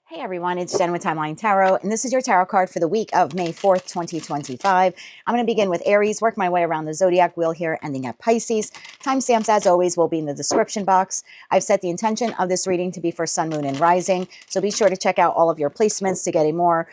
Hey everyone, it's Jen with Timeline Tarot, and this is your tarot card for the week of May 4th, 2025. I'm going to begin with Aries, work my way around the zodiac wheel here, ending at Pisces. Timestamps, as always, will be in the description box. I've set the intention of this reading to be for Sun, Moon, and Rising, so be sure to check out all of your placements to get a more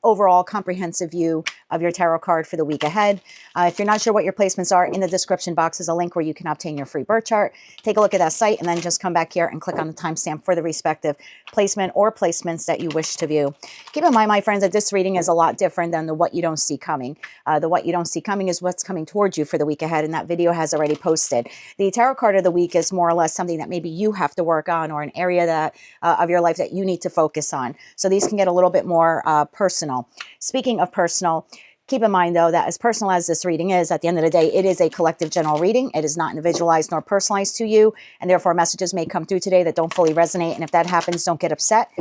overall comprehensive view of your tarot card for the week ahead. If you're not sure what your placements are, in the description box is a link where you can obtain your free birth chart. Take a look at that site, and then just come back here and click on the timestamp for the respective placement or placements that you wish to view. Keep in mind, my friends, that this reading is a lot different than the what you don't see coming. The what you don't see coming is what's coming towards you for the week ahead, and that video has already posted. The tarot card of the week is more or less something that maybe you have to work on, or an area that of your life that you need to focus on. So these can get a little bit more personal. Speaking of personal, keep in mind, though, that as personal as this reading is, at the end of the day, it is a collective general reading. It is not individualized nor personalized to you, and therefore messages may come through today that don't fully resonate. And if that happens, don't get upset.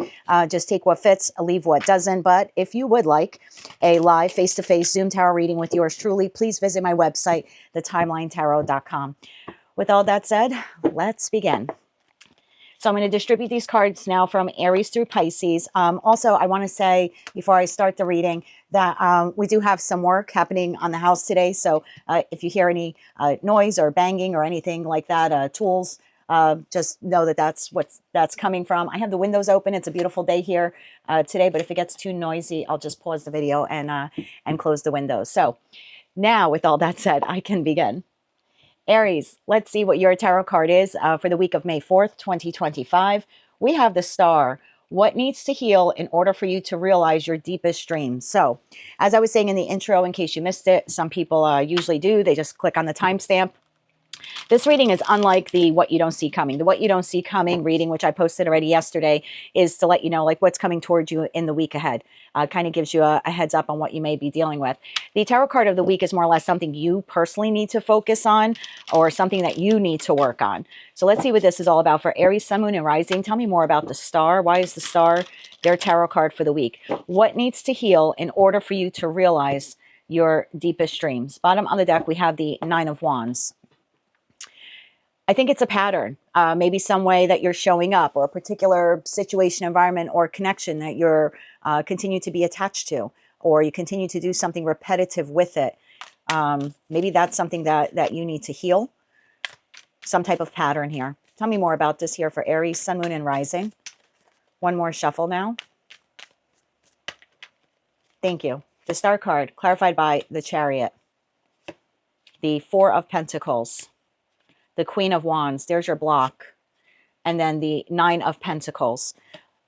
Just take what fits, leave what doesn't. But if you would like a live face-to-face Zoom tarot reading with yours truly, please visit my website, thetimelinetaro.com. With all that said, let's begin. So I'm going to distribute these cards now from Aries through Pisces. Also, I want to say before I start the reading that we do have some work happening on the house today. So if you hear any noise or banging or anything like that, tools, just know that that's coming from. I have the windows open. It's a beautiful day here today, but if it gets too noisy, I'll just pause the video and close the windows. So now, with all that said, I can begin. Aries, let's see what your tarot card is for the week of May 4th, 2025. We have the Star. What needs to heal in order for you to realize your deepest dreams? So, as I was saying in the intro, in case you missed it, some people usually do. They just click on the timestamp. This reading is unlike the what you don't see coming. The what you don't see coming reading, which I posted already yesterday, is to let you know like what's coming towards you in the week ahead. Kind of gives you a heads up on what you may be dealing with. The tarot card of the week is more or less something you personally need to focus on, or something that you need to work on. So let's see what this is all about for Aries, Sun, Moon, and Rising. Tell me more about the Star. Why is the Star their tarot card for the week? What needs to heal in order for you to realize your deepest dreams? Bottom of the deck, we have the Nine of Wands. I think it's a pattern, maybe some way that you're showing up, or a particular situation, environment, or connection that you're continue to be attached to, or you continue to do something repetitive with it. Maybe that's something that you need to heal, some type of pattern here. Tell me more about this here for Aries, Sun, Moon, and Rising. One more shuffle now. Thank you. The Star card, clarified by the Chariot. The Four of Pentacles. The Queen of Wands, there's your block. And then the Nine of Pentacles.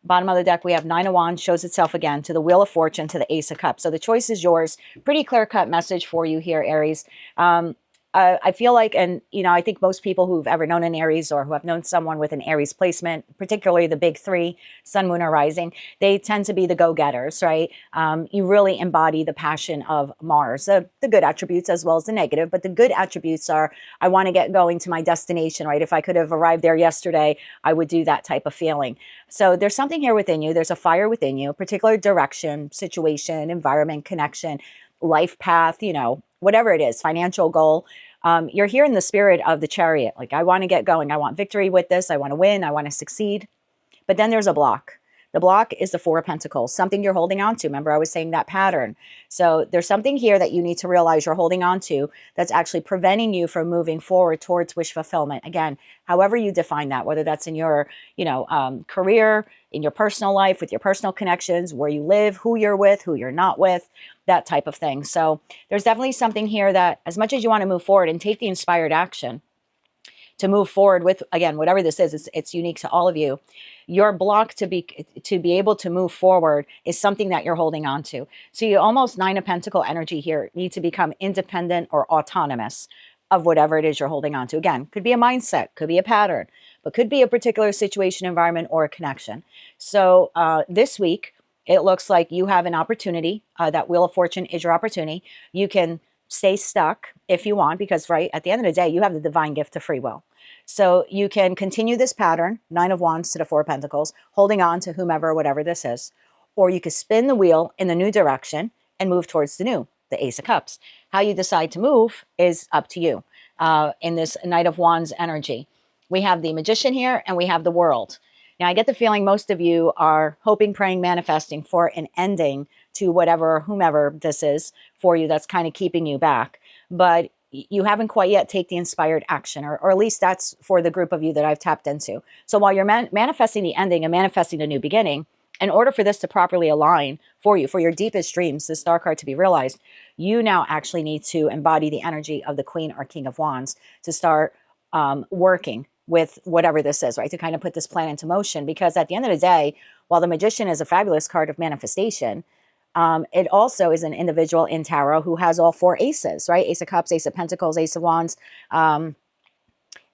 Bottom of the deck, we have Nine of Wands, shows itself again to the Wheel of Fortune, to the Ace of Cups. So the choice is yours. Pretty clear-cut message for you here, Aries. I feel like, and I think most people who've ever known an Aries, or who have known someone with an Aries placement, particularly the big three, Sun, Moon, or Rising, they tend to be the go-getters, right? You really embody the passion of Mars, the good attributes as well as the negative, but the good attributes are, I want to get going to my destination, right? If I could have arrived there yesterday, I would do that type of feeling. So there's something here within you. There's a fire within you, particular direction, situation, environment, connection, life path, whatever it is, financial goal. You're here in the spirit of the Chariot. Like, I want to get going. I want victory with this. I want to win. I want to succeed. But then there's a block. The block is the Four of Pentacles, something you're holding on to. Remember, I was saying that pattern. So there's something here that you need to realize you're holding on to that's actually preventing you from moving forward towards wish fulfillment. Again, however you define that, whether that's in your, career, in your personal life, with your personal connections, where you live, who you're with, who you're not with, that type of thing. So there's definitely something here that, as much as you want to move forward and take the inspired action to move forward with, again, whatever this is, it's unique to all of you. Your block to be able to move forward is something that you're holding on to. So you almost, Nine of Pentacle energy here, need to become independent or autonomous of whatever it is you're holding on to. Again, could be a mindset, could be a pattern, but could be a particular situation, environment, or a connection. So this week, it looks like you have an opportunity. That Wheel of Fortune is your opportunity. You can stay stuck if you want, because right at the end of the day, you have the divine gift of free will. So you can continue this pattern, Nine of Wands to the Four of Pentacles, holding on to whomever, whatever this is. Or you could spin the wheel in the new direction and move towards the new, the Ace of Cups. How you decide to move is up to you in this Knight of Wands energy. We have the Magician here, and we have the World. Now, I get the feeling most of you are hoping, praying, manifesting for an ending to whatever, whomever this is for you that's kind of keeping you back. But you haven't quite yet take the inspired action, or at least that's for the group of you that I've tapped into. So while you're manifesting the ending and manifesting the new beginning, in order for this to properly align for you, for your deepest dreams, the star card to be realized, you now actually need to embody the energy of the Queen or King of Wands to start working with whatever this is, right? To kind of put this plan into motion. Because at the end of the day, while the Magician is a fabulous card of manifestation, it also is an individual in tarot who has all four aces, right? Ace of Cups, Ace of Pentacles, Ace of Wands,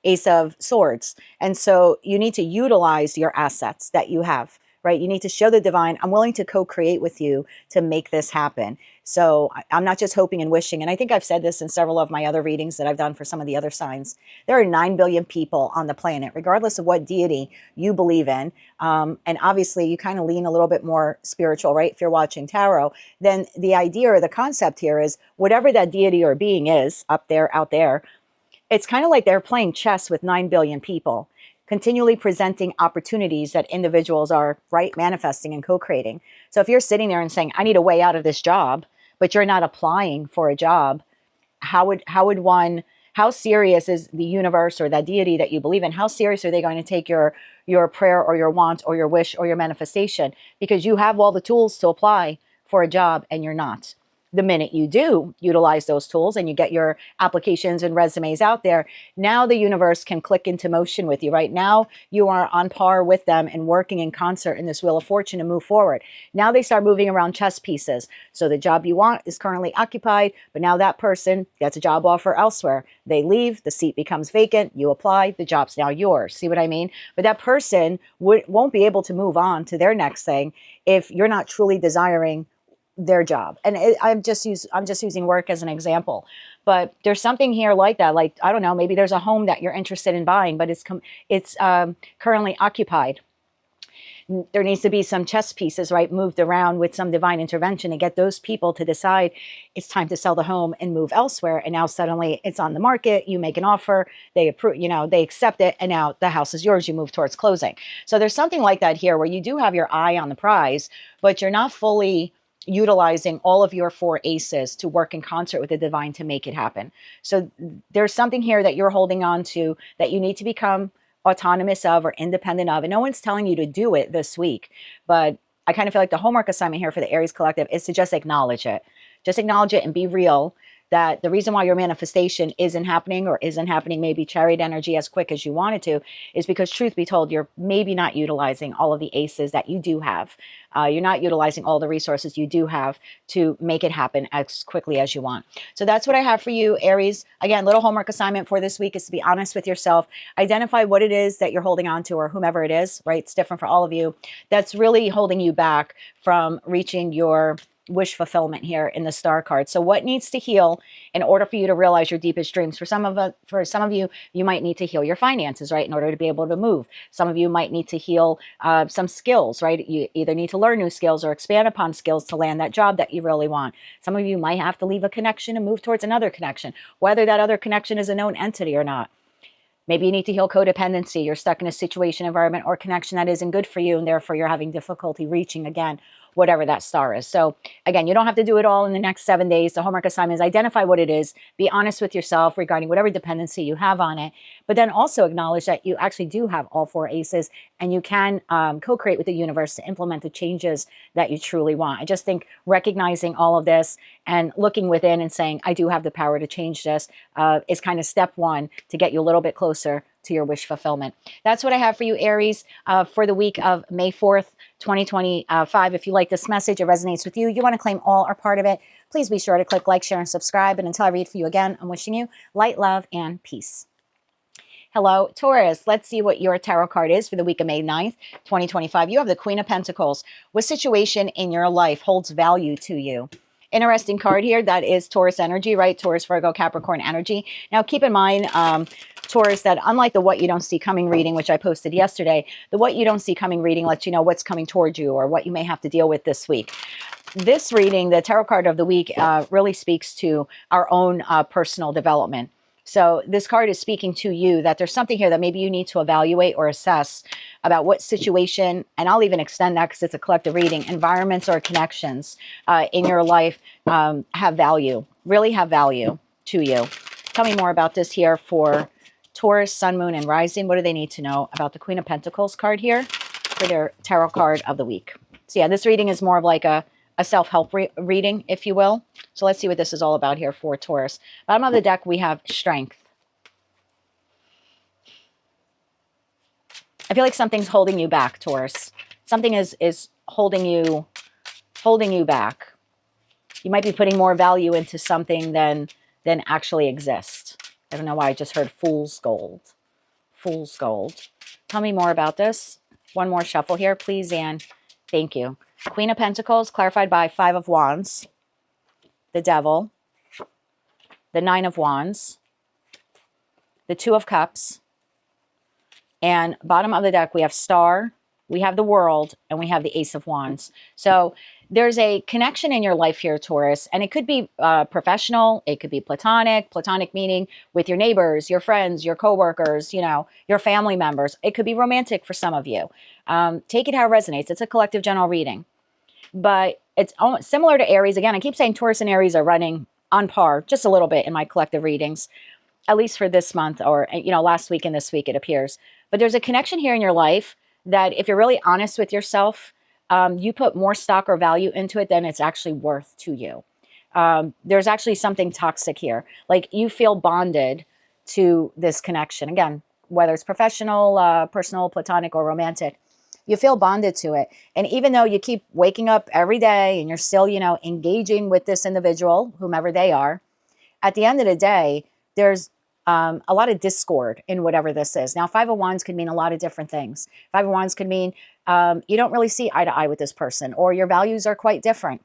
Ace of Swords. And so you need to utilize your assets that you have, right? You need to show the divine, I'm willing to co-create with you to make this happen. So I'm not just hoping and wishing. And I think I've said this in several of my other readings that I've done for some of the other signs. There are 9 billion people on the planet, regardless of what deity you believe in. And obviously you kind of lean a little bit more spiritual, right? If you're watching tarot, then the idea or the concept here is whatever that deity or being is up there, out there, it's kind of like they're playing chess with 9 billion people, continually presenting opportunities that individuals are, right, manifesting and co-creating. So if you're sitting there and saying, I need a way out of this job, but you're not applying for a job, how serious is the universe or that deity that you believe in? How serious are they going to take your prayer or your want or your wish or your manifestation? Because you have all the tools to apply for a job and you're not. The minute you do utilize those tools and you get your applications and resumes out there, now the universe can click into motion with you. Right now, you are on par with them and working in concert in this Wheel of Fortune to move forward. Now they start moving around chess pieces. So the job you want is currently occupied, but now that person gets a job offer elsewhere. They leave, the seat becomes vacant, you apply, the job's now yours. See what I mean? But that person won't be able to move on to their next thing if you're not truly desiring their job. And I'm just using work as an example, but there's something here like that. Like, I don't know, maybe there's a home that you're interested in buying, but it's currently occupied. There needs to be some chess pieces, right, moved around with some divine intervention to get those people to decide it's time to sell the home and move elsewhere. And now suddenly it's on the market. You make an offer, they approve, they accept it, and now the house is yours. You move towards closing. So there's something like that here where you do have your eye on the prize, but you're not fully utilizing all of your four aces to work in concert with the divine to make it happen. So there's something here that you're holding on to that you need to become autonomous of or independent of. And no one's telling you to do it this week, but I kind of feel like the homework assignment here for the Aries Collective is to just acknowledge it. Just acknowledge it and be real that the reason why your manifestation isn't happening maybe chariot energy as quick as you wanted to, is because, truth be told, you're maybe not utilizing all of the aces that you do have. You're not utilizing all the resources you do have to make it happen as quickly as you want. So that's what I have for you, Aries. Again, little homework assignment for this week is to be honest with yourself. Identify what it is that you're holding on to, or whomever it is, right? It's different for all of you. That's really holding you back from reaching your wish fulfillment here in the star card. So what needs to heal in order for you to realize your deepest dreams? For some of you, you might need to heal your finances, right, in order to be able to move. Some of you might need to heal some skills, right? You either need to learn new skills or expand upon skills to land that job that you really want. Some of you might have to leave a connection and move towards another connection, whether that other connection is a known entity or not. Maybe you need to heal codependency. You're stuck in a situation, environment, or connection that isn't good for you, and therefore you're having difficulty reaching again whatever that star is. So again, you don't have to do it all in the next 7 days. The homework assignment is identify what it is, be honest with yourself regarding whatever dependency you have on it, but then also acknowledge that you actually do have all four aces and you can co-create with the universe to implement the changes that you truly want. I just think recognizing all of this and looking within and saying, I do have the power to change this is kind of step one to get you a little bit closer to your wish fulfillment. That's what I have for you, Aries, for the week of May 4th, 2025. If you like this message, it resonates with you, you want to claim all or part of it, please be sure to click like, share, and subscribe. And until I read for you again, I'm wishing you light, love, and peace. Hello, Taurus. Let's see what your tarot card is for the week of May 9th, 2025. You have the Queen of Pentacles. What situation in your life holds value to you? Interesting card here. That is Taurus energy, right? Taurus, Virgo, Capricorn energy. Now, keep in mind, Taurus, that unlike the What You Don't See Coming reading, which I posted yesterday, the What You Don't See Coming reading lets you know what's coming towards you or what you may have to deal with this week. This reading, the tarot card of the week, really speaks to our own personal development. So this card is speaking to you that there's something here that maybe you need to evaluate or assess about what situation, and I'll even extend that because it's a collective reading, environments or connections in your life have value, really have value to you. Tell me more about this here for Taurus, Sun, Moon, and Rising. What do they need to know about the Queen of Pentacles card here for their tarot card of the week? So yeah, this reading is more of like a self-help reading, if you will. So let's see what this is all about here for Taurus. Bottom of the deck, we have strength. I feel like something's holding you back, Taurus. Something is holding you back. You might be putting more value into something than actually exists. I don't know why I just heard fool's gold. Fool's gold. Tell me more about this. One more shuffle here, please, Anne. Thank you. Queen of Pentacles, clarified by Five of Wands. The Devil. The Nine of Wands. The Two of Cups. And bottom of the deck, we have Star, we have the World, and we have the Ace of Wands. So there's a connection in your life here, Taurus, and it could be professional, it could be platonic meaning with your neighbors, your friends, your coworkers, you know, your family members. It could be romantic for some of you. Take it how it resonates. It's a collective general reading. But it's almost similar to Aries. Again, I keep saying Taurus and Aries are running on par just a little bit in my collective readings, at least for this month or, you know, last week and this week, it appears. But there's a connection here in your life that if you're really honest with yourself, you put more stock or value into it than it's actually worth to you. There's actually something toxic here. Like you feel bonded to this connection. Again, whether it's professional, personal, platonic, or romantic, you feel bonded to it. And even though you keep waking up every day and you're still, you know, engaging with this individual, whomever they are, at the end of the day, there's a lot of discord in whatever this is. Now, Five of Wands could mean a lot of different things. Five of Wands could mean you don't really see eye to eye with this person, or your values are quite different.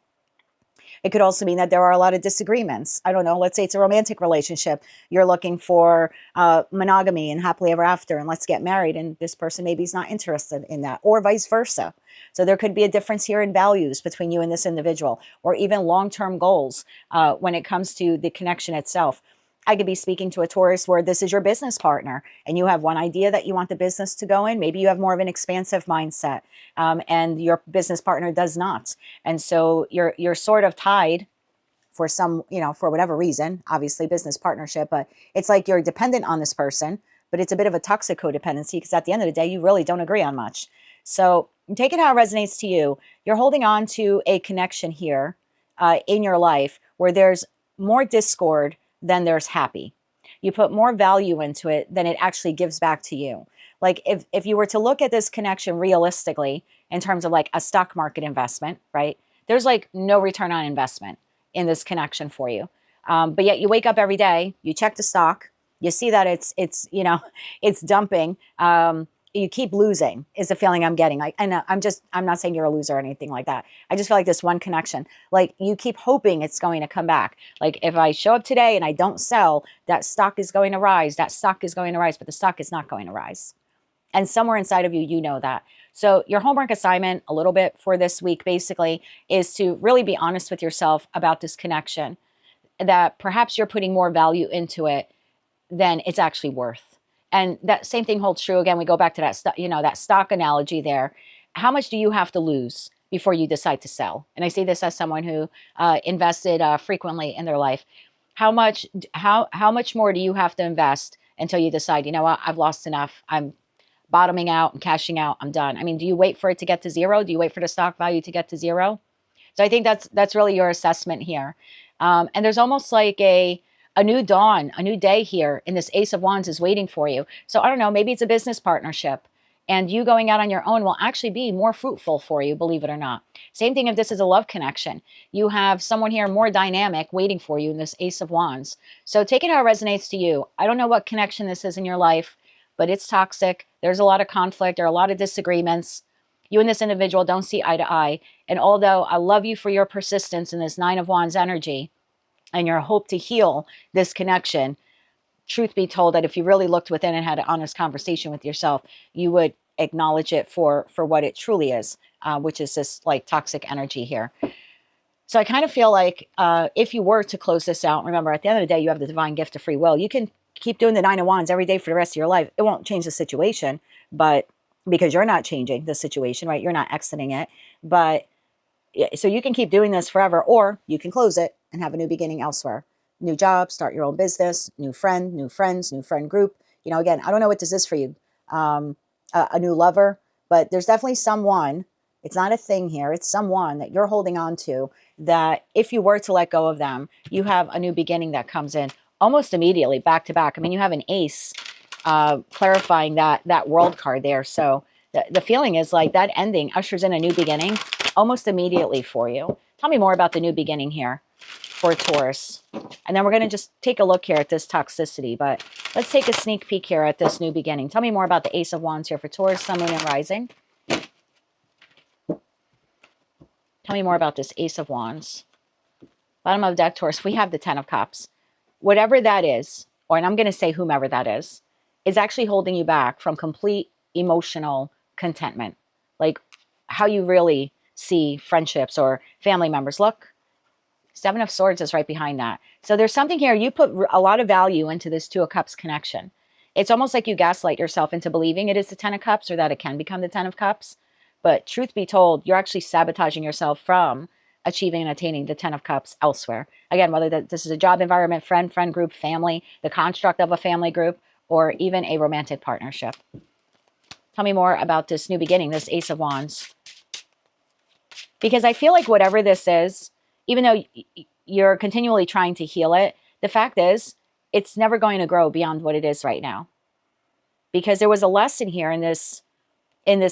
It could also mean that there are a lot of disagreements. I don't know. Let's say it's a romantic relationship. You're looking for monogamy and happily ever after, and let's get married. And this person maybe is not interested in that, or vice versa. So there could be a difference here in values between you and this individual, or even long-term goals when it comes to the connection itself. I could be speaking to a Taurus where this is your business partner and you have one idea that you want the business to go in. Maybe you have more of an expansive mindset and your business partner does not. And so you're sort of tied for some, you know, for whatever reason, obviously business partnership, but it's like you're dependent on this person, but it's a bit of a toxic codependency because at the end of the day, you really don't agree on much. So take it how it resonates to you. You're holding on to a connection here in your life where there's more discord than there's happy. You put more value into it than it actually gives back to you. Like if you were to look at this connection realistically in terms of like a stock market investment, right? There's like no return on investment in this connection for you. But yet you wake up every day, you check the stock, you see that it's you know, it's dumping. You keep losing is the feeling I'm getting. Like, and I'm not saying you're a loser or anything like that. I just feel like this one connection, like you keep hoping it's going to come back. Like if I show up today and I don't sell, that stock is going to rise. That stock is going to rise, but the stock is not going to rise. And somewhere inside of you, you know that. So your homework assignment a little bit for this week basically is to really be honest with yourself about this connection, that perhaps you're putting more value into it than it's actually worth. And that same thing holds true. Again, we go back to that, you know, that stock analogy there. How much do you have to lose before you decide to sell? And I say this as someone who invested frequently in their life. How much more do you have to invest until you decide, you know what, I've lost enough. I'm bottoming out and cashing out. I'm done. I mean, do you wait for it to get to zero? Do you wait for the stock value to get to zero? So I think that's really your assessment here. And there's almost like a new dawn, a new day here, and this Ace of Wands is waiting for you. So I don't know, maybe it's a business partnership and you going out on your own will actually be more fruitful for you, believe it or not. Same thing if this is a love connection. You have someone here more dynamic waiting for you in this Ace of Wands. So take it how it resonates to you. I don't know what connection this is in your life, but it's toxic. There's a lot of conflict. There are a lot of disagreements. You and this individual don't see eye to eye. And although I love you for your persistence in this Nine of Wands energy, and your hope to heal this connection, truth be told, that if you really looked within and had an honest conversation with yourself, you would acknowledge it for what it truly is, which is this like toxic energy here. So I kind of feel like if you were to close this out, remember at the end of the day, you have the divine gift of free will. You can keep doing the Nine of Wands every day for the rest of your life, it won't change the situation, but because you're not changing the situation, right? You're not exiting it. But so you can keep doing this forever, or you can close it and have a new beginning elsewhere. New job, start your own business, new friend, new friends, new friend group. You know, again, I don't know what this is for you. A new lover, but there's definitely someone, it's not a thing here, it's someone that you're holding on to that if you were to let go of them, you have a new beginning that comes in almost immediately, back to back. I mean, you have an ace clarifying that world card there. So the feeling is like that ending ushers in a new beginning almost immediately for you. Tell me more about the new beginning here for Taurus. And then we're going to just take a look here at this toxicity, but let's take a sneak peek here at this new beginning. Tell me more about the Ace of Wands here for Taurus, Sun, Moon, and Rising. Tell me more about this Ace of Wands. Bottom of the deck, Taurus, we have the Ten of Cups. Whatever that is, and I'm going to say whomever that is actually holding you back from complete emotional contentment. Like how you really see friendships or family members. Look, Seven of Swords is right behind that. So there's something here. You put a lot of value into this Two of Cups connection. It's almost like you gaslight yourself into believing it is the Ten of Cups or that it can become the Ten of Cups. But truth be told, you're actually sabotaging yourself from achieving and attaining the Ten of Cups elsewhere. Again, whether this is a job environment, friend group, family, the construct of a family group, or even a romantic partnership. Tell me more about this new beginning, this Ace of Wands. Because I feel like whatever this is, even though you're continually trying to heal it, the fact is, it's never going to grow beyond what it is right now. Because there was a lesson here in this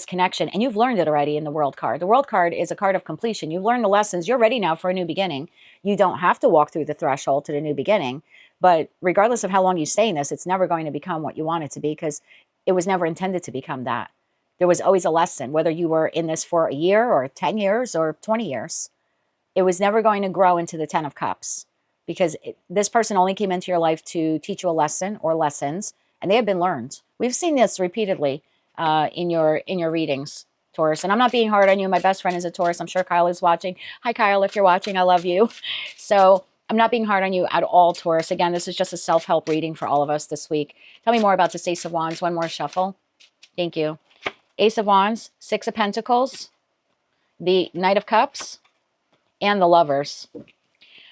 connection, and you've learned it already in the World card. The World card is a card of completion. You've learned the lessons. You're ready now for a new beginning. You don't have to walk through the threshold to the new beginning. But regardless of how long you stay in this, it's never going to become what you want it to be, because it was never intended to become that. There was always a lesson, whether you were in this for a year or 10 years or 20 years. It was never going to grow into the Ten of Cups, because this person only came into your life to teach you a lesson or lessons, and they have been learned. We've seen this repeatedly in your readings, Taurus. And I'm not being hard on you. My best friend is a Taurus. I'm sure Kyle is watching. Hi, Kyle, if you're watching, I love you. So I'm not being hard on you at all, Taurus. Again, this is just a self-help reading for all of us this week. Tell me more about this Ace of Wands. One more shuffle. Thank you. Ace of Wands, Six of Pentacles, the Knight of Cups, and the Lovers.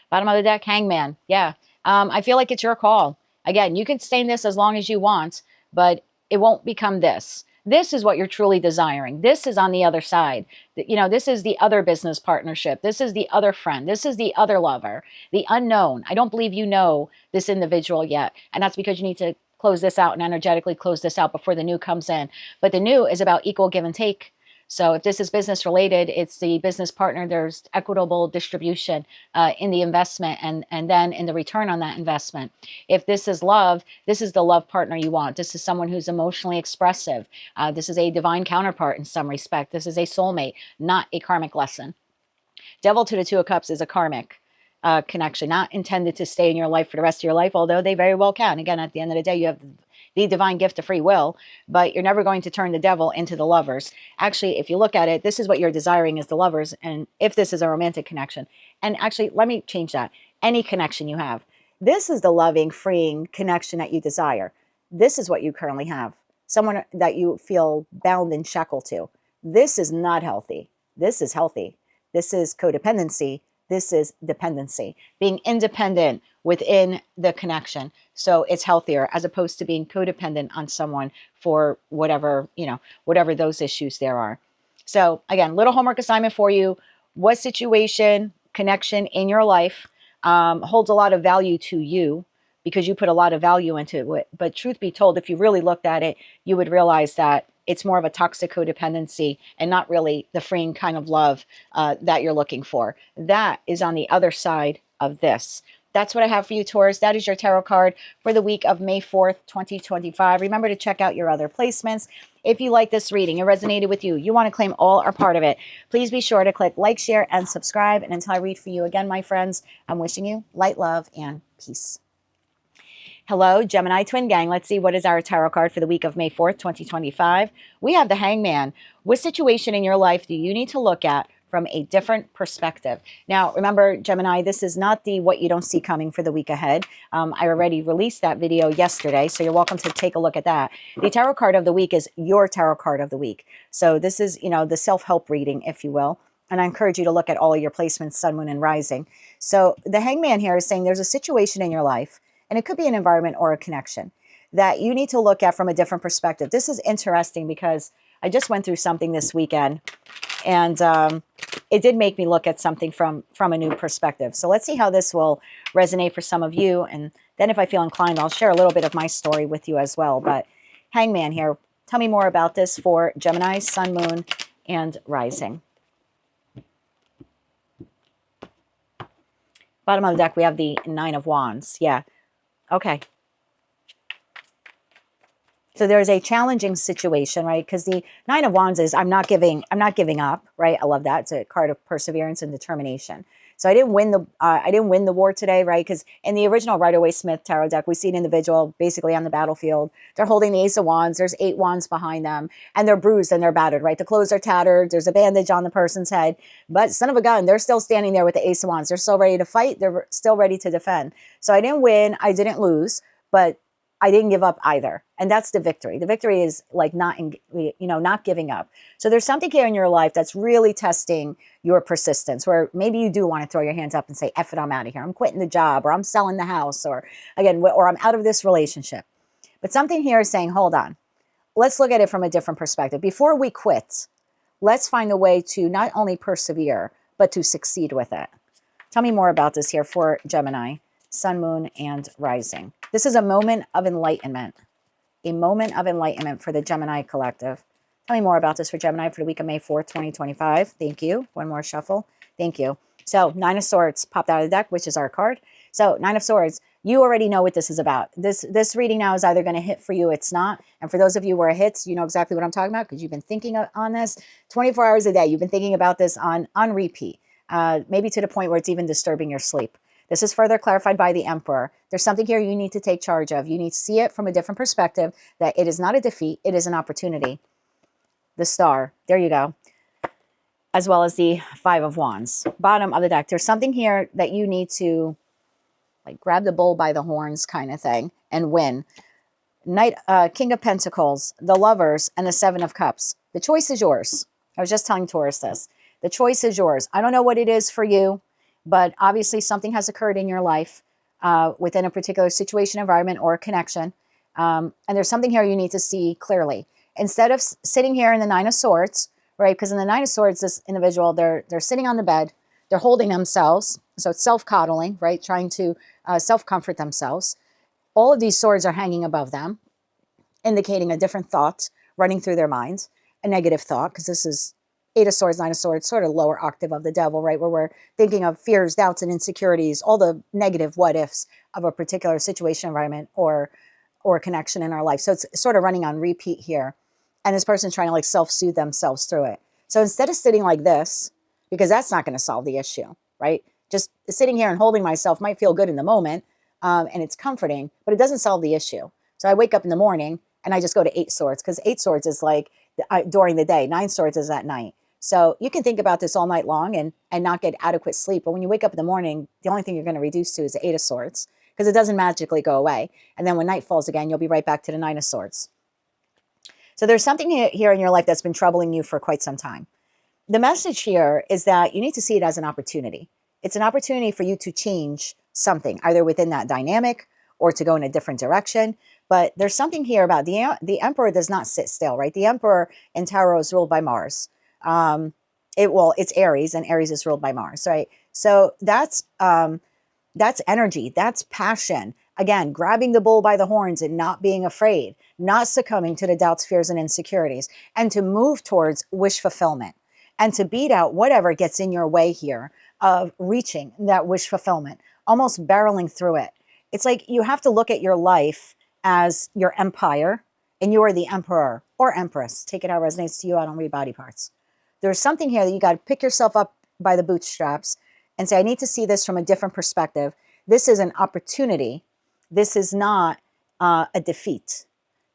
Bottom of the deck, Hangman. Yeah. I feel like it's your call. Again, you can stay in this as long as you want, but it won't become this. This is what you're truly desiring. This is on the other side. You know, this is the other business partnership. This is the other friend. This is the other lover, the unknown. I don't believe you know this individual yet. And that's because you need to close this out and energetically close this out before the new comes in. But the new is about equal give and take. So if this is business related, it's the business partner. There's equitable distribution in the investment and then in the return on that investment. If this is love, this is the love partner you want. This is someone who's emotionally expressive. This is a divine counterpart in some respect. This is a soulmate, not a karmic lesson. Devil to the Two of Cups is a karmic connection, not intended to stay in your life for the rest of your life, although they very well can. Again, at the end of the day, you have the divine gift of free will, but you're never going to turn the devil into the Lovers. Actually, if you look at it, this is what you're desiring is the Lovers, and if this is a romantic connection, and actually, let me change that. Any connection you have, this is the loving, freeing connection that you desire. This is what you currently have. Someone that you feel bound and shackled to. This is not healthy. This is healthy. This is codependency. This is dependency, being independent within the connection. So it's healthier as opposed to being codependent on someone for whatever, whatever those issues there are. So again, little homework assignment for you. What situation, connection in your life holds a lot of value to you because you put a lot of value into it. But truth be told, if you really looked at it, you would realize that it's more of a toxic codependency and not really the freeing kind of love that you're looking for. That is on the other side of this. That's what I have for you, Taurus. That is your tarot card for the week of May 4th, 2025. Remember to check out your other placements. If you like this reading, it resonated with you, you want to claim all or part of it, please be sure to click like, share, and subscribe. And until I read for you again, my friends, I'm wishing you light, love, and peace. Hello, Gemini Twin Gang. Let's see what is our tarot card for the week of May 4th, 2025. We have the Hangman. What situation in your life do you need to look at from a different perspective. Now, remember, Gemini, this is not the what you don't see coming for the week ahead. I already released that video yesterday, so you're welcome to take a look at that. The tarot card of the week is your tarot card of the week. So this is, you know, the self-help reading, if you will. And I encourage you to look at all of your placements, sun, moon, and rising. So the Hangman here is saying there's a situation in your life, and it could be an environment or a connection, that you need to look at from a different perspective. This is interesting because I just went through something this weekend, and it did make me look at something from a new perspective. So let's see how this will resonate for some of you. And then if I feel inclined, I'll share a little bit of my story with you as well. But Hangman here, tell me more about this for Gemini, sun, moon, and rising. Bottom of the deck, we have the Nine of Wands. Yeah. Okay. So there's a challenging situation, right? Because the Nine of Wands is I'm not giving up, right? I love that. It's a card of perseverance and determination. So I didn't win the war today, right? Because in the original Rider-Waite-Smith tarot deck, we see an individual basically on the battlefield. They're holding the Ace of Wands. There's 8 wands behind them, and they're bruised and they're battered, right? The clothes are tattered. There's a bandage on the person's head, but son of a gun, they're still standing there with the Ace of Wands. They're still ready to fight. They're still ready to defend. So I didn't win. I didn't lose, but I didn't give up either. And that's the victory. The victory is like not giving up. So there's something here in your life that's really testing your persistence, where maybe you do want to throw your hands up and say, F it, I'm out of here. I'm quitting the job, or I'm selling the house, or I'm out of this relationship. But something here is saying, hold on, let's look at it from a different perspective. Before we quit, let's find a way to not only persevere, but to succeed with it. Tell me more about this here for Gemini, sun, moon, and rising. This is a moment of enlightenment. A moment of enlightenment for the Gemini collective. Tell me more about this for Gemini for the week of May 4th, 2025. Thank you. One more shuffle. Thank you. So Nine of Swords popped out of the deck, which is our card. So Nine of Swords, you already know what this is about. This reading now is either going to hit for you, it's not. And for those of you where it hits, you know exactly what I'm talking about because you've been thinking on this 24 hours a day. You've been thinking about this on repeat, maybe to the point where it's even disturbing your sleep. This is further clarified by the Emperor. There's something here you need to take charge of. You need to see it from a different perspective, that it is not a defeat, it is an opportunity. The Star, there you go. As well as the Five of Wands. Bottom of the deck, there's something here that you need to like grab the bull by the horns kind of thing and win. King of Pentacles, the Lovers, and the Seven of Cups. The choice is yours. I was just telling Taurus this. The choice is yours. I don't know what it is for you, but obviously something has occurred in your life within a particular situation, environment, or connection. And there's something here you need to see clearly. Instead of sitting here in the Nine of Swords, right? Because in the Nine of Swords, this individual, they're sitting on the bed. They're holding themselves. So it's self-coddling, right? Trying to self-comfort themselves. All of these swords are hanging above them, indicating a different thought running through their minds, a negative thought, because this is Eight of Swords, Nine of Swords, sort of lower octave of the devil, right? Where we're thinking of fears, doubts, and insecurities, all the negative what ifs of a particular situation, environment, or connection in our life. So it's sort of running on repeat here. And this person's trying to like self-soothe themselves through it. So instead of sitting like this, because that's not going to solve the issue, right? Just sitting here and holding myself might feel good in the moment, and it's comforting, but it doesn't solve the issue. So I wake up in the morning and I just go to Eight Swords, because Eight Swords is like during the day. Nine Swords is at night. So you can think about this all night long and not get adequate sleep. But when you wake up in the morning, the only thing you're going to reduce to is the Eight of Swords, because it doesn't magically go away. And then when night falls again, you'll be right back to the Nine of Swords. So there's something here in your life that's been troubling you for quite some time. The message here is that you need to see it as an opportunity. It's an opportunity for you to change something, either within that dynamic or to go in a different direction. But there's something here about the Emperor does not sit still, right? The Emperor in Tarot is ruled by Mars. It's Aries, and Aries is ruled by Mars, right? So that's energy, that's passion. Again, grabbing the bull by the horns and not being afraid, not succumbing to the doubts, fears, and insecurities, and to move towards wish fulfillment and to beat out whatever gets in your way here of reaching that wish fulfillment, almost barreling through it. It's like you have to look at your life as your empire, and you are the emperor or empress. Take it how it resonates to you. I don't read body parts. There's something here that you got to pick yourself up by the bootstraps and say, I need to see this from a different perspective. This is an opportunity. This is not a defeat.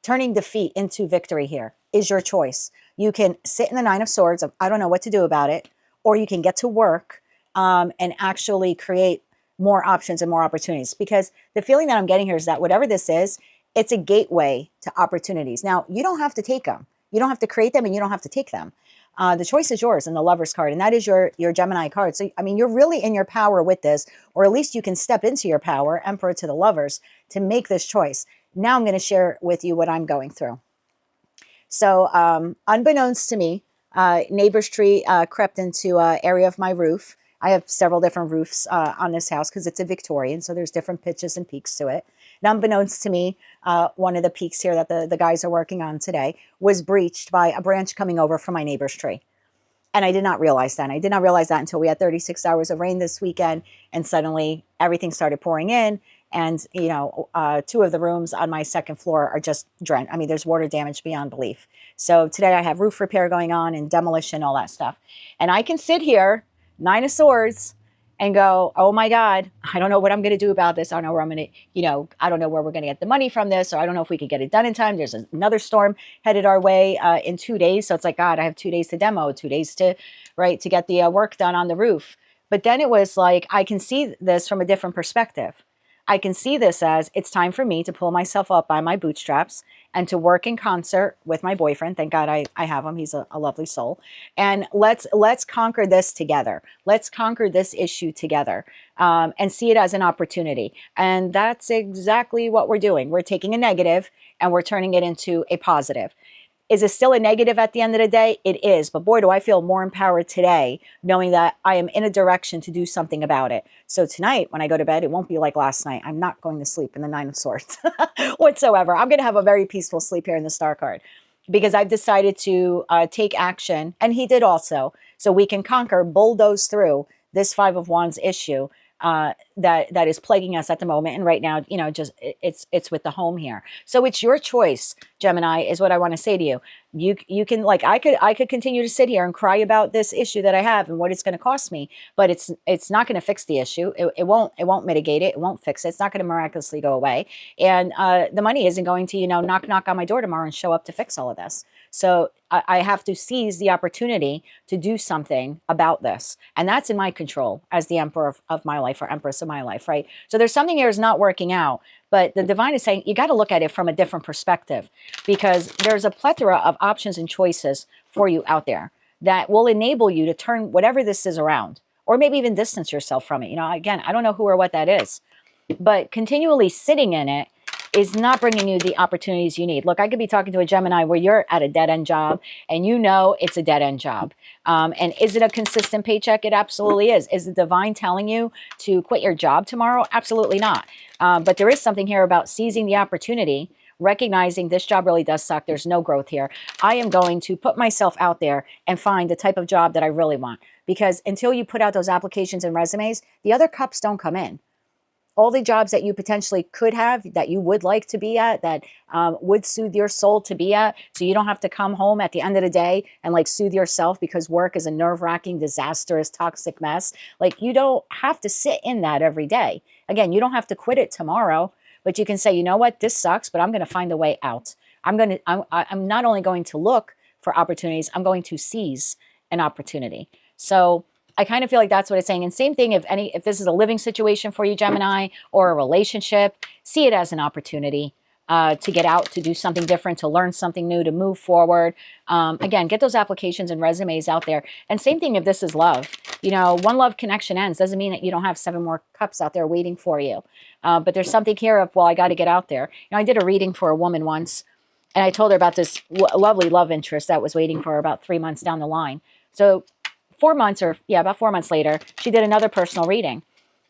Turning defeat into victory here is your choice. You can sit in the Nine of Swords of, I don't know what to do about it, or you can get to work and actually create more options and more opportunities. Because the feeling that I'm getting here is that whatever this is, it's a gateway to opportunities. Now, you don't have to take them. You don't have to create them, and you don't have to take them. The choice is yours in the Lover's card, and that is your Gemini card. So, I mean, you're really in your power with this, or at least you can step into your power, Emperor to the Lovers, to make this choice. Now I'm going to share with you what I'm going through. So unbeknownst to me, neighbor's tree crept into an area of my roof. I have several different roofs on this house because it's a Victorian, so there's different pitches and peaks to it. And unbeknownst to me, one of the peaks here that the guys are working on today was breached by a branch coming over from my neighbor's tree. And I did not realize that. I did not realize that until we had 36 hours of rain this weekend, and suddenly everything started pouring in. And, you know, 2 of the rooms on my second floor are just drenched. I mean, there's water damage beyond belief. So today I have roof repair going on and demolition, all that stuff. And I can sit here, 9 of Swords, and go, oh my God, I don't know what I'm going to do about this. I don't know where I'm going to, you know, I don't know where we're going to get the money from this, or I don't know if we could get it done in time. There's another storm headed our way in 2 days. So it's like, God, I have 2 days to demo, 2 days to, right, to get the work done on the roof. But then it was like, I can see this from a different perspective. I can see this as it's time for me to pull myself up by my bootstraps and to work in concert with my boyfriend. Thank God I have him. He's a lovely soul. And let's conquer this together. Let's conquer this issue together and see it as an opportunity. And that's exactly what we're doing. We're taking a negative and we're turning it into a positive. Is it still a negative at the end of the day? It is. But boy, do I feel more empowered today knowing that I am in a direction to do something about it. So tonight, when I go to bed, it won't be like last night. I'm not going to sleep in the 9 of Swords whatsoever. I'm going to have a very peaceful sleep here in the Star card because I've decided to take action. And he did also. So we can conquer, bulldoze through this 5 of Wands issue that is plaguing us at the moment. And right now, you know, just it's with the home here. So it's your choice, Gemini, is what I want to say to you. You can, like, I could continue to sit here and cry about this issue that I have and what it's going to cost me, but it's not going to fix the issue. It won't mitigate it. It won't fix it. It's not going to miraculously go away. And the money isn't going to, you know, knock on my door tomorrow and show up to fix all of this. So I have to seize the opportunity to do something about this. And that's in my control as the emperor of my life, or empress of my life, right? So there's something here is not working out, but the divine is saying you got to look at it from a different perspective, because there's a plethora of options and choices for you out there that will enable you to turn whatever this is around, or maybe even distance yourself from it. You know, again, I don't know who or what that is, but continually sitting in it is not bringing you the opportunities you need. Look, I could be talking to a Gemini where you're at a dead-end job and you know it's a dead-end job. And is it a consistent paycheck? It absolutely is. Is the divine telling you to quit your job tomorrow? Absolutely not. But there is something here about seizing the opportunity, recognizing this job really does suck. There's no growth here. I am going to put myself out there and find the type of job that I really want. Because until you put out those applications and resumes, the other cups don't come in. All the jobs that you potentially could have, that you would like to be at, that would soothe your soul to be at, so you don't have to come home at the end of the day and like soothe yourself because work is a nerve-wracking, disastrous, toxic mess. Like, you don't have to sit in that every day. Again, you don't have to quit it tomorrow, but you can say, you know what, this sucks, but I'm going to find a way out. I'm not only going to look for opportunities, I'm going to seize an opportunity. So I kind of feel like that's what it's saying. And same thing, if this is a living situation for you, Gemini, or a relationship, see it as an opportunity to get out, to do something different, to learn something new, to move forward. Again, get those applications and resumes out there. And same thing if this is love. You know, one love connection ends doesn't mean that you don't have 7 more cups out there waiting for you. But there's something here of, well, I got to get out there. You know, I did a reading for a woman once, and I told her about this lovely love interest that was waiting for her about 3 months down the line. So about 4 months later, she did another personal reading.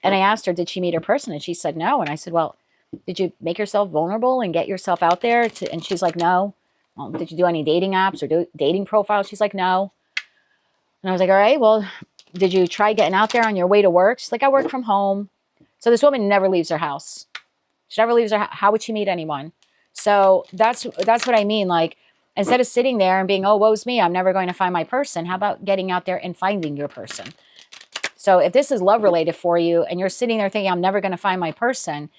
And I asked her, did she meet her person? And she said no. And I said, well, did you make yourself vulnerable and get yourself out there? And she's like, no. Well, did you do any dating apps or do dating profiles? She's like, no. And I was like, all right, well, did you try getting out there on your way to work? She's like, I work from home. So this woman never leaves her house. She never leaves her house. How would she meet anyone? So that's what I mean. Like, instead of sitting there and being, oh, woe's me, I'm never going to find my person, how about getting out there and finding your person? So if this is love related for you and you're sitting there thinking, I'm never going to find my person,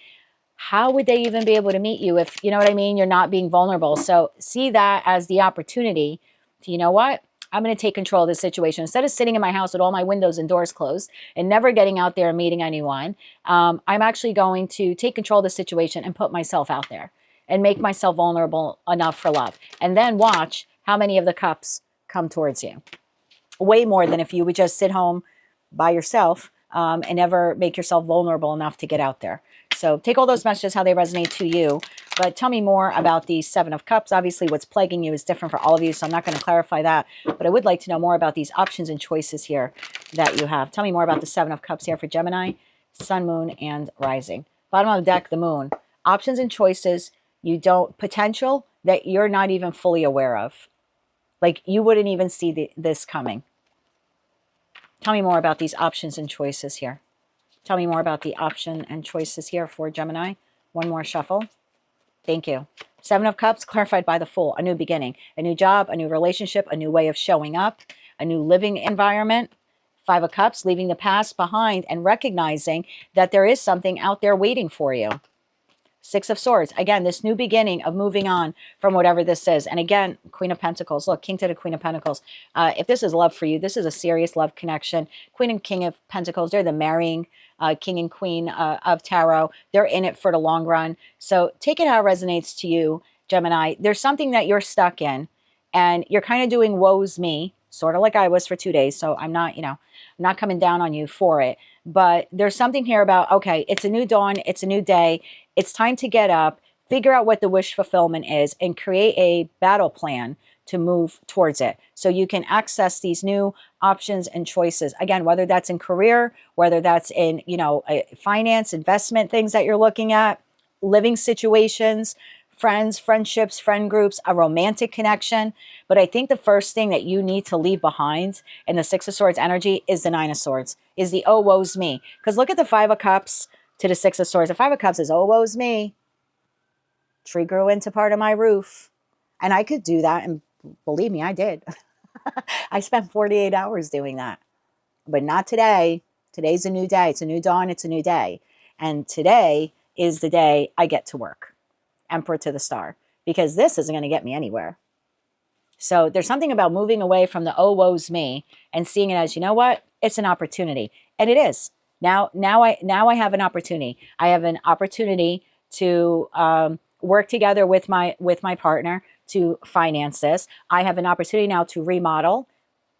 how would they even be able to meet you if, you know what I mean, you're not being vulnerable? So see that as the opportunity to, you know what, I'm going to take control of this situation. Instead of sitting in my house with all my windows and doors closed and never getting out there and meeting anyone, I'm actually going to take control of the situation and put myself out there and make myself vulnerable enough for love. And then watch how many of the cups come towards you. Way more than if you would just sit home by yourself and never make yourself vulnerable enough to get out there. So take all those messages, how they resonate to you. But tell me more about the Seven of Cups. Obviously, what's plaguing you is different for all of you, so I'm not going to clarify that. But I would like to know more about these options and choices here that you have. Tell me more about the Seven of Cups here for Gemini, Sun, Moon, and Rising. Bottom of the deck, the Moon. Options and choices you don't, potential that you're not even fully aware of. Like you wouldn't even see this coming. Tell me more about these options and choices here. Tell me more about the option and choices here for Gemini. One more shuffle. Thank you. Seven of Cups, clarified by the Fool. A new beginning, a new job, a new relationship, a new way of showing up, a new living environment. Five of Cups, leaving the past behind and recognizing that there is something out there waiting for you. Six of Swords. Again, this new beginning of moving on from whatever this is. And again, Queen of Pentacles. Look, King to the Queen of Pentacles. If this is love for you, this is a serious love connection. Queen and King of Pentacles, they're the marrying King and Queen of Tarot. They're in it for the long run. So take it how it resonates to you, Gemini. There's something that you're stuck in and you're kind of doing woe's me, sort of like I was for 2 days. So I'm not, I'm not coming down on you for it. But there's something here about, okay, it's a new dawn. It's a new day. It's time to get up, figure out what the wish fulfillment is, and create a battle plan to move towards it. So you can access these new options and choices. Again, whether that's in career, whether that's in, finance, investment, things that you're looking at, living situations, friends, friendships, friend groups, a romantic connection. But I think the first thing that you need to leave behind in the Six of Swords energy is the Nine of Swords, is the oh, woe's me. Because look at the Five of Cups to the Six of Swords. The Five of Cups is, oh, woe's me. Tree grew into part of my roof. And I could do that. And believe me, I did. I spent 48 hours doing that. But not today. Today's a new day. It's a new dawn. It's a new day. And today is the day I get to work. Emperor to the star. Because this isn't going to get me anywhere. So there's something about moving away from the oh, woe's me and seeing it as, you know what? It's an opportunity. And it is. Now I have an opportunity. I have an opportunity to work together with my partner to finance this. I have an opportunity now to remodel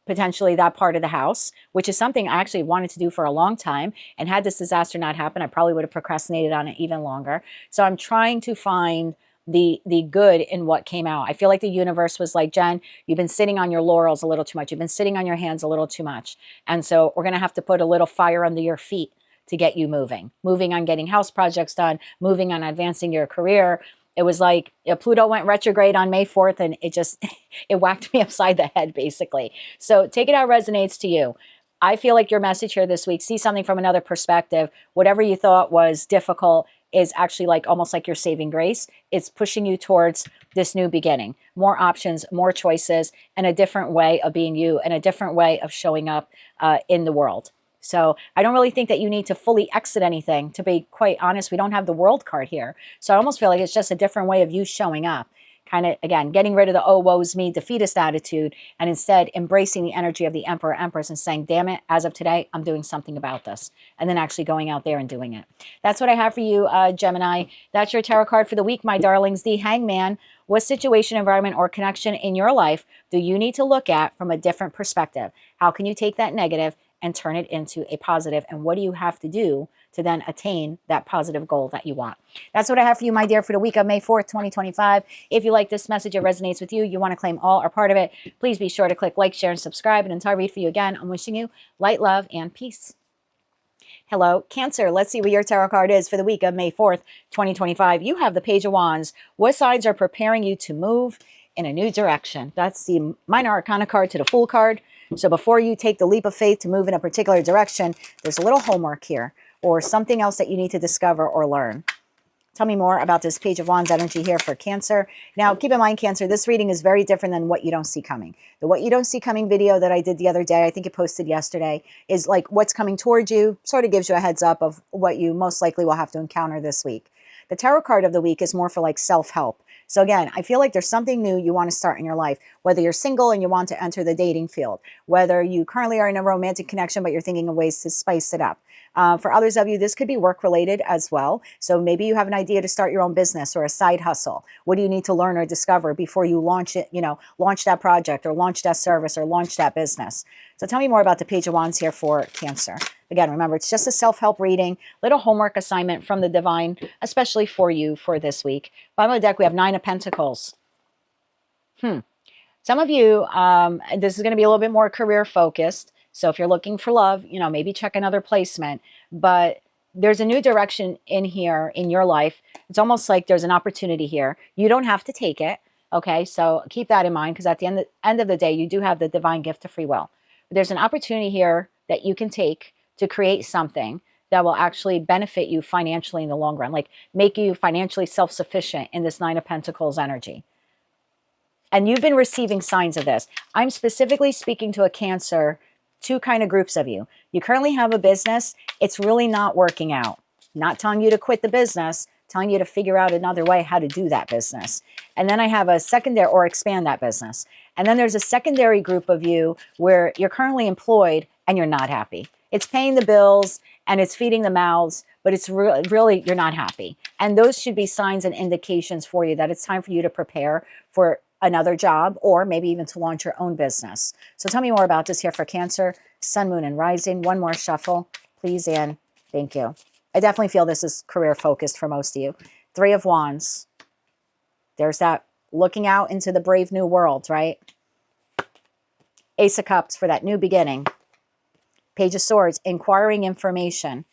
potentially that part of the house, which is something I actually wanted to do for a long time. And had this disaster not happened, I probably would have procrastinated on it even longer. So I'm trying to find the good in what came out. I feel like the universe was like, Jen, you've been sitting on your laurels a little too much. You've been sitting on your hands a little too much. And so we're going to have to put a little fire under your feet to get you moving on getting house projects done, moving on advancing your career. It was like Pluto went retrograde on May 4th and it just, it whacked me upside the head basically. So take it how it resonates to you. I feel like your message here this week, see something from another perspective. Whatever you thought was difficult is actually like almost like your saving grace. It's pushing you towards this new beginning, more options, more choices, and a different way of being you and a different way of showing up in the world. So I don't really think that you need to fully exit anything. To be quite honest, we don't have the world card here. So I almost feel like it's just a different way of you showing up. Kind of, again, getting rid of the oh, woe's me, defeatist attitude, and instead embracing the energy of the Emperor, Empress, and saying, damn it, as of today, I'm doing something about this. And then actually going out there and doing it. That's what I have for you, Gemini. That's your tarot card for the week, my darlings. The Hangman. What situation, environment, or connection in your life do you need to look at from a different perspective? How can you take that negative and turn it into a positive? And what do you have to do to then attain that positive goal that you want? That's what I have for you, my dear, for the week of May 4th, 2025. If you like this message, it resonates with you, you want to claim all or part of it, please be sure to click like, share, and subscribe. And until I read for you again, I'm wishing you light, love, and peace. Hello, Cancer. Let's see what your tarot card is for the week of May 4th, 2025. You have the Page of Wands. What signs are preparing you to move in a new direction? That's the Minor Arcana card to the Fool card. So before you take the leap of faith to move in a particular direction, there's a little homework here or something else that you need to discover or learn. Tell me more about this Page of Wands energy here for Cancer. Now, keep in mind, Cancer, this reading is very different than what you don't see coming. The what you don't see coming video that I did the other day, I think it posted yesterday, is like what's coming towards you, sort of gives you a heads up of what you most likely will have to encounter this week. The tarot card of the week is more for like self-help. So again, I feel like there's something new you want to start in your life, whether you're single and you want to enter the dating field, whether you currently are in a romantic connection, but you're thinking of ways to spice it up. For others of you, this could be work related as well. So maybe you have an idea to start your own business or a side hustle. What do you need to learn or discover before you launch it, launch that project or launch that service or launch that business? So tell me more about the Page of Wands here for Cancer. Again, remember, it's just a self-help reading, little homework assignment from the divine, especially for you for this week. Bottom of the deck, we have Nine of Pentacles. Some of you, this is going to be a little bit more career focused. So if you're looking for love, maybe check another placement. But there's a new direction in here in your life. It's almost like there's an opportunity here. You don't have to take it. Okay, so keep that in mind, because at the end of the day, you do have the divine gift of free will. But there's an opportunity here that you can take to create something that will actually benefit you financially in the long run, like make you financially self-sufficient in this Nine of Pentacles energy. And you've been receiving signs of this. I'm specifically speaking to a Cancer, two kind of groups of you. You currently have a business. It's really not working out. Not telling you to quit the business, telling you to figure out another way how to do that business. And then I have a secondary, or expand that business. And then there's a secondary group of you where you're currently employed and you're not happy. It's paying the bills and it's feeding the mouths, but it's really, you're not happy. And those should be signs and indications for you that it's time for you to prepare for another job, or maybe even to launch your own business. So tell me more about this here for Cancer, Sun, Moon, and Rising. One more shuffle, please, and thank you. I definitely feel this is career focused for most of you. Three of Wands. There's that looking out into the brave new world, right? Ace of Cups for that new beginning. Page of Swords, inquiring information.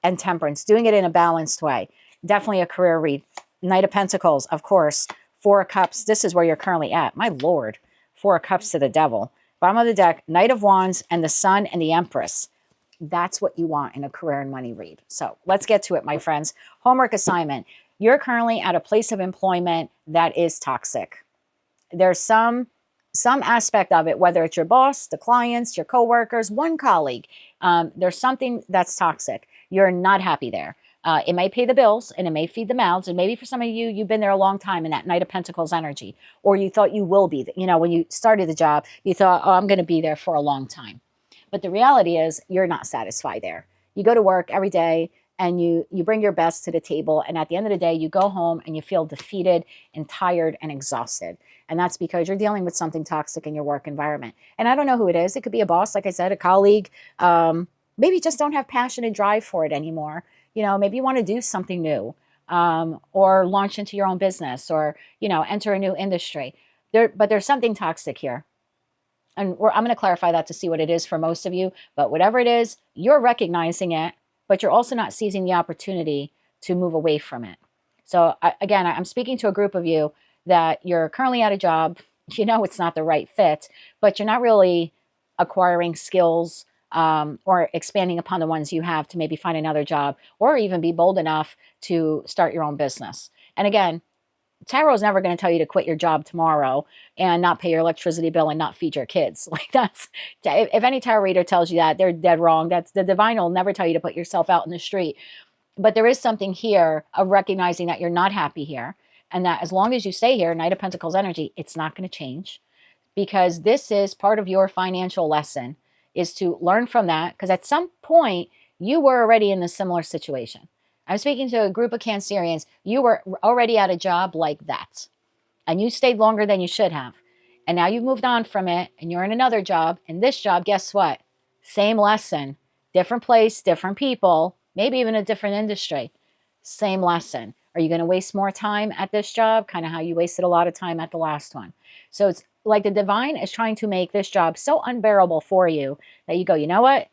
And Temperance, doing it in a balanced way. Definitely a career read. Knight of Pentacles, of course. Four of Cups, this is where you're currently at. My Lord, Four of Cups to the devil. Bottom of the deck, Knight of Wands and the Sun and the Empress. That's what you want in a career and money read. So let's get to it, my friends. Homework assignment. You're currently at a place of employment that is toxic. There's some aspect of it, whether it's your boss, the clients, your coworkers, one colleague. There's something that's toxic. You're not happy there. It may pay the bills and it may feed the mouths. And maybe for some of you, you've been there a long time in that Knight of Pentacles energy, or you thought you will be. When you started the job, you thought, oh, I'm going to be there for a long time. But the reality is you're not satisfied there. You go to work every day and you bring your best to the table. And at the end of the day, you go home and you feel defeated and tired and exhausted. And that's because you're dealing with something toxic in your work environment. And I don't know who it is. It could be a boss, like I said, a colleague. Maybe you just don't have passion and drive for it anymore. Maybe you want to do something new, or launch into your own business, or, enter a new industry. But there's something toxic here. And I'm going to clarify that to see what it is for most of you. But whatever it is, you're recognizing it, but you're also not seizing the opportunity to move away from it. So again, I'm speaking to a group of you that you're currently at a job. It's not the right fit, but you're not really acquiring skills, or expanding upon the ones you have to maybe find another job, or even be bold enough to start your own business. And again, Tarot is never going to tell you to quit your job tomorrow and not pay your electricity bill and not feed your kids. If any tarot reader tells you that, they're dead wrong. That's the divine will never tell you to put yourself out in the street. But there is something here of recognizing that you're not happy here, and that as long as you stay here, Knight of Pentacles energy, it's not going to change, because this is part of your financial lesson, is to learn from that, because at some point you were already in a similar situation. I'm speaking to a group of Cancerians. You were already at a job like that, and you stayed longer than you should have. And now you've moved on from it, and you're in another job. And this job, guess what? Same lesson, different place, different people, maybe even a different industry. Same lesson. Are you going to waste more time at this job? Kind of how you wasted a lot of time at the last one. So it's like the divine is trying to make this job so unbearable for you that you go, you know what?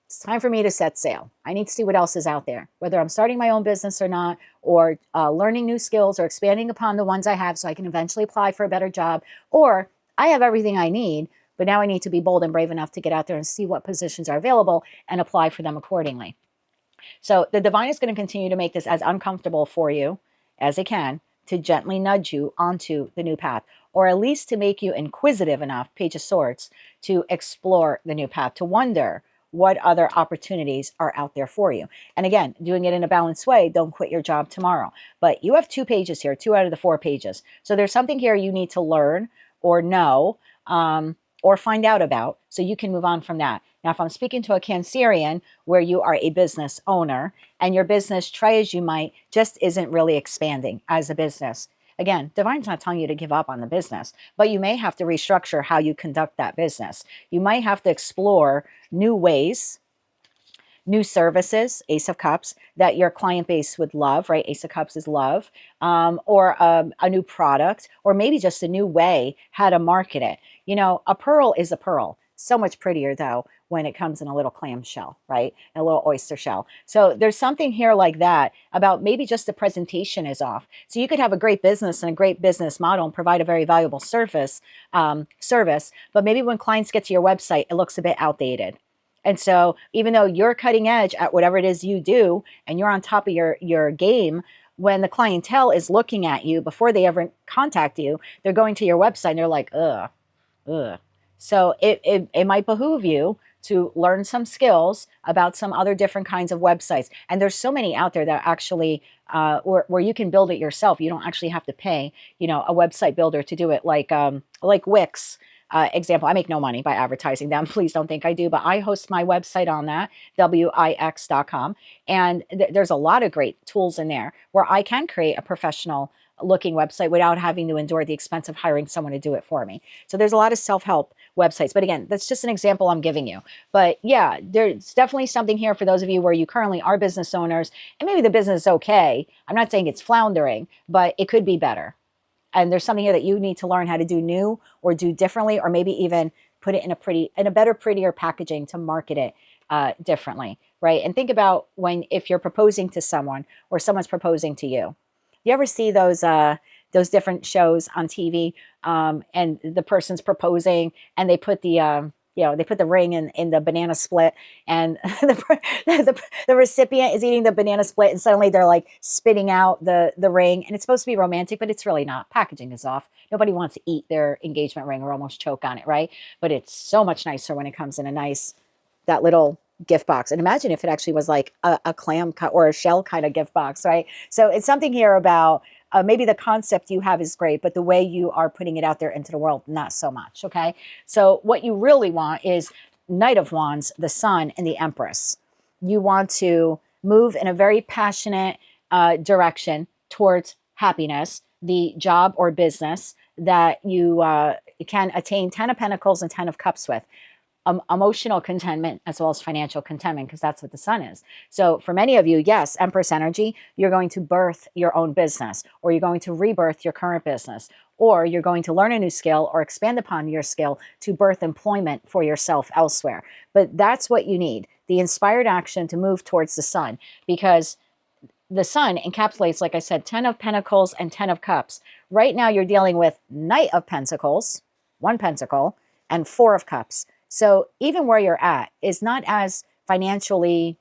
It's time for me to set sail. I need to see what else is out there, whether I'm starting my own business or not, or learning new skills, or expanding upon the ones I have so I can eventually apply for a better job, or I have everything I need, but now I need to be bold and brave enough to get out there and see what positions are available and apply for them accordingly. So the divine is going to continue to make this as uncomfortable for you as it can, to gently nudge you onto the new path, or at least to make you inquisitive enough, Page of Swords, to explore the new path, to wonder, what other opportunities are out there for you. And again, doing it in a balanced way, don't quit your job tomorrow. But you have 2 pages here, 2 out of the 4 pages. So there's something here you need to learn or know, or find out about, so you can move on from that. Now, if I'm speaking to a Cancerian where you are a business owner and your business, try as you might, just isn't really expanding as a business. Again, Divine's not telling you to give up on the business, but you may have to restructure how you conduct that business. You might have to explore new ways, new services, Ace of Cups, that your client base would love, right? Ace of Cups is love, or a new product, or maybe just a new way how to market it. You know, a pearl is a pearl. So much prettier, though, when it comes in a little clam shell, right? A little oyster shell. So there's something here like that about maybe just the presentation is off. So you could have a great business and a great business model and provide a very valuable service, but maybe when clients get to your website, it looks a bit outdated. And so even though you're cutting edge at whatever it is you do and you're on top of your game, when the clientele is looking at you before they ever contact you, they're going to your website and they're like, ugh. So it might behoove you to learn some skills about some other different kinds of websites. And there's so many out there that actually, where you can build it yourself. You don't actually have to pay, a website builder to do it, like Wix. Example, I make no money by advertising them. Please don't think I do, but I host my website on that, wix.com. And there's a lot of great tools in there where I can create a professional looking website without having to endure the expense of hiring someone to do it for me. So there's a lot of self-help websites. But again, that's just an example I'm giving you. But yeah, there's definitely something here for those of you where you currently are business owners and maybe the business is okay. I'm not saying it's floundering, but it could be better. And there's something here that you need to learn how to do new or do differently, or maybe even put it in a better, prettier packaging to market it differently, right? And think about if you're proposing to someone or someone's proposing to you. You ever see those different shows on TV, and the person's proposing and they put the they put the ring in the banana split, and the recipient is eating the banana split, and suddenly they're like spitting out the ring, and it's supposed to be romantic, but it's really not. Packaging is off. Nobody wants to eat their engagement ring or almost choke on it, right? But it's so much nicer when it comes in that little gift box. And imagine if it actually was like a clam cut or a shell kind of gift box, right? So it's something here about maybe the concept you have is great, but the way you are putting it out there into the world, not so much, okay? So what you really want is Knight of Wands, the Sun, and the Empress. You want to move in a very passionate direction towards happiness, the job or business that you can attain 10 of Pentacles and 10 of Cups with. Emotional contentment as well as financial contentment, because that's what the Sun is. So for many of you, yes, Empress energy, you're going to birth your own business, or you're going to rebirth your current business, or you're going to learn a new skill or expand upon your skill to birth employment for yourself elsewhere. But that's what you need, the inspired action to move towards the Sun, because the Sun encapsulates, like I said, 10 of Pentacles and 10 of Cups. Right now you're dealing with Knight of Pentacles, 1 Pentacle, and 4 of Cups. So even where you're at is not as financially,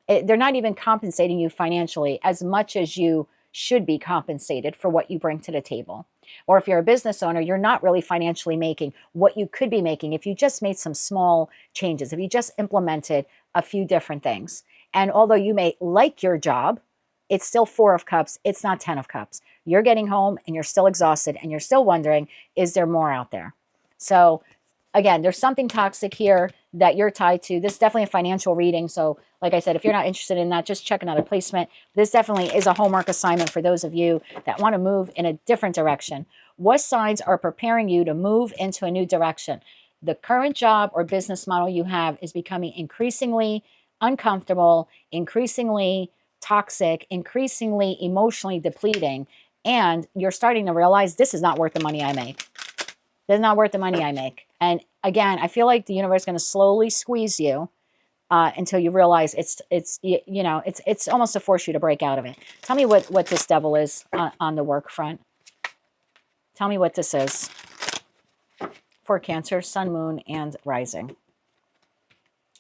they're not even compensating you financially as much as you should be compensated for what you bring to the table. Or if you're a business owner, you're not really financially making what you could be making if you just made some small changes, if you just implemented a few different things. And although you may like your job, it's still 4 of Cups, it's not 10 of Cups. You're getting home and you're still exhausted and you're still wondering, is there more out there? So again, there's something toxic here that you're tied to. This is definitely a financial reading. So like I said, if you're not interested in that, just check another placement. This definitely is a homework assignment for those of you that want to move in a different direction. What signs are preparing you to move into a new direction? The current job or business model you have is becoming increasingly uncomfortable, increasingly toxic, increasingly emotionally depleting, and you're starting to realize this is not worth the money I make. This is not worth the money I make. And again, I feel like the universe is going to slowly squeeze you until you realize it's almost to force you to break out of it. Tell me what this devil is on the work front. Tell me what this is for Cancer, Sun, Moon, and Rising.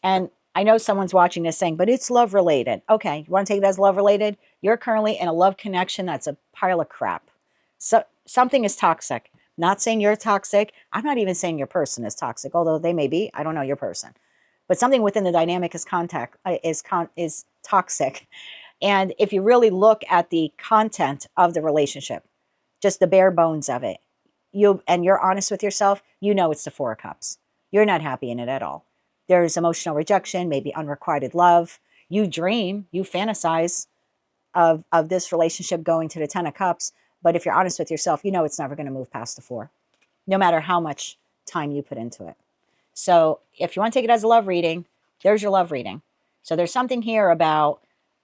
And I know someone's watching this saying, but it's love related. Okay, you want to take it as love related? You're currently in a love connection that's a pile of crap. So something is toxic. Not saying you're toxic. I'm not even saying your person is toxic, although they may be. I don't know your person. but something within the dynamic is is toxic. And if you really look at the content of the relationship, just the bare bones of it, you're honest with yourself, you know it's the Four of Cups. You're not happy in it at all. There's emotional rejection, maybe unrequited love. You dream, you fantasize of this relationship going to the Ten of Cups. But if you're honest with yourself, you know it's never going to move past the Four, no matter how much time you put into it. So if you want to take it as a love reading, there's your love reading. So there's something here about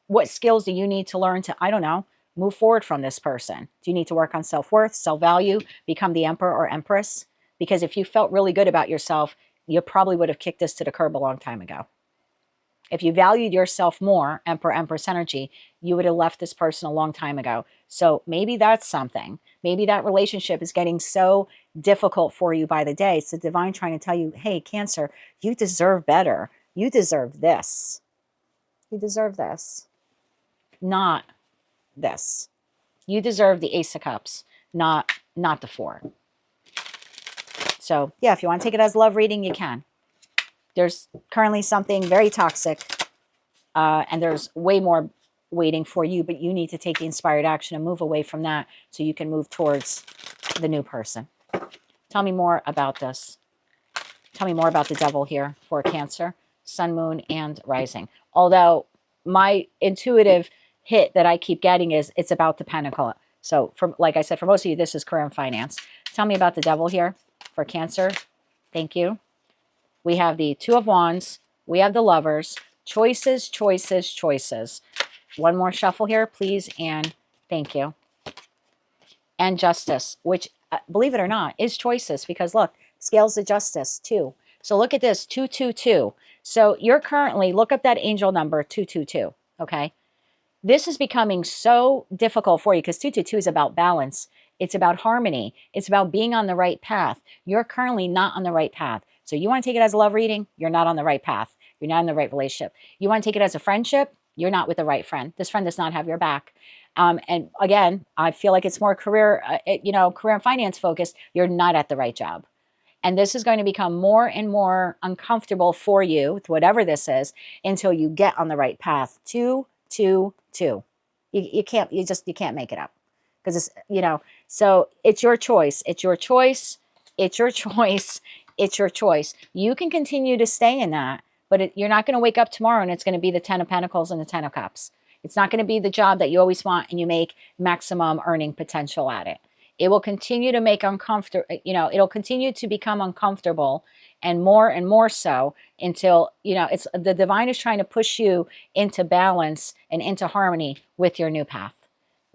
what skills do you need to learn to, I don't know, move forward from this person. Do you need to work on self-worth, self-value, become the emperor or empress? Because if you felt really good about yourself, you probably would have kicked this to the curb a long time ago. If you valued yourself more, emperor, empress energy, you would have left this person a long time ago. So maybe that's something. Maybe that relationship is getting so difficult for you by the day. It's the divine trying to tell you, hey, Cancer, you deserve better. You deserve this. You deserve this. Not this. You deserve the Ace of Cups, not the Four. So yeah, if you want to take it as a love reading, you can. There's currently something very toxic, and there's way more waiting for you, but you need to take the inspired action and move away from that so you can move towards the new person. Tell me more about this. Tell me more about the devil here for Cancer, Sun, Moon, and Rising. Although my intuitive hit that I keep getting is it's about the Pentacle. So like I said, for most of you, this is career and finance. Tell me about the devil here for Cancer. Thank you. We have the Two of Wands. We have the Lovers. Choices, choices, choices. One more shuffle here, please, and thank you. And Justice, which, believe it or not, is choices, because look, scales of justice, 2. So look at this, 222. So you're currently, look up that angel number, 222, okay? This is becoming so difficult for you because 222 is about balance. It's about harmony. It's about being on the right path. You're currently not on the right path. So you want to take it as a love reading? You're not on the right path. You're not in the right relationship. You want to take it as a friendship? You're not with the right friend. This friend does not have your back. And again, I feel like it's more career, career and finance focused. You're not at the right job. And this is going to become more and more uncomfortable for you, with whatever this is, until you get on the right path. 222. You can't make it up, because it's, so it's your choice. It's your choice. It's your choice. It's your choice. You can continue to stay in that, but you're not going to wake up tomorrow and it's going to be the Ten of Pentacles and the Ten of Cups. It's not going to be the job that you always want and you make maximum earning potential at it. It will continue to make uncomfortable, it'll continue to become uncomfortable and more so until, it's the divine is trying to push you into balance and into harmony with your new path.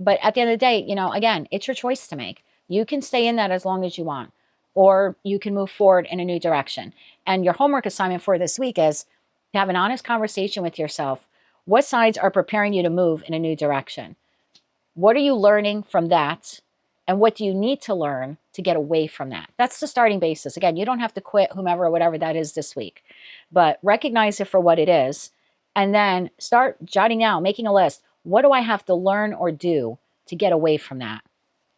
But at the end of the day, again, it's your choice to make. You can stay in that as long as you want, or you can move forward in a new direction. And your homework assignment for this week is to have an honest conversation with yourself. What sides are preparing you to move in a new direction? What are you learning from that? And what do you need to learn to get away from that? That's the starting basis. Again, you don't have to quit whomever or whatever that is this week, but recognize it for what it is. And then start jotting down, making a list. What do I have to learn or do to get away from that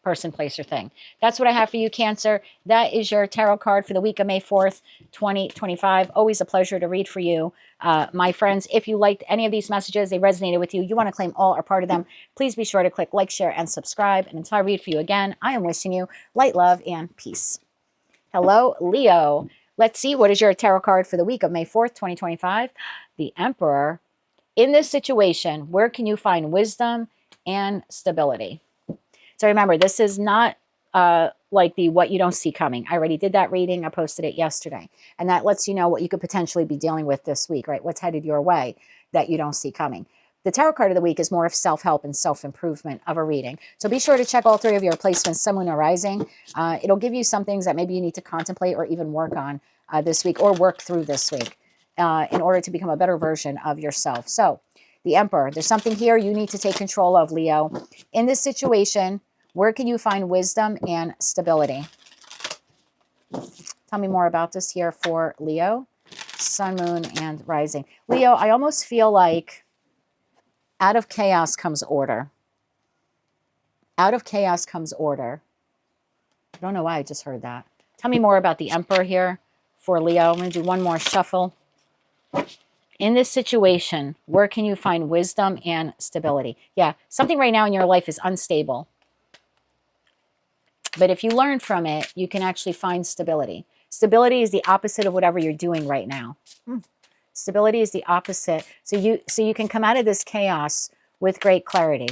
person, place, or thing? That's what I have for you, Cancer. That is your tarot card for the week of May 4th, 2025. Always a pleasure to read for you. My friends, if you liked any of these messages, they resonated with you, you want to claim all or part of them, please be sure to click like, share, and subscribe. And until I read for you again, I am wishing you light, love, and peace. Hello, Leo. Let's see, what is your tarot card for the week of May 4th, 2025? The Emperor. In this situation, where can you find wisdom and stability? So remember, this is not like the what you don't see coming. I already did that reading. I posted it yesterday. And that lets you know what you could potentially be dealing with this week, right? What's headed your way that you don't see coming. The tarot card of the week is more of self-help and self-improvement of a reading. So be sure to check all 3 of your placements, Sun, Moon, or Rising. It'll give you some things that maybe you need to contemplate or even work on this week, or work through this week in order to become a better version of yourself. So the Emperor, there's something here you need to take control of, Leo. In this situation, where can you find wisdom and stability? Tell me more about this here for Leo, Sun, Moon, and Rising. Leo, I almost feel like out of chaos comes order. Out of chaos comes order. I don't know why I just heard that. Tell me more about the Emperor here for Leo. I'm going to do one more shuffle. In this situation, where can you find wisdom and stability? Yeah, something right now in your life is unstable. But if you learn from it, you can actually find stability. Stability is the opposite of whatever you're doing right now. Stability is the opposite. So you can come out of this chaos with great clarity.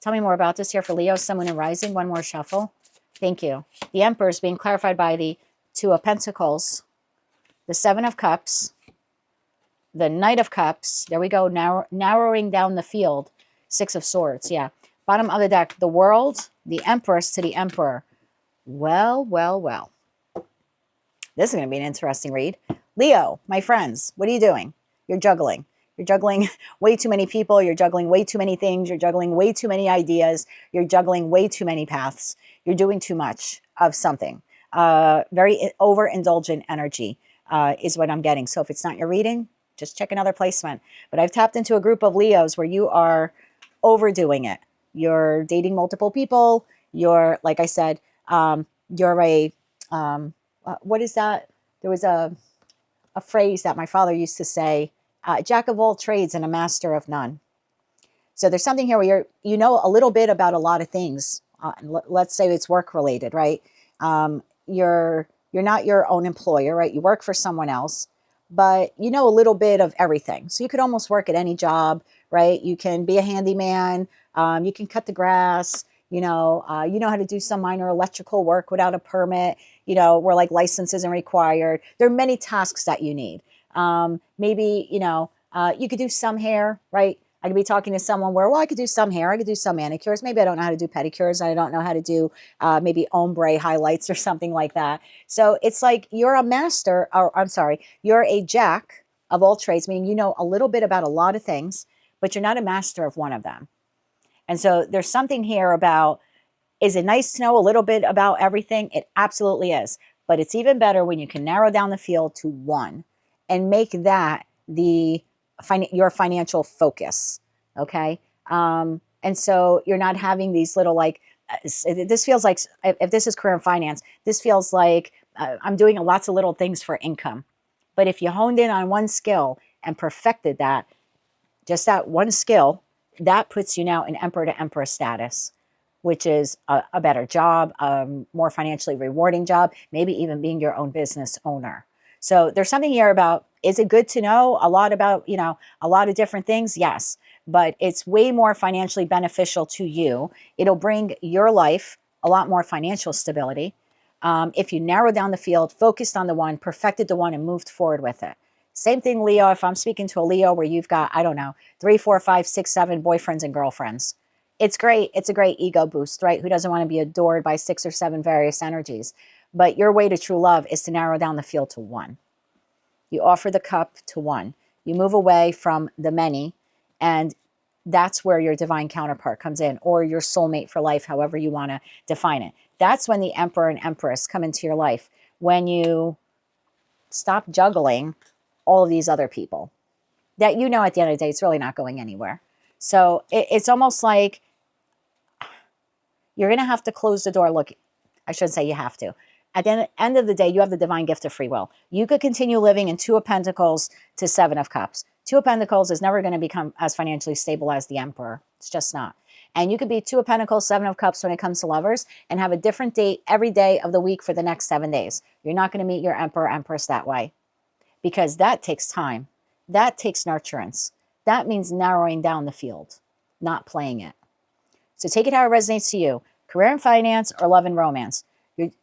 Tell me more about this here for Leo, Sun, Moon, and Rising. One more shuffle. Thank you. The Emperor is being clarified by the Two of Pentacles, the Seven of Cups, the Knight of Cups. There we go, narrowing down the field. Six of Swords, yeah. Bottom of the deck, the World, the Empress to the Emperor. Well, well, well. This is going to be an interesting read. Leo, my friends, what are you doing? You're juggling. You're juggling way too many people. You're juggling way too many things. You're juggling way too many ideas. You're juggling way too many paths. You're doing too much of something. Very overindulgent energy is what I'm getting. So if it's not your reading, just check another placement. But I've tapped into a group of Leos where you are overdoing it. You're dating multiple people. You're, like I said, you're a, what is that? There was a phrase that my father used to say, jack of all trades and a master of none. So there's something here where you know a little bit about a lot of things. Let's say it's work related, right? You're not your own employer, right? You work for someone else, but you know a little bit of everything. So you could almost work at any job, right? You can be a handyman. You can cut the grass. You know how to do some minor electrical work without a permit, where like license isn't required. There are many tasks that you need. Maybe, you could do some hair, right? I could be talking to someone where, well, I could do some hair. I could do some manicures. Maybe I don't know how to do pedicures. I don't know how to do maybe ombre highlights or something like that. So it's like you're a master, or I'm sorry, you're a jack of all trades, meaning you know a little bit about a lot of things, but you're not a master of one of them. And so there's something here about, is it nice to know a little bit about everything? It absolutely is. But it's even better when you can narrow down the field to one and make that your financial focus. Okay. And so you're not having these little, like, this feels like, if this is career and finance, this feels like I'm doing lots of little things for income. But if you honed in on one skill and perfected that, just that one skill, that puts you now in emperor to emperor status, which is a better job, more financially rewarding job, maybe even being your own business owner. So there's something here about, is it good to know a lot about, a lot of different things? Yes, but it's way more financially beneficial to you. It'll bring your life a lot more financial stability. If you narrow down the field, focused on the one, perfected the one, and moved forward with it. Same thing, Leo, if I'm speaking to a Leo where you've got, I don't know, 3, 4, 5, 6, 7 boyfriends and girlfriends. It's great. It's a great ego boost, right? Who doesn't want to be adored by 6 or 7 various energies? But your way to true love is to narrow down the field to one. You offer the cup to one. You move away from the many, and that's where your divine counterpart comes in, or your soulmate for life, however you want to define it. That's when the emperor and empress come into your life, when you stop juggling all of these other people that at the end of the day, it's really not going anywhere. So it's almost like you're going to have to close the door. Look, I shouldn't say you have to. At the end of the day, you have the divine gift of free will. You could continue living in 2 of Pentacles to 7 of Cups. 2 of Pentacles is never going to become as financially stable as the Emperor. It's just not. And you could be 2 of Pentacles, 7 of Cups when it comes to lovers, and have a different date every day of the week for the next 7 days. You're not going to meet your Emperor, Empress that way, because that takes time. That takes nurturance. That means narrowing down the field, not playing it. So take it how it resonates to you. Career and finance, or love and romance.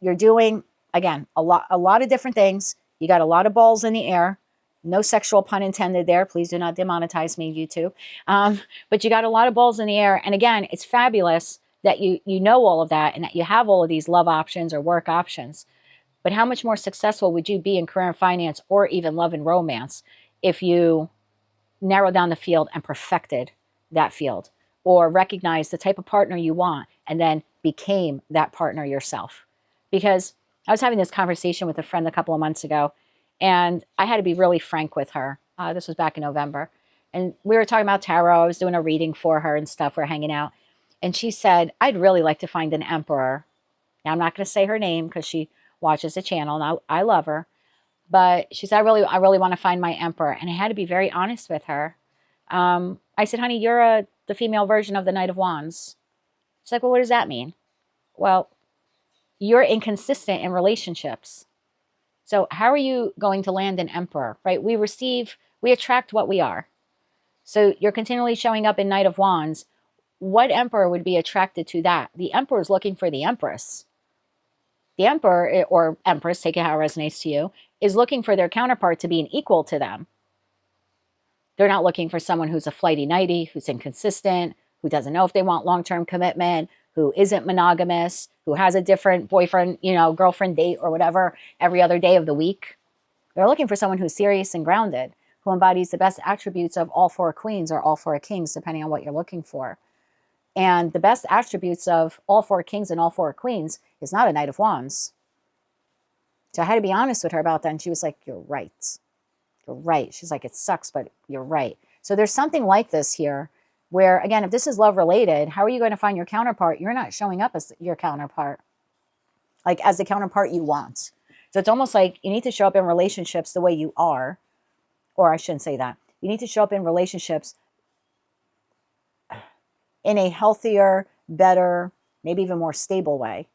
You're doing, again, a lot of different things. You got a lot of balls in the air. No sexual pun intended there. Please do not demonetize me, YouTube. But you got a lot of balls in the air. And again, it's fabulous that you know all of that and that you have all of these love options or work options. But how much more successful would you be in career and finance, or even love and romance, if you narrowed down the field and perfected that field, or recognized the type of partner you want and then became that partner yourself? Because I was having this conversation with a friend a couple of months ago, and I had to be really frank with her. This was back in November. And we were talking about tarot. I was doing a reading for her and stuff. We're hanging out. And she said, I'd really like to find an emperor. Now, I'm not going to say her name because she watches the channel, and I love her. But she said, I really want to find my emperor. And I had to be very honest with her. I said, honey, you're the female version of the Knight of Wands. She's like, well, what does that mean? Well, you're inconsistent in relationships. So how are you going to land an emperor, right? We attract what we are. So you're continually showing up in Knight of Wands. What emperor would be attracted to that? The emperor is looking for the empress. The emperor or empress, take it how it resonates to you, is looking for their counterpart to be an equal to them. They're not looking for someone who's a flighty nighty, who's inconsistent, who doesn't know if they want long-term commitment, who isn't monogamous, who has a different boyfriend, girlfriend date or whatever every other day of the week. They're looking for someone who's serious and grounded, who embodies the best attributes of all four queens or all four kings, depending on what you're looking for. And the best attributes of all four kings and all four queens is not a Knight of Wands. So I had to be honest with her about that. And she was like, you're right. You're right. She's like, it sucks, but you're right. So there's something like this here where, again, if this is love related, how are you going to find your counterpart? You're not showing up as your counterpart, like as the counterpart you want. So it's almost like you need to show up in relationships the way you are. Or I shouldn't say that. You need to show up in relationships in a healthier, better, maybe even more stable way.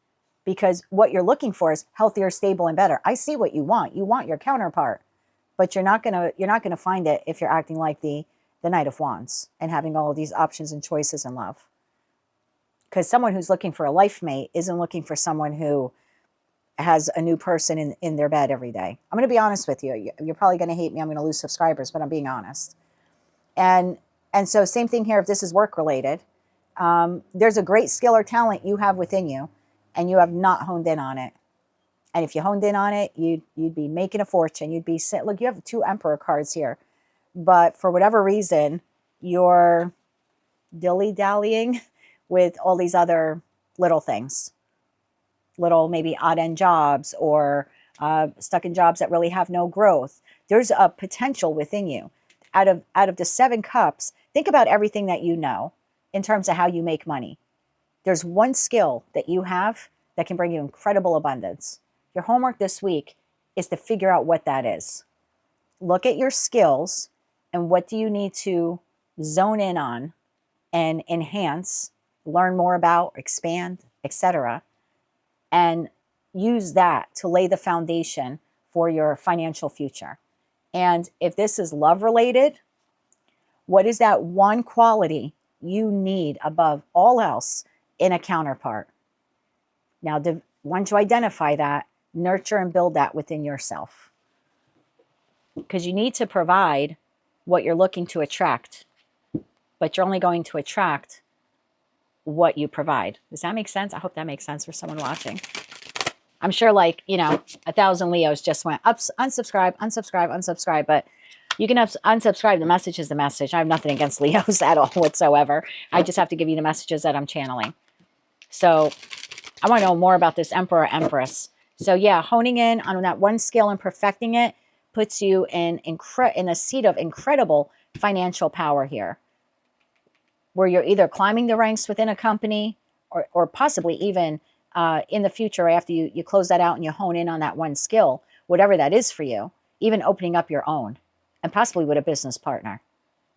Because what you're looking for is healthier, stable, and better. I see what you want. You want your counterpart. But you're not gonna find it if you're acting like the Knight of Wands and having all of these options and choices in love. Because someone who's looking for a life mate isn't looking for someone who has a new person in their bed every day. I'm going to be honest with you. You're probably going to hate me. I'm going to lose subscribers, but I'm being honest. And so same thing here if this is work related. There's a great skill or talent you have within you, and you have not honed in on it. And if you honed in on it, you'd be making a fortune. Look, you have 2 Emperor cards here. But for whatever reason, you're dilly-dallying with all these other little things. Little maybe odd-end jobs or stuck in jobs that really have no growth. There's a potential within you. Out of the 7 cups, think about everything that you know in terms of how you make money. There's one skill that you have that can bring you incredible abundance. Your homework this week is to figure out what that is. Look at your skills and what do you need to zone in on and enhance, learn more about, expand, etc. And use that to lay the foundation for your financial future. And if this is love related, what is that one quality you need above all else in a counterpart? Now, once you identify that, nurture and build that within yourself. Because you need to provide what you're looking to attract, but you're only going to attract what you provide. Does that make sense? I hope that makes sense for someone watching. I'm sure 1,000 Leos just went unsubscribe, unsubscribe, unsubscribe, but you can unsubscribe. The message is the message. I have nothing against Leos at all whatsoever. I just have to give you the messages that I'm channeling. So I want to know more about this Emperor Empress. So yeah, honing in on that one skill and perfecting it puts you in a seat of incredible financial power here, where you're either climbing the ranks within a company or possibly even in the future after you close that out and you hone in on that one skill, whatever that is for you, even opening up your own and possibly with a business partner.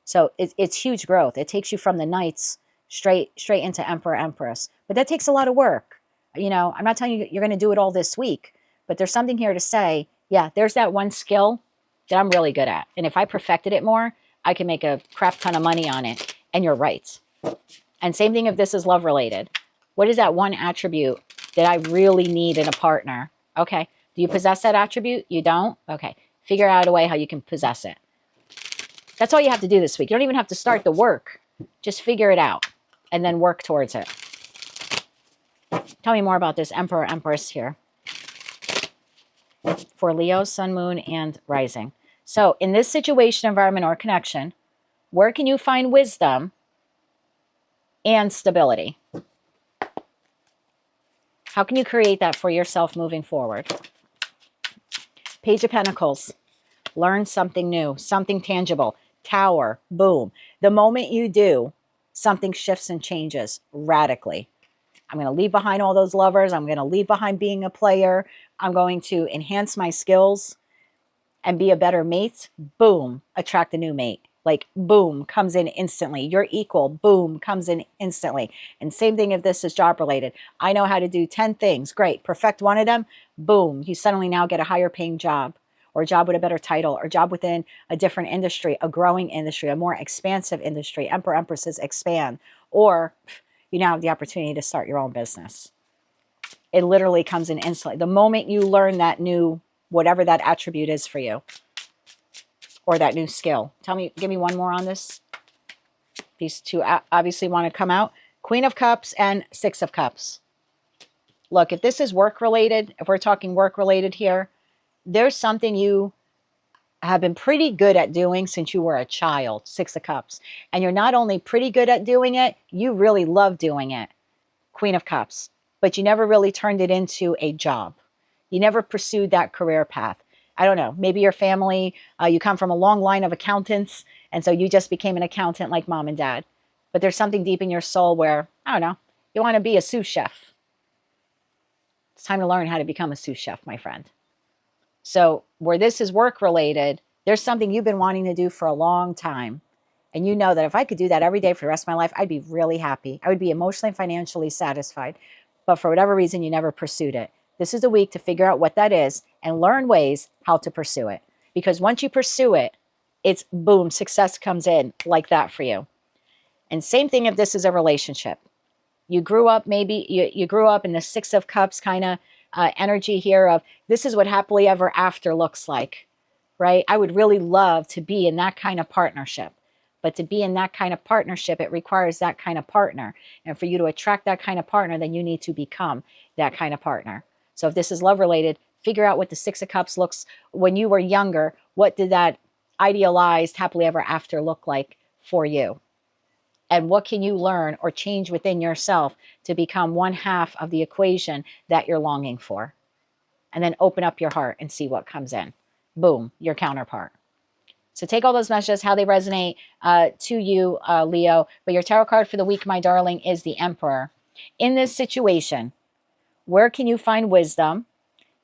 So it's huge growth. It takes you from the Knights straight into Emperor Empress. But that takes a lot of work. I'm not telling you you're going to do it all this week, but there's something here to say, yeah, there's that one skill that I'm really good at. And if I perfected it more, I can make a crap ton of money on it. And you're right. And same thing if this is love related. What is that one attribute that I really need in a partner? Okay. Do you possess that attribute? You don't? Okay. Figure out a way how you can possess it. That's all you have to do this week. You don't even have to start the work. Just figure it out and then work towards it. Tell me more about this Emperor Empress here. For Leo, Sun, Moon, and Rising. So in this situation, environment, or connection, where can you find wisdom and stability? How can you create that for yourself moving forward? Page of Pentacles. Learn something new, something tangible. Tower, boom. The moment you do, something shifts and changes radically. I'm going to leave behind all those lovers. I'm going to leave behind being a player. I'm going to enhance my skills. and be a better mate, boom, attract a new mate. Like, boom, comes in instantly. You're equal, boom, comes in instantly. And same thing if this is job related. I know how to do 10 things. Great. Perfect one of them. Boom. You suddenly now get a higher paying job, or a job with a better title, or a job within a different industry, a growing industry, a more expansive industry. Emperor, empresses expand. Or you now have the opportunity to start your own business. It literally comes in instantly. The moment you learn that new, whatever that attribute is for you, or that new skill. Give me one more on this. These two obviously want to come out. Queen of Cups and Six of Cups. Look, if this is work related, if we're talking work related here, there's something you have been pretty good at doing since you were a child, Six of Cups. And you're not only pretty good at doing it, you really love doing it, Queen of Cups. But you never really turned it into a job. You never pursued that career path. I don't know, maybe your family, you come from a long line of accountants, and so you just became an accountant like mom and dad. But there's something deep in your soul where, I don't know, you want to be a sous chef. It's time to learn how to become a sous chef, my friend. So where this is work related, there's something you've been wanting to do for a long time. And you know that if I could do that every day for the rest of my life, I'd be really happy. I would be emotionally and financially satisfied. But for whatever reason, you never pursued it. This is the week to figure out what that is and learn ways how to pursue it. Because once you pursue it, it's boom, success comes in like that for you. And same thing if this is a relationship. You grew up, maybe you grew up in the Six of Cups kind of energy here of this is what happily ever after looks like, right? I would really love to be in that kind of partnership. But to be in that kind of partnership, it requires that kind of partner. And for you to attract that kind of partner, then you need to become that kind of partner. So if this is love related, figure out what the Six of Cups looks when you were younger. What did that idealized happily ever after look like for you? And what can you learn or change within yourself to become one half of the equation that you're longing for? And then open up your heart and see what comes in. Boom, your counterpart. So take all those messages, how they resonate to you, Leo. But your tarot card for the week, my darling, is the Emperor. In this situation, where can you find wisdom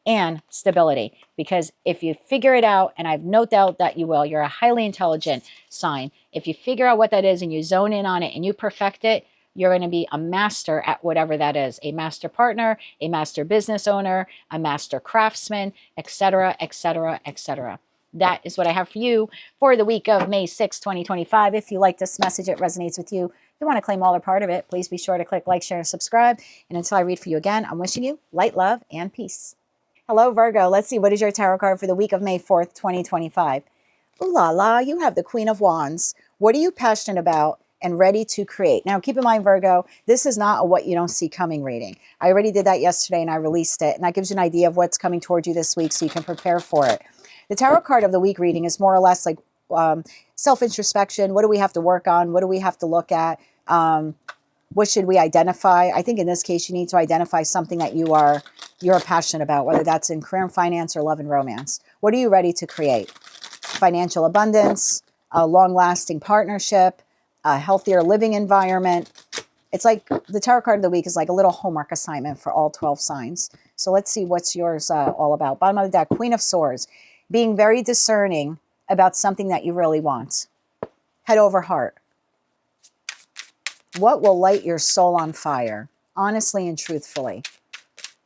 and stability? Because if you figure it out, and I've no doubt that you will, you're a highly intelligent sign. If you figure out what that is and you zone in on it and you perfect it, you're going to be a master at whatever that is. A master partner, a master business owner, a master craftsman, etc., etc., etc. That is what I have for you for the week of May 6, 2025. If you like this message, it resonates with you, you want to claim all or part of it, please be sure to click like, share, and subscribe. And until I read for you again, I'm wishing you light, love, and peace. Hello, Virgo. Let's see. What is your tarot card for the week of May 4th, 2025? Ooh la la, you have the Queen of Wands. What are you passionate about and ready to create? Now, keep in mind, Virgo, this is not a what you don't see coming reading. I already did that yesterday and I released it. And that gives you an idea of what's coming towards you this week so you can prepare for it. The tarot card of the week reading is more or less like self-introspection. What do we have to work on? What do we have to look at? What should we identify? I think in this case, you need to identify something that you're passionate about, whether that's in career and finance or love and romance. What are you ready to create? Financial abundance, a long-lasting partnership, a healthier living environment. It's like the tarot card of the week is like a little homework assignment for all 12 signs. So let's see what's yours all about. Bottom of the deck, Queen of Swords. Being very discerning about something that you really want. Head over heart. What will light your soul on fire? Honestly and truthfully.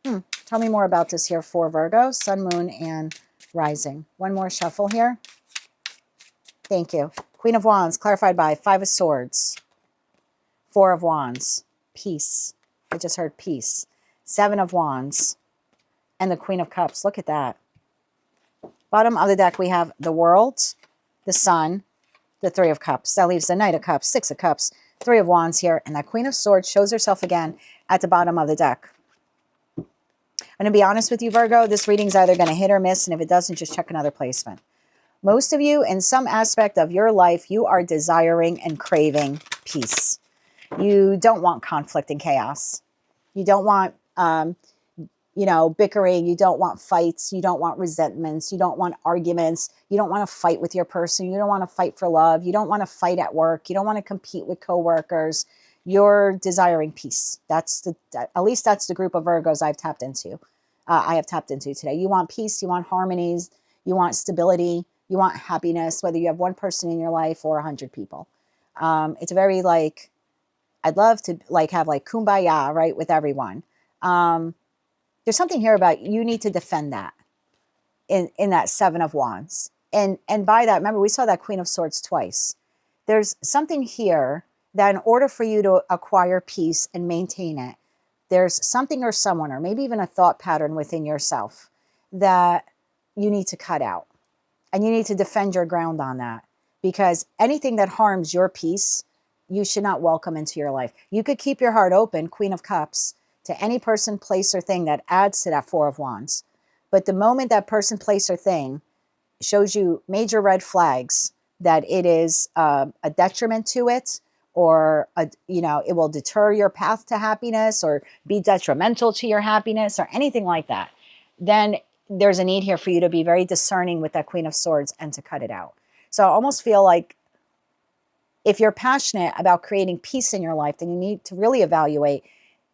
Tell me more about this here for Virgo, Sun, Moon, and Rising. One more shuffle here. Thank you. Queen of Wands, clarified by Five of Swords. Four of Wands, peace. I just heard peace. Seven of Wands, and the Queen of Cups. Look at that. Bottom of the deck, we have the World, the Sun, the Three of Cups. That leaves the Knight of Cups, Six of Cups, Three of Wands here, and that Queen of Swords shows herself again at the bottom of the deck. I'm going to be honest with you, Virgo. This reading's either going to hit or miss, and if it doesn't, just check another placement. Most of you, in some aspect of your life, you are desiring and craving peace. You don't want conflict and chaos. You don't want, bickering. You don't want fights. You don't want resentments. You don't want arguments. You don't want to fight with your person. You don't want to fight for love. You don't want to fight at work. You don't want to compete with coworkers. You're desiring peace. At least that's the group of Virgos I've tapped into. I have tapped into today. You want peace. You want harmonies. You want stability. You want happiness, whether you have one person in your life or 100 people. It's very like, I'd love to like have like kumbaya, right, with everyone. There's something here about you need to defend that in that Seven of Wands. And by that, remember, we saw that Queen of Swords twice. There's something here that in order for you to acquire peace and maintain it, there's something or someone, or maybe even a thought pattern within yourself that you need to cut out. And you need to defend your ground on that, because anything that harms your peace, you should not welcome into your life. You could keep your heart open, Queen of Cups, to any person, place, or thing that adds to that Four of Wands. But the moment that person, place, or thing shows you major red flags that it is a detriment to it, or it will deter your path to happiness or be detrimental to your happiness or anything like that, then there's a need here for you to be very discerning with that Queen of Swords and to cut it out. So I almost feel like if you're passionate about creating peace in your life, then you need to really evaluate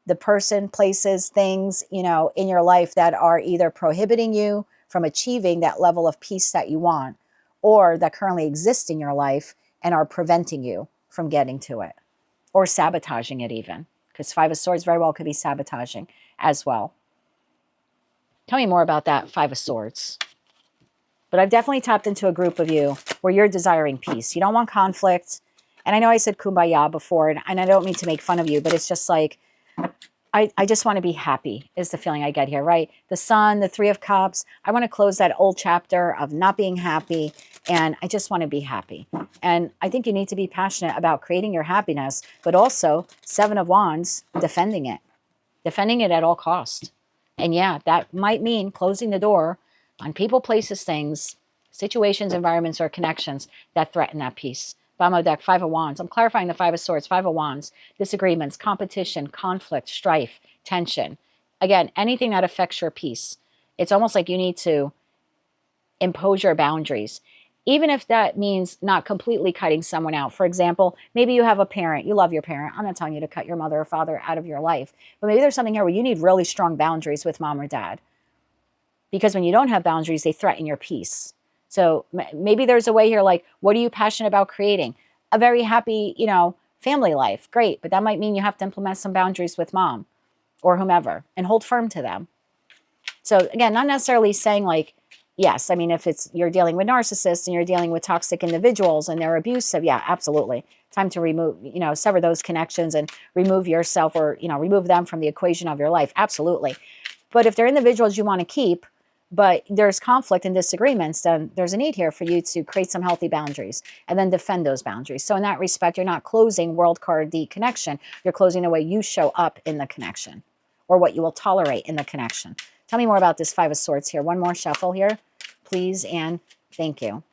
the person, places, things, in your life that are either prohibiting you from achieving that level of peace that you want, or that currently exist in your life and are preventing you from getting to it, or sabotaging it even, because Five of Swords very well could be sabotaging as well. Tell me more about that Five of Swords. But I've definitely tapped into a group of you where you're desiring peace. You don't want conflict. And I know I said kumbaya before, and I don't mean to make fun of you, but it's just like, I just want to be happy is the feeling I get here, right? The Sun, the Three of Cups. I want to close that old chapter of not being happy, and I just want to be happy. And I think you need to be passionate about creating your happiness, but also Seven of Wands, defending it at all costs. And yeah, that might mean closing the door on people, places, things, situations, environments, or connections that threaten that peace. Bottom of the deck, Five of Wands. I'm clarifying the Five of Swords, Five of Wands, disagreements, competition, conflict, strife, tension. Again, anything that affects your peace. It's almost like you need to impose your boundaries, even if that means not completely cutting someone out. For example, maybe you have a parent, you love your parent. I'm not telling you to cut your mother or father out of your life, but maybe there's something here where you need really strong boundaries with mom or dad, because when you don't have boundaries, they threaten your peace. So maybe there's a way here, like, what are you passionate about creating? A very happy, family life. Great. But that might mean you have to implement some boundaries with mom or whomever and hold firm to them. So again, not necessarily saying like, yes, I mean, if you're dealing with narcissists and you're dealing with toxic individuals and they're abusive, yeah, absolutely. Time to remove, sever those connections and remove yourself, or, remove them from the equation of your life. Absolutely. But if they're individuals you want to keep, but there's conflict and disagreements, then there's a need here for you to create some healthy boundaries and then defend those boundaries. So in that respect, you're not closing world card the connection. You're closing the way you show up in the connection, or what you will tolerate in the connection. Tell me more about this Five of Swords here. One more shuffle here, please, and thank you.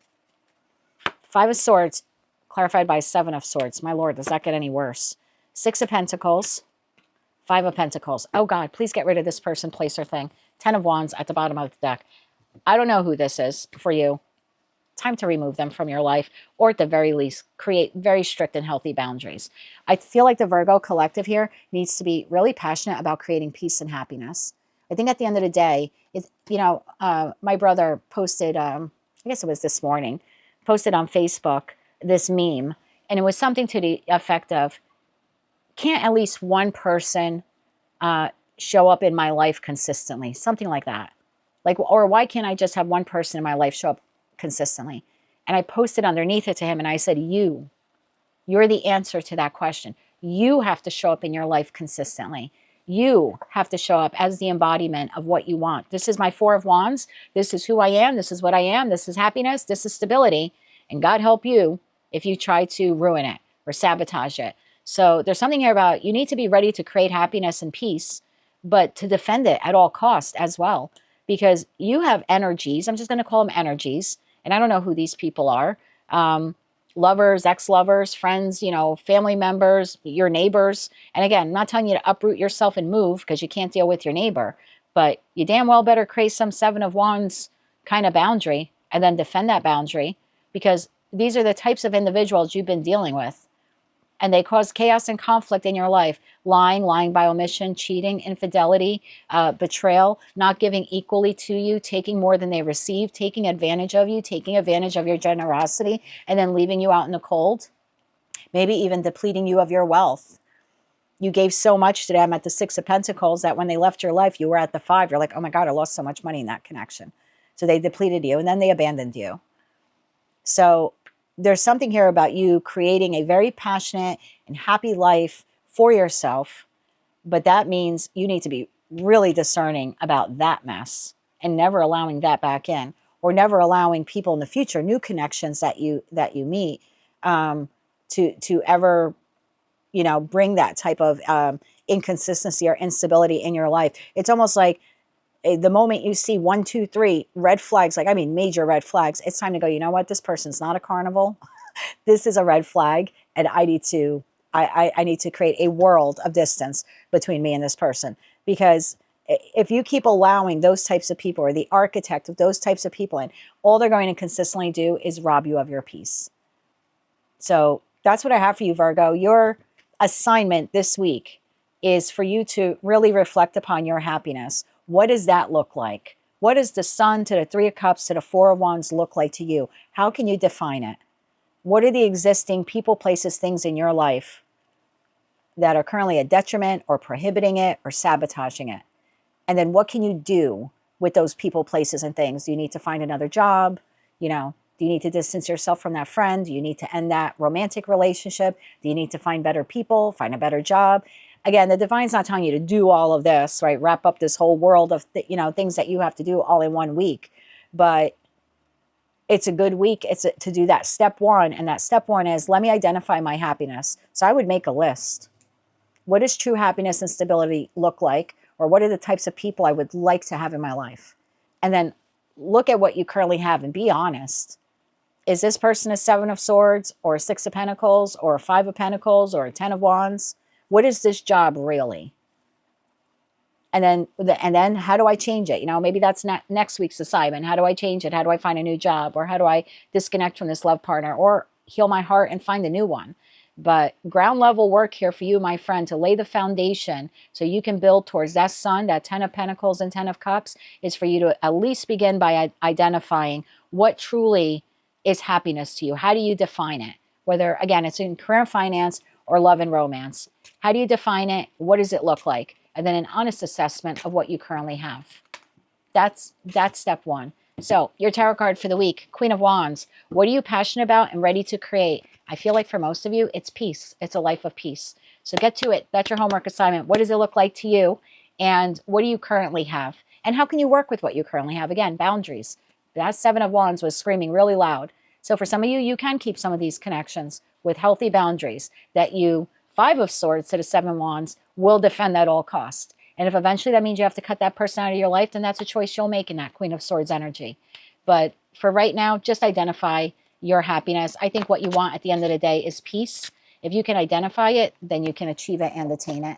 Five of Swords, clarified by Seven of Swords. My Lord, does that get any worse? Six of Pentacles, Five of Pentacles. Oh God, please get rid of this person, place, or thing. Ten of Wands at the bottom of the deck. I don't know who this is for you. Time to remove them from your life, or at the very least, create very strict and healthy boundaries. I feel like the Virgo collective here needs to be really passionate about creating peace and happiness. I think at the end of the day, my brother posted, I guess it was this morning, posted on Facebook this meme, and it was something to the effect of, can't at least one person show up in my life consistently? Something like that. Like, or why can't I just have one person in my life show up consistently? And I posted underneath it to him and I said, you're the answer to that question. You have to show up in your life consistently. You have to show up as the embodiment of what you want. This is my Four of Wands. This is who I am. This is what I am. This is happiness. This is stability. And God help you if you try to ruin it or sabotage it. So there's something here about you need to be ready to create happiness and peace, but to defend it at all costs as well, because you have energies. I'm just going to call them energies. And I don't know who these people are. Lovers, ex-lovers, friends, family members, your neighbors. And again, I'm not telling you to uproot yourself and move because you can't deal with your neighbor, but you damn well better create some Seven of Wands kind of boundary and then defend that boundary, because these are the types of individuals you've been dealing with. and they cause chaos and conflict in your life. Lying by omission, cheating, infidelity, betrayal, not giving equally to you, taking more than they receive, taking advantage of you, taking advantage of your generosity, and then leaving you out in the cold. Maybe even depleting you of your wealth. You gave so much to them at the Six of Pentacles that when they left your life, you were at the Five. You're like, oh my God, I lost so much money in that connection. So they depleted you and then they abandoned you. So there's something here about you creating a very passionate and happy life for yourself. But that means you need to be really discerning about that mess and never allowing that back in, or never allowing people in the future, new connections that you meet, to ever, you know, bring that type of inconsistency or instability in your life. It's almost like the moment you see 1, 2, 3 red flags, like, I mean, major red flags, it's time to go, you know what? This person's not a carnival. This is a red flag. And I need to, I need to create a world of distance between me and this person. Because if you keep allowing those types of people, or the architect of those types of people in, all they're going to consistently do is rob you of your peace. So that's what I have for you, Virgo. Your assignment this week is for you to really reflect upon your happiness. What does that look like? What does the Sun to the Three of Cups to the Four of Wands look like to you? How can you define it? What are the existing people, places, things in your life that are currently a detriment or prohibiting it or sabotaging it? And then what can you do with those people, places, and things? Do you need to find another job? You know, do you need to distance yourself from that friend? Do you need to end that romantic relationship? Do you need to find better people, find a better job? Again, the divine's not telling you to do all of this, right? Wrap up this whole world of, you know, things that you have to do all in one week. But it's a good week. It's to do that step one. And that step one is, let me identify my happiness. So I would make a list. What does true happiness and stability look like? Or what are the types of people I would like to have in my life? And then look at what you currently have and be honest. Is this person a Seven of Swords, or a Six of Pentacles, or a Five of Pentacles, or a Ten of Wands? What is this job really? And then how do I change it? You know, maybe that's not next week's assignment. How do I change it? How do I find a new job? Or how do I disconnect from this love partner, or heal my heart and find a new one? But ground level work here for you, my friend, to lay the foundation so you can build towards that Sun, that Ten of Pentacles and Ten of Cups, is for you to at least begin by identifying what truly is happiness to you. How do you define it? Whether, again, it's in career, finance, or love and romance. How do you define it? What does it look like? And then an honest assessment of what you currently have. That's step one. So your tarot card for the week, Queen of Wands. What are you passionate about and ready to create? I feel like for most of you, it's peace. It's a life of peace. So get to it. That's your homework assignment. What does it look like to you? And what do you currently have? And how can you work with what you currently have? Again, boundaries. That Seven of Wands was screaming really loud. So for some of you, you can keep some of these connections with healthy boundaries that you, Five of Swords to the Seven of Wands, will defend at all costs. And if eventually that means you have to cut that person out of your life, then that's a choice you'll make in that Queen of Swords energy. But for right now, just identify your happiness. I think what you want at the end of the day is peace. If you can identify it, then you can achieve it and attain it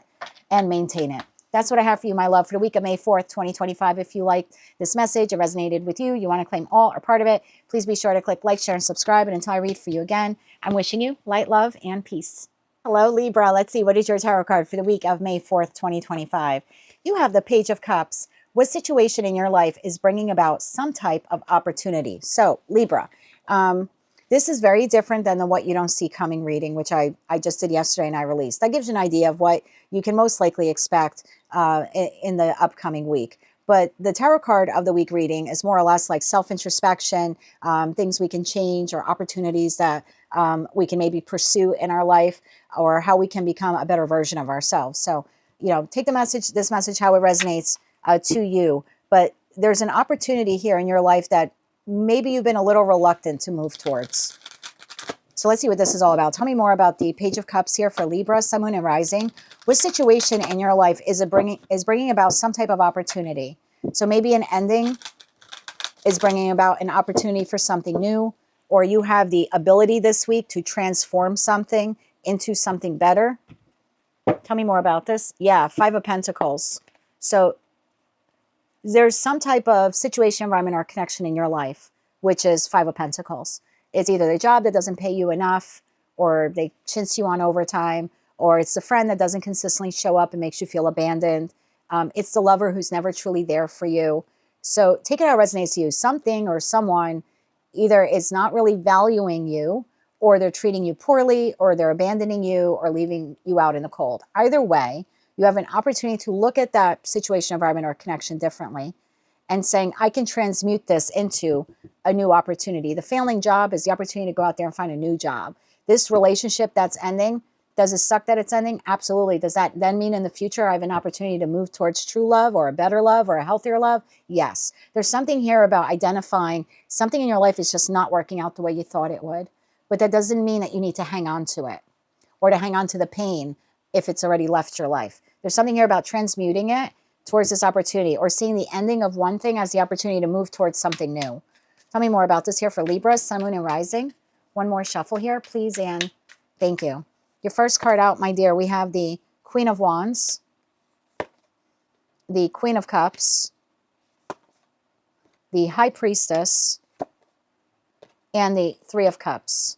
and maintain it. That's what I have for you, my love, for the week of May 4th, 2025. If you liked this message, it resonated with you, you want to claim all or part of it, please be sure to click like, share, and subscribe. And until I read for you again, I'm wishing you light, love, and peace. Hello, Libra. Let's see. What is your tarot card for the week of May 4th, 2025? You have the Page of Cups. What situation in your life is bringing about some type of opportunity? So, Libra, this is very different than the What You Don't See Coming reading, which I just did yesterday and I released. That gives you an idea of what you can most likely expect in the upcoming week. But the tarot card of the week reading is more or less like self-introspection, things we can change, or opportunities that we can maybe pursue in our life, or how we can become a better version of ourselves. So, you know, take this message, how it resonates to you. But there's an opportunity here in your life that maybe you've been a little reluctant to move towards. So let's see what this is all about. Tell me more about the Page of Cups here for Libra, Sun, Moon, and Rising. What situation in your life is bringing about some type of opportunity? So maybe an ending is bringing about an opportunity for something new, or you have the ability this week to transform something into something better. Tell me more about this. Yeah, Five of Pentacles. So there's some type of situation, environment, or connection in your life, which is Five of Pentacles. It's either the job that doesn't pay you enough, or they chintz you on overtime, or it's the friend that doesn't consistently show up and makes you feel abandoned. It's the lover who's never truly there for you. So take it how it resonates to you. Something or someone either is not really valuing you, or they're treating you poorly, or they're abandoning you, or leaving you out in the cold. Either way, you have an opportunity to look at that situation, environment, or connection differently and saying, I can transmute this into a new opportunity. The failing job is the opportunity to go out there and find a new job. This relationship that's ending, does it suck that it's ending? Absolutely. Does that then mean in the future I have an opportunity to move towards true love or a better love or a healthier love? Yes. There's something here about identifying something in your life is just not working out the way you thought it would. But that doesn't mean that you need to hang on to it or to hang on to the pain if it's already left your life. There's something here about transmuting it towards this opportunity, or seeing the ending of one thing as the opportunity to move towards something new. Tell me more about this here for Libra, Sun, Moon, and Rising. One more shuffle here, please, and thank you. Your first card out, my dear, we have the Queen of Wands, the Queen of Cups, the High Priestess, and the Three of Cups.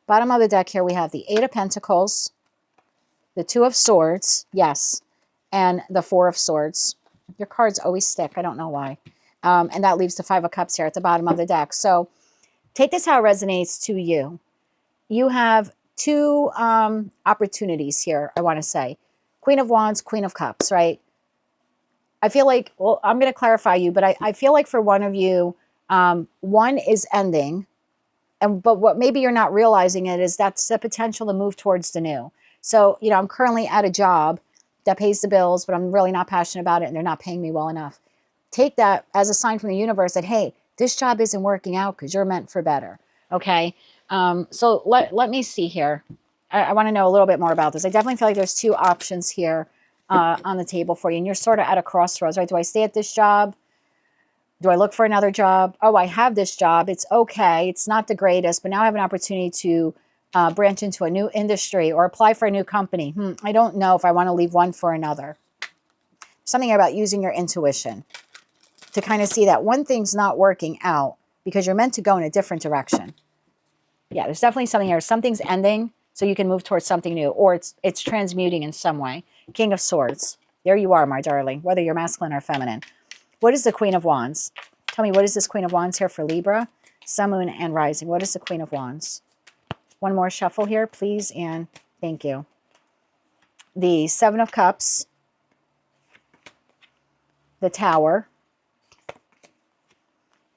Bottom of the deck here, we have the Eight of Pentacles, the Two of Swords, yes, and the Four of Swords. Your cards always stick. I don't know why. And that leaves the Five of Cups here at the bottom of the deck. So take this how it resonates to you. You have two opportunities here, I want to say. Queen of Wands, Queen of Cups, right? I feel like, well, I'm going to clarify you, but I feel like for one of you, one is ending. But what maybe you're not realizing it is that's the potential to move towards the new. So, I'm currently at a job that pays the bills, but I'm really not passionate about it and they're not paying me well enough. Take that as a sign from the universe that, hey, this job isn't working out because you're meant for better. Okay. So let me see here. I want to know a little bit more about this. I definitely feel like there's two options here on the table for you. And you're sort of at a crossroads, right? Do I stay at this job? Do I look for another job? Oh, I have this job. It's okay. It's not the greatest, but now I have an opportunity to branch into a new industry or apply for a new company. I don't know if I want to leave one for another. Something about using your intuition to kind of see that one thing's not working out because you're meant to go in a different direction. Yeah, there's definitely something here. Something's ending so you can move towards something new, or it's transmuting in some way. King of Swords. There you are, my darling, whether you're masculine or feminine. What is the Queen of Wands? Tell me, what is this Queen of Wands here for Libra, Sun, Moon, and Rising? What is the Queen of Wands? One more shuffle here, please, and thank you. The Seven of Cups, the Tower,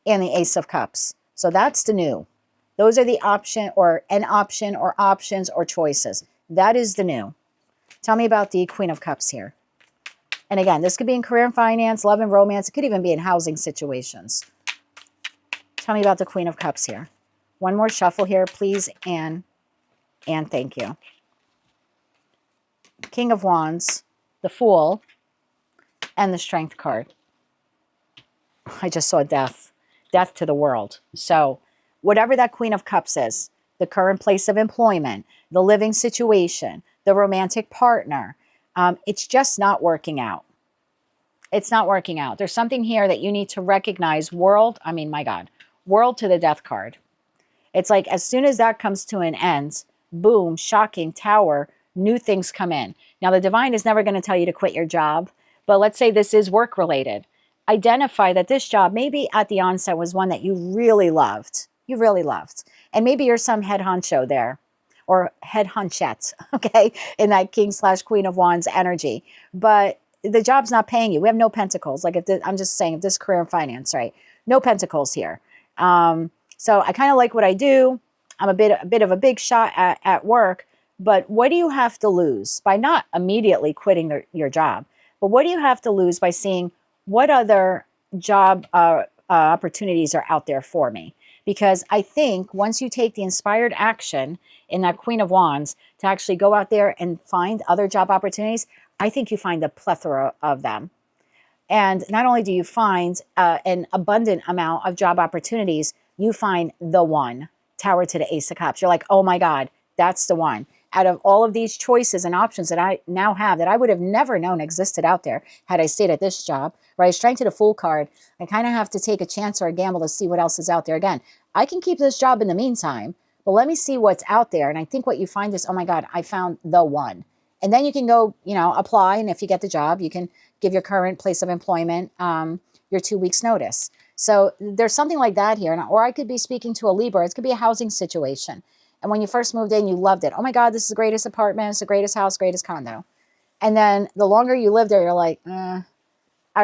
and the Ace of Cups. So that's the new. Those are the option or options or choices. That is the new. Tell me about the Queen of Cups here. And again, this could be in career and finance, love and romance. It could even be in housing situations. Tell me about the Queen of Cups here. One more shuffle here, please, and thank you. King of Wands, the Fool, and the Strength card. I just saw death. Death to the world. So whatever that Queen of Cups is, the current place of employment, the living situation, the romantic partner, it's just not working out. It's not working out. There's something here that you need to recognize. World to the Death card. It's like as soon as that comes to an end, boom, shocking, Tower, new things come in. Now, the divine is never going to tell you to quit your job, but let's say this is work related. Identify that this job, maybe at the onset, was one that you really loved. You really loved. And maybe you're some head honcho there, or head honchette, okay, in that King/Queen of Wands energy. But the job's not paying you. We have no pentacles. Like I'm just saying, if this career and finance, right? No pentacles here. So I kind of like what I do. I'm a bit of a big shot at work. But what do you have to lose by not immediately quitting your job? But what do you have to lose by seeing what other job opportunities are out there for me? Because I think once you take the inspired action in that Queen of Wands to actually go out there and find other job opportunities, I think you find a plethora of them. And not only do you find an abundant amount of job opportunities, you find the one. Tower to the Ace of Cups. You're like, oh my God, that's the one. Out of all of these choices and options that I now have that I would have never known existed out there had I stayed at this job, right? Strength to the Fool card. I kind of have to take a chance or a gamble to see what else is out there. Again, I can keep this job in the meantime, But let me see what's out there. And I think what you find is, oh my God, I found the one. And then you can go, apply. And if you get the job, you can give your current place of employment your 2 weeks notice. So there's something like that here. Or I could be speaking to a Libra. It could be a housing situation. And when you first moved in, you loved it. Oh my God, this is the greatest apartment. It's the greatest house, greatest condo. And then the longer you live there, you're like, I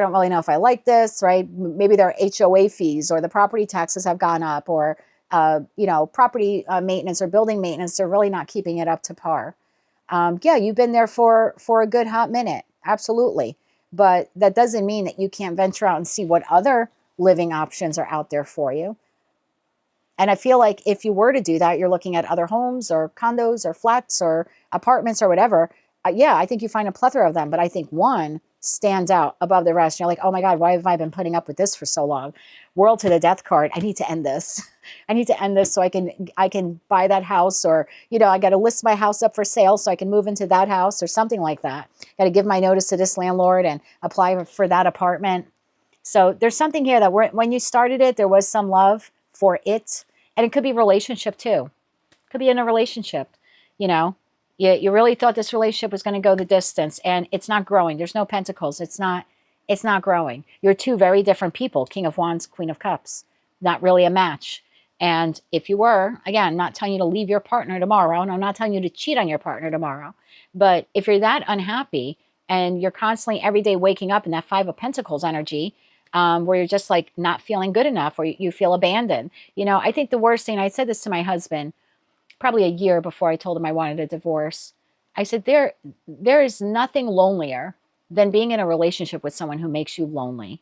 don't really know if I like this, right? Maybe there are HOA fees, or the property taxes have gone up, or, property maintenance or building maintenance, they're really not keeping it up to par. Yeah, you've been there for a good hot minute. Absolutely. But that doesn't mean that you can't venture out and see what other living options are out there for you. And I feel like if you were to do that, you're looking at other homes or condos or flats or apartments or whatever. Yeah, I think you find a plethora of them. But I think one stands out above the rest. You're like, oh my God, why have I been putting up with this for so long? World to the death card. I need to end this. I need to end this so I can buy that house, or, I got to list my house up for sale so I can move into that house or something like that. Got to give my notice to this landlord and apply for that apartment. So there's something here that when you started it, there was some love for it. And it could be relationship too. Could be in a relationship, You really thought this relationship was going to go the distance, and it's not growing. There's no pentacles. It's not growing. You're two very different people. King of Wands, Queen of Cups. Not really a match. And if you were, again, not telling you to leave your partner tomorrow, and I'm not telling you to cheat on your partner tomorrow, but if you're that unhappy and you're constantly every day waking up in that Five of Pentacles energy, where you're just like not feeling good enough, or you feel abandoned. I think the worst thing, I said this to my husband probably a year before I told him I wanted a divorce. I said, there is nothing lonelier than being in a relationship with someone who makes you lonely.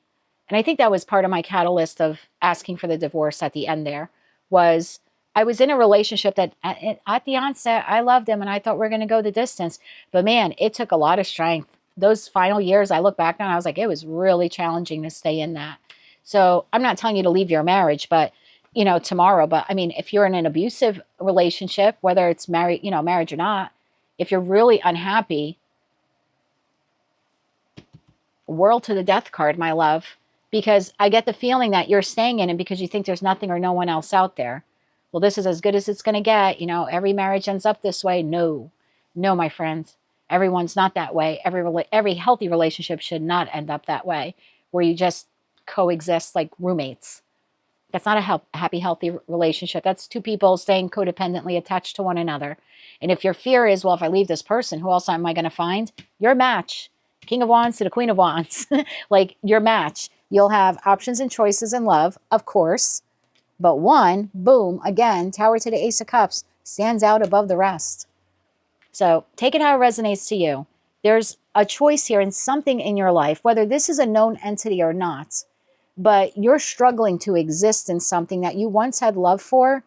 And I think that was part of my catalyst of asking for the divorce at the end there, was I was in a relationship that at the onset, I loved him and I thought we were going to go the distance. But man, it took a lot of strength. Those final years I look back on, I was like, it was really challenging to stay in that. So I'm not telling you to leave your marriage, but tomorrow. But I mean, if you're in an abusive relationship, whether it's marriage or not, if you're really unhappy, world to the death card, my love, because I get the feeling that you're staying in it because you think there's nothing or no one else out there. Well, this is as good as it's going to get. Every marriage ends up this way. No, my friends. Everyone's not that way. Every healthy relationship should not end up that way, where you just coexist like roommates. That's not a happy, healthy relationship. That's two people staying codependently attached to one another. And if your fear is, well, if I leave this person, who else am I going to find? Your match. King of Wands to the Queen of Wands. Like your match. You'll have options and choices in love, of course. But one, boom, again, Tower to the Ace of Cups, stands out above the rest. So take it how it resonates to you. There's a choice here in something in your life, whether this is a known entity or not, but you're struggling to exist in something that you once had love for.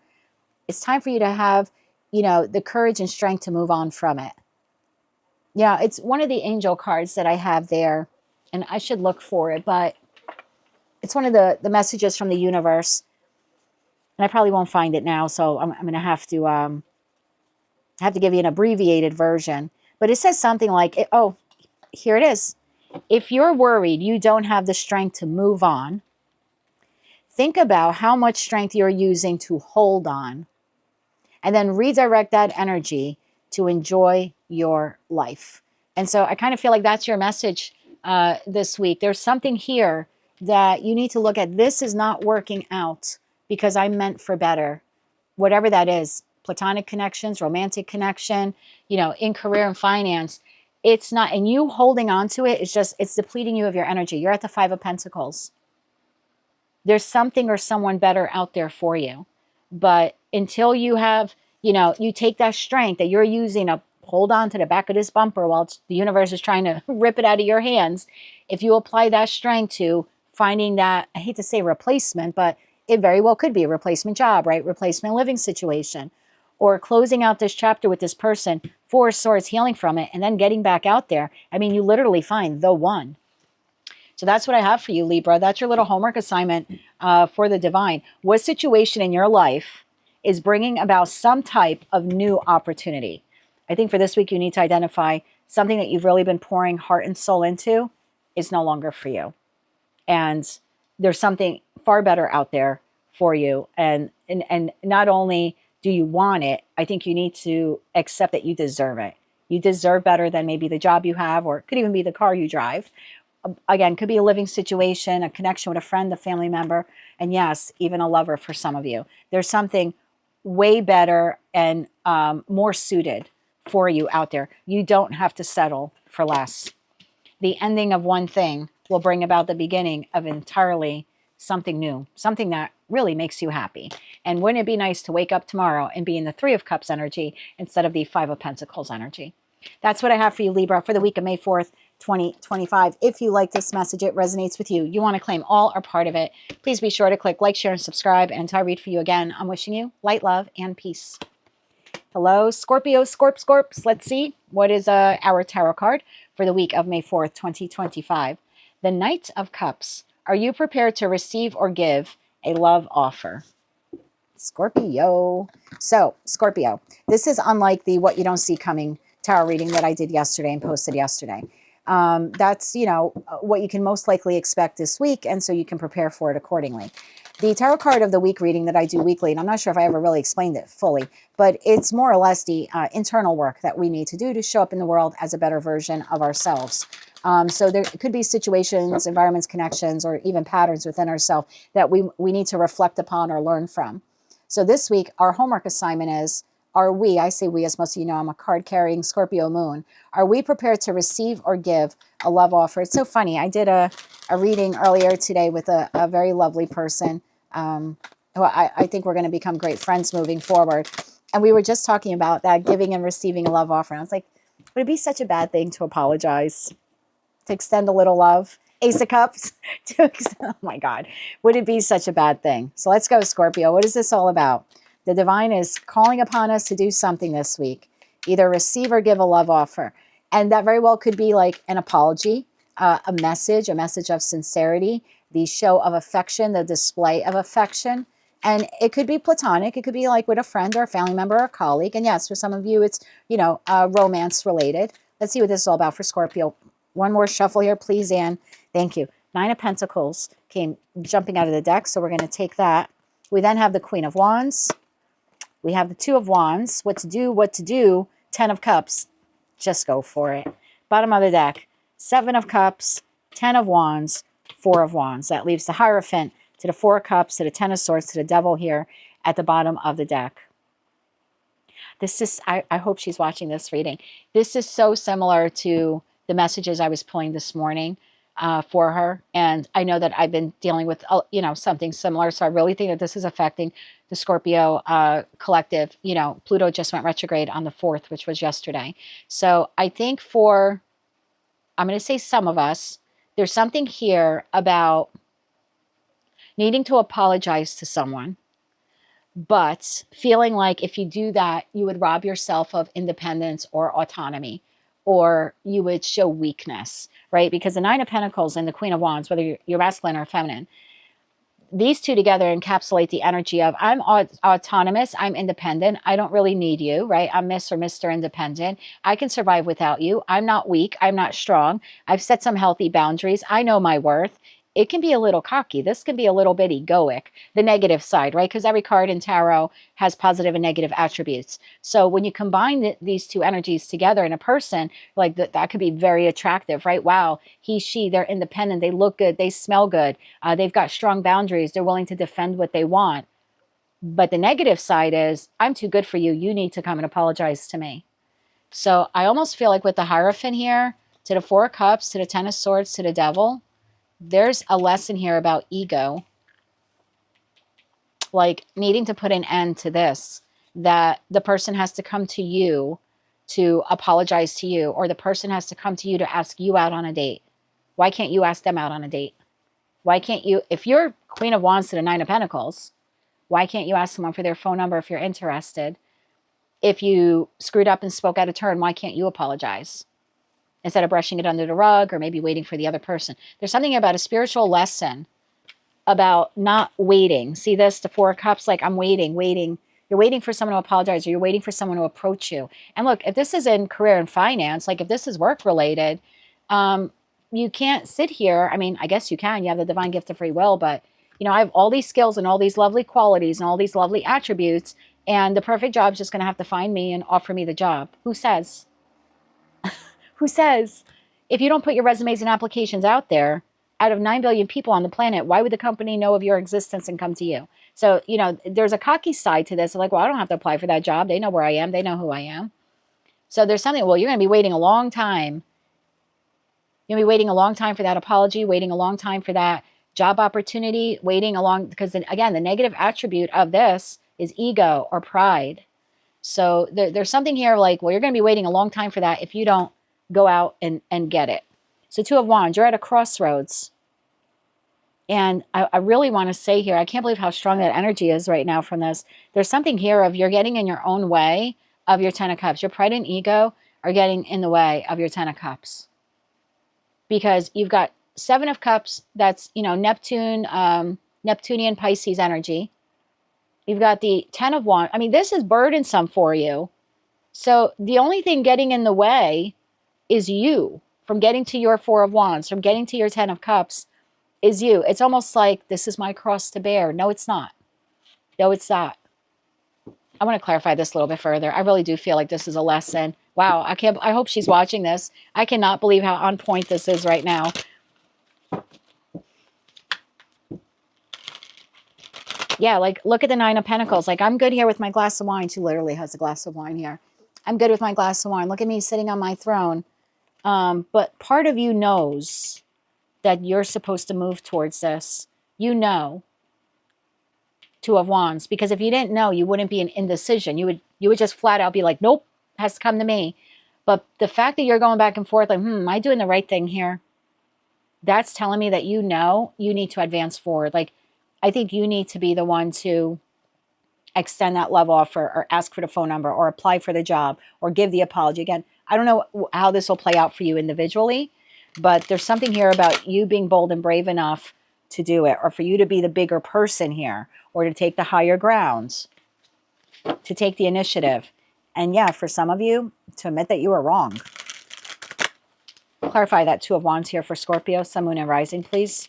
It's time for you to have, the courage and strength to move on from it. Yeah, it's one of the angel cards that I have there, and I should look for it, but it's one of the messages from the universe, and I probably won't find it now, so I'm going to have to give you an abbreviated version. But it says something like, oh, here it is. If you're worried you don't have the strength to move on, think about how much strength you're using to hold on, and then redirect that energy to enjoy your life. And so I kind of feel like that's your message this week. There's something here that you need to look at. This is not working out because I'm meant for better. Whatever that is, platonic connections, romantic connection, in career and finance, it's not, and you holding on to it, it's depleting you of your energy. You're at the Five of Pentacles. There's something or someone better out there for you. But until you have, you take that strength that you're using to hold on to the back of this bumper while the universe is trying to rip it out of your hands, if you apply that strength to finding that, I hate to say replacement, but it very well could be a replacement job, right? Replacement living situation, or closing out this chapter with this person, Four of Swords, healing from it, and then getting back out there. I mean, you literally find the one. So that's what I have for you, Libra. That's your little homework assignment for the divine. What situation in your life is bringing about some type of new opportunity? I think for this week, you need to identify something that you've really been pouring heart and soul into is no longer for you. And there's something far better out there for you. And not only do you want it? I think you need to accept that you deserve it. You deserve better than maybe the job you have, or it could even be the car you drive. Again, could be a living situation, a connection with a friend, a family member, and yes, even a lover for some of you. There's something way better and more suited for you out there. You don't have to settle for less. The ending of one thing will bring about the beginning of entirely something new, something that really makes you happy. And wouldn't it be nice to wake up tomorrow and be in the Three of Cups energy instead of the Five of Pentacles energy? That's what I have for you, Libra, for the week of May 4th, 2025. If you like this message, it resonates with you, you want to claim all or part of it, please be sure to click like, share, and subscribe. And until I read for you again, I'm wishing you light, love, and peace. Hello, Scorpio, Scorps. Let's see. What is our tarot card for the week of May 4th, 2025? The Knight of Cups. Are you prepared to receive or give a love offer? Scorpio. So, Scorpio, this is unlike the What You Don't See Coming tarot reading that I did yesterday and posted yesterday. That's, what you can most likely expect this week, and so you can prepare for it accordingly. The tarot card of the week reading that I do weekly, and I'm not sure if I ever really explained it fully, but it's more or less the internal work that we need to do to show up in the world as a better version of ourselves. So there could be situations, environments, connections, or even patterns within ourselves that we need to reflect upon or learn from. So this week, our homework assignment is, are we, I say we, as most of you know, I'm a card-carrying Scorpio moon, are we prepared to receive or give a love offer? It's so funny. I did a reading earlier today with a very lovely person who I think we're going to become great friends moving forward. And we were just talking about that, giving and receiving a love offer. And I was like, would it be such a bad thing to apologize? To extend a little love? Ace of Cups? Oh my God. Would it be such a bad thing? So let's go, Scorpio. What is this all about? The divine is calling upon us to do something this week. Either receive or give a love offer. And that very well could be like an apology, a message of sincerity, the show of affection, the display of affection. And it could be platonic. It could be like with a friend or a family member or a colleague. And yes, for some of you, it's, romance related. Let's see what this is all about for Scorpio. One more shuffle here, please, Anne. Thank you. Nine of Pentacles came jumping out of the deck, so we're going to take that. We then have the Queen of Wands. We have the Two of Wands. What to do. 10 of Cups. Just go for it. Bottom of the deck. 7 of Cups, 10 of Wands, 4 of Wands. That leaves the Hierophant to the 4 of Cups, to the 10 of Swords, to the Devil here at the bottom of the deck. This is, I hope she's watching this reading. This is so similar to the messages I was pulling this morning for her. And I know that I've been dealing with, something similar. So I really think that this is affecting the Scorpio collective. Pluto just went retrograde on the 4th, which was yesterday. So I think I'm going to say some of us, there's something here about needing to apologize to someone, but feeling like if you do that, you would rob yourself of independence or autonomy, or you would show weakness, right? Because the Nine of Pentacles and the Queen of Wands, whether you're masculine or feminine, these two together encapsulate the energy of I'm autonomous, I'm independent, I don't really need you, right? I'm Miss or Mr. Independent. I can survive without you. I'm not weak. I'm not strong. I've set some healthy boundaries. I know my worth. It can be a little cocky. This can be a little bit egoic, the negative side, right? Because every card in tarot has positive and negative attributes. So when you combine these two energies together in a person, like that could be very attractive, right? Wow, he, she, they're independent. They look good. They smell good. They've got strong boundaries. They're willing to defend what they want. But the negative side is, I'm too good for you. You need to come and apologize to me. So I almost feel like with the Hierophant here, to the 4 of Cups, to the 10 of Swords, to the Devil, there's a lesson here about ego, like needing to put an end to this, that the person has to come to you to apologize to you, or the person has to come to you to ask you out on a date. Why can't you ask them out on a date? Why can't you, if you're Queen of Wands to the 9 of Pentacles, why can't you ask someone for their phone number if you're interested? If you screwed up and spoke out of turn, why can't you apologize? Instead of brushing it under the rug or maybe waiting for the other person. There's something about a spiritual lesson about not waiting. See this, the 4 of Cups, like I'm waiting. You're waiting for someone to apologize, or you're waiting for someone to approach you. And look, if this is in career and finance, like if this is work related, you can't sit here. I mean, I guess you can. You have the divine gift of free will, but I have all these skills and all these lovely qualities and all these lovely attributes, And the perfect job is just going to have to find me and offer me the job. Who says? Who says? If you don't put your resumes and applications out there, out of 9 billion people on the planet, why would the company know of your existence and come to you? So, you know, there's a cocky side to this. Like, well, I don't have to apply for that job. They know where I am. They know who I am. So there's something, well, you're going to be waiting a long time. You're going to be waiting a long time for that apology, waiting a long time for that job opportunity, waiting along, because again, the negative attribute of this is ego or pride. So there's something here like, well, you're going to be waiting a long time for that if you don't go out and get it. So Two of Wands, you're at a crossroads. And I really want to say here, I can't believe how strong that energy is right now from this. There's something here of you're getting in your own way of your Ten of Cups. Your pride and ego are getting in the way of your Ten of Cups. Because you've got Seven of Cups, that's, you know, Neptunian Pisces energy. You've got the 10 of Wands. I mean, this is burdensome for you. So the only thing getting in the way is you from getting to your 4 of Wands, from getting to your 10 of Cups is you. It's almost like this is my cross to bear. No, it's not. No, it's not. I want to clarify this a little bit further. I really do feel like this is a lesson. Wow, I hope she's watching this. I cannot believe how on point this is right now. Yeah, like, look at the 9 of Pentacles. Like, I'm good here with my glass of wine. She literally has a glass of wine here. I'm good with my glass of wine. Look at me sitting on my throne. But part of you knows that you're supposed to move towards this. You know. 2 of Wands. Because if you didn't know, you wouldn't be an indecision. You would just flat out be like, nope, has to come to me. But the fact that you're going back and forth, like, am I doing the right thing here? That's telling me that you know you need to advance forward. Like, I think you need to be the one to extend that love offer or ask for the phone number or apply for the job or give the apology. Again, I don't know how this will play out for you individually, but there's something here about you being bold and brave enough to do it, or for you to be the bigger person here, or to take the higher ground, to take the initiative. And yeah, for some of you, to admit that you were wrong. Clarify that 2 of Wands here for Scorpio, Sun, Moon, and Rising, please.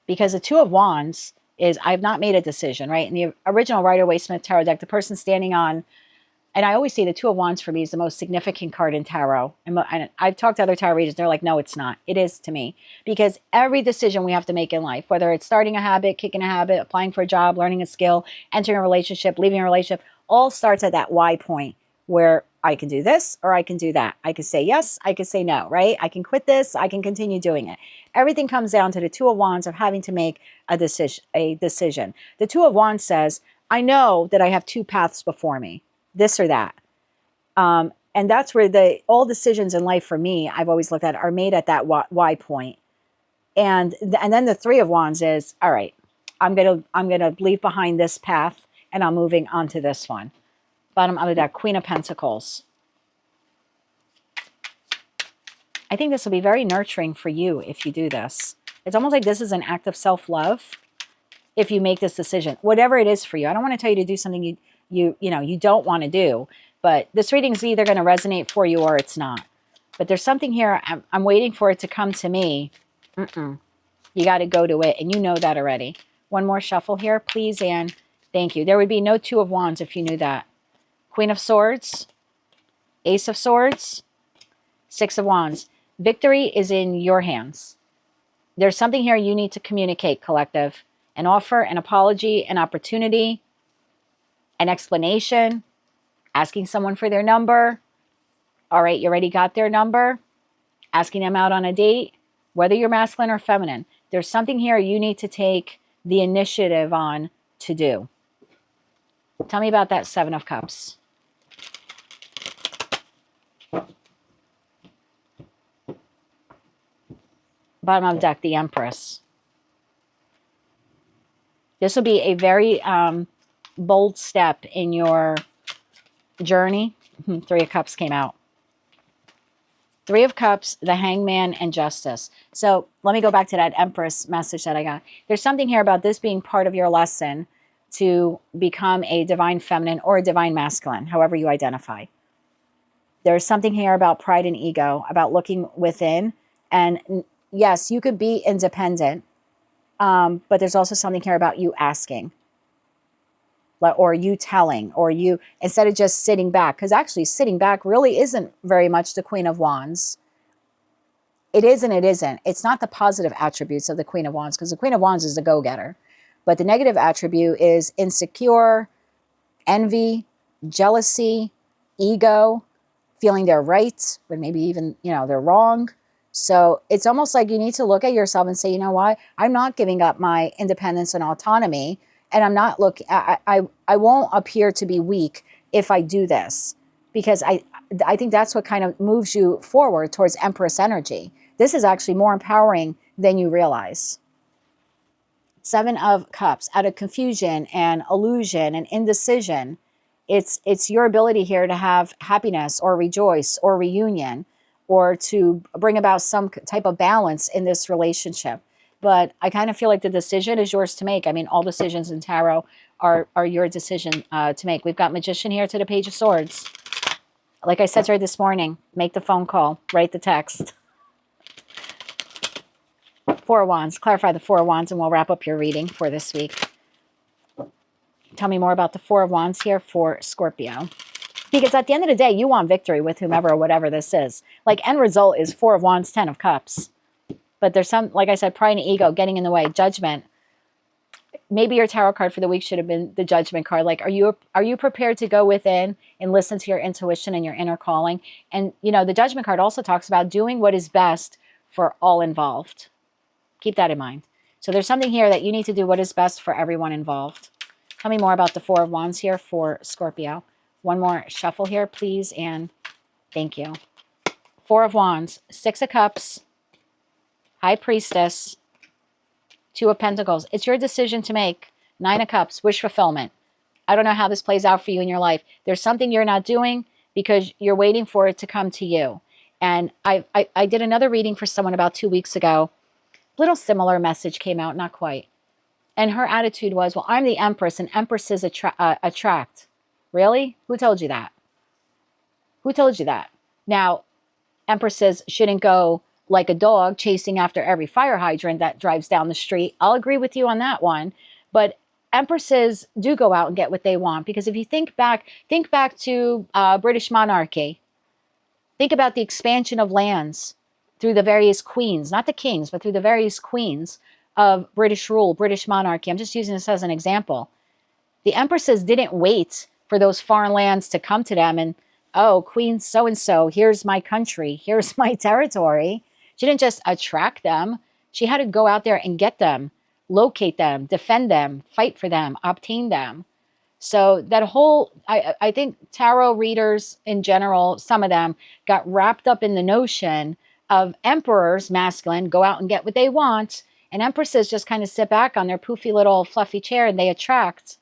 Because the 2 of Wands is, I've not made a decision, right? In the original Rider-Waite-Smith Tarot deck, the person standing on, and I always say the 2 of Wands for me is the most significant card in tarot. And I've talked to other tarot readers, they're like, no, it's not. It is to me. Because every decision we have to make in life, whether it's starting a habit, kicking a habit, applying for a job, learning a skill, entering a relationship, leaving a relationship, all starts at that Y point where I can do this or I can do that. I can say yes, I can say no, right? I can quit this, I can continue doing it. Everything comes down to the 2 of Wands of having to make a decision. The 2 of Wands says, I know that I have 2 paths before me, this or that. And that's where all decisions in life for me, I've always looked at, are made at that Y point. And then the 3 of Wands is, all right, I'm gonna leave behind this path and I'm moving on to this one. Bottom of that, Queen of Pentacles. I think this will be very nurturing for you if you do this. It's almost like this is an act of self-love if you make this decision, whatever it is for you. I don't want to tell you to do something you don't want to do, but this reading is either going to resonate for you or it's not. But there's something here, I'm waiting for it to come to me. You got to go to it, and you know that already. One more shuffle here, please, and thank you. There would be no 2 of Wands if you knew that. Queen of Swords, Ace of Swords, 6 of Wands. Victory is in your hands. There's something here you need to communicate, collective. An offer, an apology, an opportunity, an explanation, asking someone for their number. All right, you already got their number. Asking them out on a date, whether you're masculine or feminine. There's something here you need to take the initiative on to do. Tell me about that 7 of Cups. Bottom of the deck, the Empress. This will be a very bold step in your journey. 3 of Cups came out. 3 of Cups, the Hangman, and Justice. So let me go back to that Empress message that I got. There's something here about this being part of your lesson to become a divine feminine or a divine masculine, however you identify. There's something here about pride and ego, about looking within. And yes, you could be independent, But there's also something here about you asking, or you telling, or you, instead of just sitting back, because actually sitting back really isn't very much the Queen of Wands. It is and it isn't. It's not the positive attributes of the Queen of Wands, because the Queen of Wands is the go-getter. But the negative attribute is insecure, envy, jealousy, ego, feeling they're right, when maybe even, they're wrong. So it's almost like you need to look at yourself and say, you know what? I'm not giving up my independence and autonomy. And I'm not I won't appear to be weak if I do this, because I think that's what kind of moves you forward towards Empress energy. This is actually more empowering than you realize. 7 of Cups, out of confusion and illusion and indecision. It's your ability here to have happiness or rejoice or reunion, or to bring about some type of balance in this relationship. But I kind of feel like the decision is yours to make. I mean, all decisions in tarot are your decision to make. We've got Magician here to the Page of Swords. Like I said to her this morning, make the phone call, write the text. 4 of Wands, clarify the 4 of Wands, and we'll wrap up your reading for this week. Tell me more about the 4 of Wands here for Scorpio. Because at the end of the day, you want victory with whomever or whatever this is. Like, end result is 4 of Wands, 10 of Cups. But there's some, like I said, pride and ego getting in the way. Judgment. Maybe your tarot card for the week should have been the Judgment card. Like, are you prepared to go within and listen to your intuition and your inner calling? And, the Judgment card also talks about doing what is best for all involved. Keep that in mind. So there's something here that you need to do what is best for everyone involved. Tell me more about the 4 of Wands here for Scorpio. One more shuffle here, please, and thank you. 4 of Wands, 6 of Cups, High Priestess, 2 of Pentacles. It's your decision to make. 9 of Cups, wish fulfillment. I don't know how this plays out for you in your life. There's something you're not doing because you're waiting for it to come to you. And I did another reading for someone about 2 weeks ago. Little similar message came out, not quite. And her attitude was, well, I'm the Empress, and Empresses attract. Really? Who told you that? Who told you that? Now, Empresses shouldn't go like a dog chasing after every fire hydrant that drives down the street. I'll agree with you on that one. But Empresses do go out and get what they want. Because if you think back to British monarchy. Think about the expansion of lands through the various queens, not the kings, but through the various queens of British rule, British monarchy. I'm just using this as an example. The Empresses didn't wait for those foreign lands to come to them and, oh, Queen so-and-so, here's my country, here's my territory. She didn't just attract them. She had to go out there and get them, locate them, defend them, fight for them, obtain them. So that whole, I think tarot readers in general, some of them got wrapped up in the notion of emperors, masculine, go out and get what they want, and empresses just kind of sit back on their poofy little fluffy chair and they attract.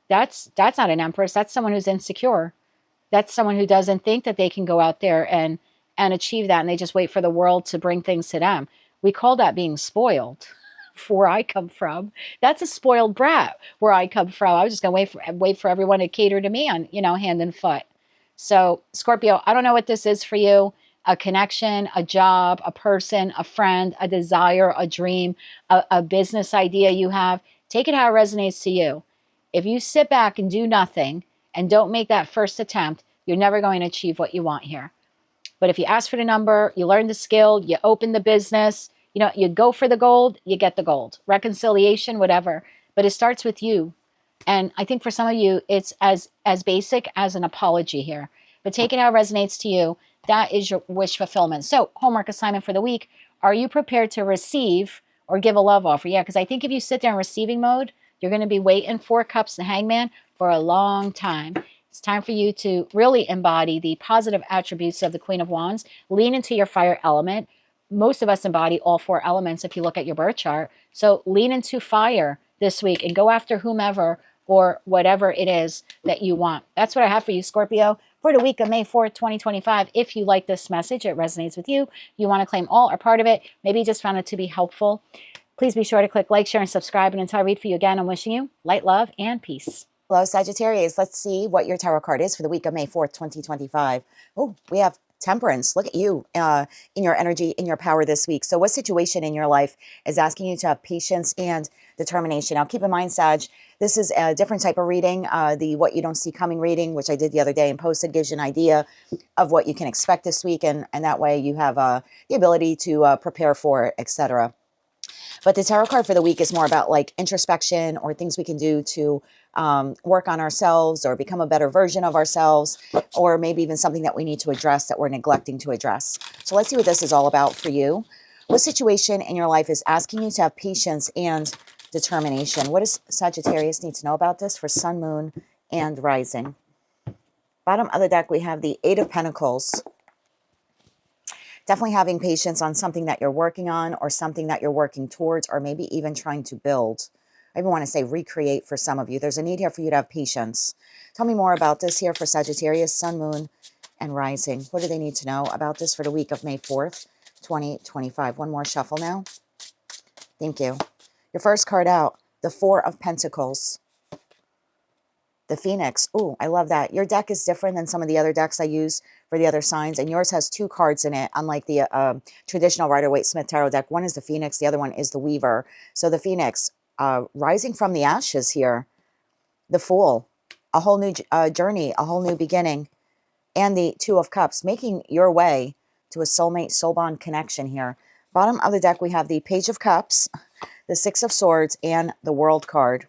That's not an empress. That's someone who's insecure. That's someone who doesn't think that they can go out there and achieve that, and they just wait for the world to bring things to them. We call that being spoiled. Where I come from, that's a spoiled brat. Where I come from, I was just gonna wait for everyone to cater to me on, hand and foot. So Scorpio, I don't know what this is for you. A connection, a job, a person, a friend, a desire, a dream, a business idea you have. Take it how it resonates to you. If you sit back and do nothing and don't make that first attempt, you're never going to achieve what you want here. But if you ask for the number, you learn the skill, you open the business, you go for the gold, you get the gold. Reconciliation, whatever. But it starts with you. And I think for some of you, it's as basic as an apology here. But take it how it resonates to you. That is your wish fulfillment. So, homework assignment for the week. Are you prepared to receive or give a love offer? Yeah, because I think if you sit there in receiving mode, you're going to be waiting 4 cups and hangman for a long time. It's time for you to really embody the positive attributes of the Queen of Wands. Lean into your fire element. Most of us embody all 4 elements if you look at your birth chart. So lean into fire this week and go after whomever or whatever it is that you want. That's what I have for you, Scorpio, for the week of May 4th, 2025. If you like this message, it resonates with you, you want to claim all or part of it, maybe you just found it to be helpful, please be sure to click like, share, and subscribe. And until I read for you again, I'm wishing you light, love, and peace. Hello, Sagittarius. Let's see what your tarot card is for the week of May 4th, 2025. Oh, we have Temperance. Look at you in your energy, in your power this week. So what situation in your life is asking you to have patience and determination? Now, keep in mind, Sag, this is a different type of reading. The What You Don't See Coming reading, which I did the other day and posted, gives you an idea of what you can expect this week. And that way you have the ability to prepare for it, etc. But the tarot card for the week is more about like introspection or things we can do to work on ourselves or become a better version of ourselves, or maybe even something that we need to address that we're neglecting to address. So let's see what this is all about for you. What situation in your life is asking you to have patience and determination? What does Sagittarius need to know about this for Sun, Moon, and Rising? Bottom of the deck, we have the Eight of Pentacles. Definitely having patience on something that you're working on or something that you're working towards, or maybe even trying to build. I even want to say recreate for some of you. There's a need here for you to have patience. Tell me more about this here for Sagittarius, Sun, Moon, and Rising. What do they need to know about this for the week of May 4th, 2025? One more shuffle now. Thank you. Your first card out, the Four of Pentacles. The Phoenix. Ooh, I love that. Your deck is different than some of the other decks I use for the other signs, and yours has two cards in it, unlike the traditional Rider-Waite-Smith Tarot deck. One is the Phoenix, the other one is the Weaver. So the Phoenix, rising from the ashes here. The Fool, a whole new journey, a whole new beginning. And the Two of Cups, making your way to a soulmate, soul bond connection here. Bottom of the deck, we have the Page of Cups, the Six of Swords, and the World card.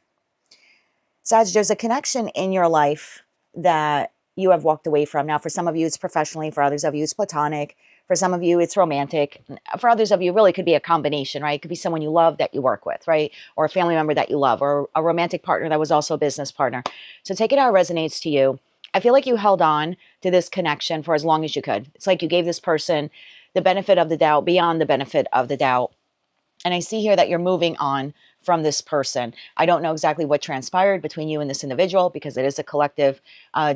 Sag, there's a connection in your life that you have walked away from. Now, for some of you, it's professionally. For others of you, it's platonic. For some of you, it's romantic. For others of you, it really could be a combination, right? It could be someone you love that you work with, right? Or a family member that you love, or a romantic partner that was also a business partner. So take it how it resonates to you. I feel like you held on to this connection for as long as you could. It's like you gave this person the benefit of the doubt beyond the benefit of the doubt. And I see here that you're moving on from this person. I don't know exactly what transpired between you and this individual because it is a collective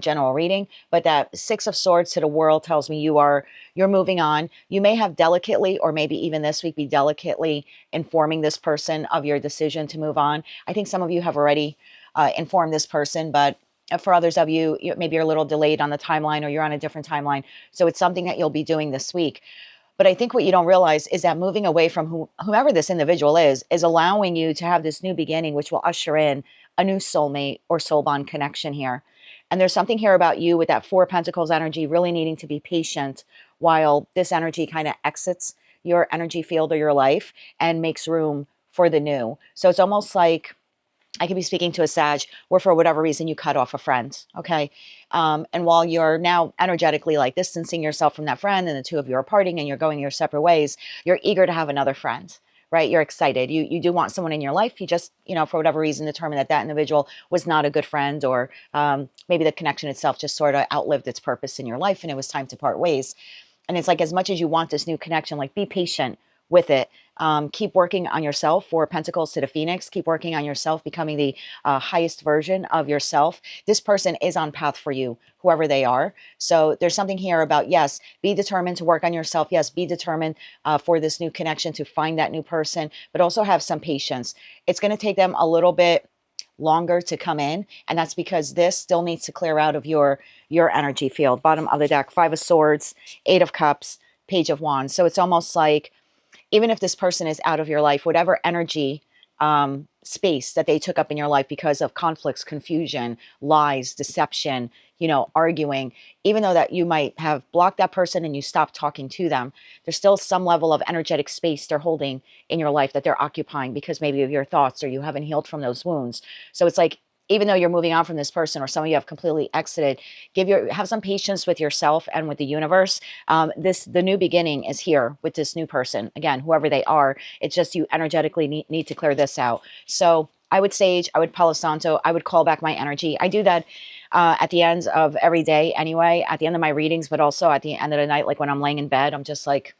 general reading, but that Six of Swords to the World tells me you're moving on. You may have delicately, or maybe even this week, be delicately informing this person of your decision to move on. I think some of you have already informed this person, but for others of you, maybe you're a little delayed on the timeline, or you're on a different timeline. So it's something that you'll be doing this week. But I think what you don't realize is that moving away from whomever this individual is allowing you to have this new beginning, which will usher in a new soulmate or soul bond connection here. And there's something here about you with that Four of Pentacles energy, really needing to be patient while this energy kind of exits your energy field or your life and makes room for the new. So it's almost like I could be speaking to a Sag where for whatever reason you cut off a friend, okay? And while you're now energetically like distancing yourself from that friend and the two of you are parting and you're going your separate ways, you're eager to have another friend, right? You're excited. You do want someone in your life. You just, for whatever reason, determined that that individual was not a good friend, or maybe the connection itself just sort of outlived its purpose in your life and it was time to part ways. And it's like, as much as you want this new connection, like be patient with it. Keep working on yourself. Four Pentacles to the Phoenix. Keep working on yourself, becoming the highest version of yourself. This person is on path for you, whoever they are. So there's something here about, yes, be determined to work on yourself. Yes, be determined for this new connection to find that new person, but also have some patience. It's going to take them a little bit longer to come in, and that's because this still needs to clear out of your energy field. Bottom of the deck, Five of Swords, Eight of Cups, Page of Wands. So it's almost like, even if this person is out of your life, whatever energy space that they took up in your life because of conflicts, confusion, lies, deception, arguing, even though that you might have blocked that person and you stopped talking to them, there's still some level of energetic space they're holding in your life that they're occupying because maybe of your thoughts, or you haven't healed from those wounds. So it's like, even though you're moving on from this person, or some of you have completely exited, have some patience with yourself and with the universe. The new beginning is here with this new person. Again, whoever they are, it's just you energetically need to clear this out. So I would sage, I would Palo Santo, I would call back my energy. I do that at the end of every day anyway, at the end of my readings, but also at the end of the night, like when I'm laying in bed, I'm just like,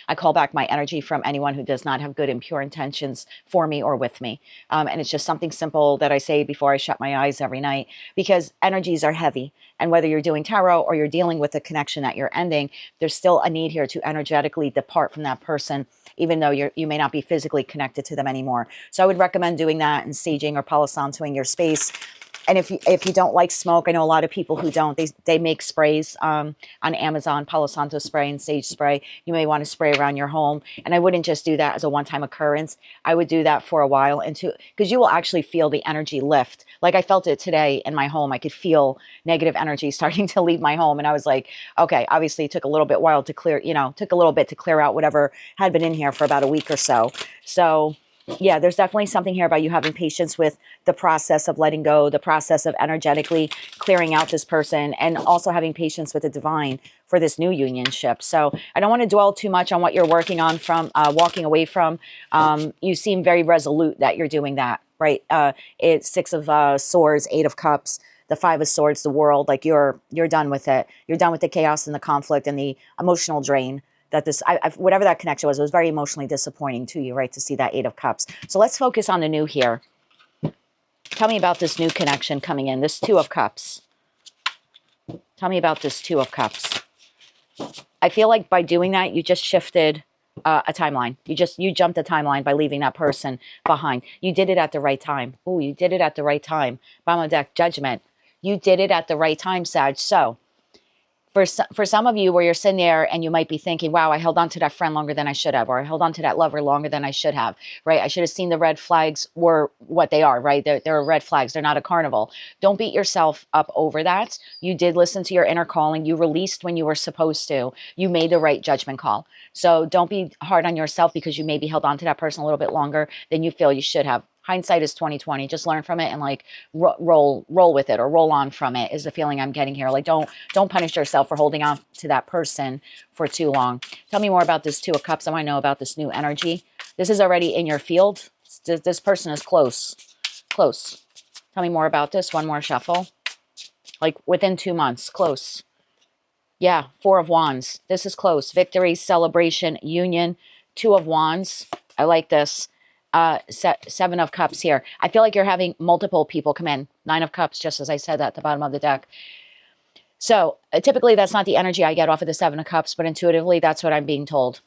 I call back my energy from anyone who does not have good and pure intentions for me or with me. And it's just something simple that I say before I shut my eyes every night, because energies are heavy. And whether you're doing tarot or you're dealing with a connection that you're ending, there's still a need here to energetically depart from that person, even though you may not be physically connected to them anymore. So I would recommend doing that and saging or Palo Santoing your space And if you don't like smoke, I know a lot of people who don't. They make sprays on Amazon, Palo Santo spray and sage spray. You may want to spray around your home. And I wouldn't just do that as a one-time occurrence. I would do that for a while, because you will actually feel the energy lift. Like I felt it today in my home. I could feel negative energy starting to leave my home, and I was like, okay, obviously it took a little bit while to clear, took a little bit to clear out whatever had been in here for about a week or so. So yeah, there's definitely something here about you having patience with the process of letting go, the process of energetically clearing out this person, and also having patience with the divine for this new unionship. So I don't want to dwell too much on what you're working on from walking away from. You seem very resolute that you're doing that, right? It's Six of Swords, Eight of Cups, the Five of Swords, the World. Like you're done with it. You're done with the chaos and the conflict and the emotional drain that whatever that connection was, it was very emotionally disappointing to you, right? To see that Eight of Cups. So let's focus on the new here. Tell me about this new connection coming in, this Two of Cups. Tell me about this Two of Cups. I feel like by doing that, you just shifted a timeline. You jumped a timeline by leaving that person behind. You did it at the right time. Oh, you did it at the right time. Bottom of the deck, Judgment. You did it at the right time, Sag. So for some of you where you're sitting there and you might be thinking, wow, I held on to that friend longer than I should have, or I held on to that lover longer than I should have, right? I should have seen the red flags were what they are, right? They're red flags. They're not a carnival. Don't beat yourself up over that. You did listen to your inner calling. You released when you were supposed to. You made the right judgment call. So don't be hard on yourself because you maybe held on to that person a little bit longer than you feel you should have. Hindsight is 20/20. Just learn from it and like roll with it, or roll on from it, is the feeling I'm getting here. Like don't punish yourself for holding on to that person for too long. Tell me more about this Two of Cups. I want to know about this new energy. This is already in your field. This person is close. Tell me more about this. One more shuffle. Like within 2 months, close. Yeah, Four of Wands. This is close. Victory, celebration, union. Two of Wands. I like this. Seven of Cups here. I feel like you're having multiple people come in. Nine of Cups, just as I said at the bottom of the deck. So typically that's not the energy I get off of the Seven of Cups, but intuitively that's what I'm being told.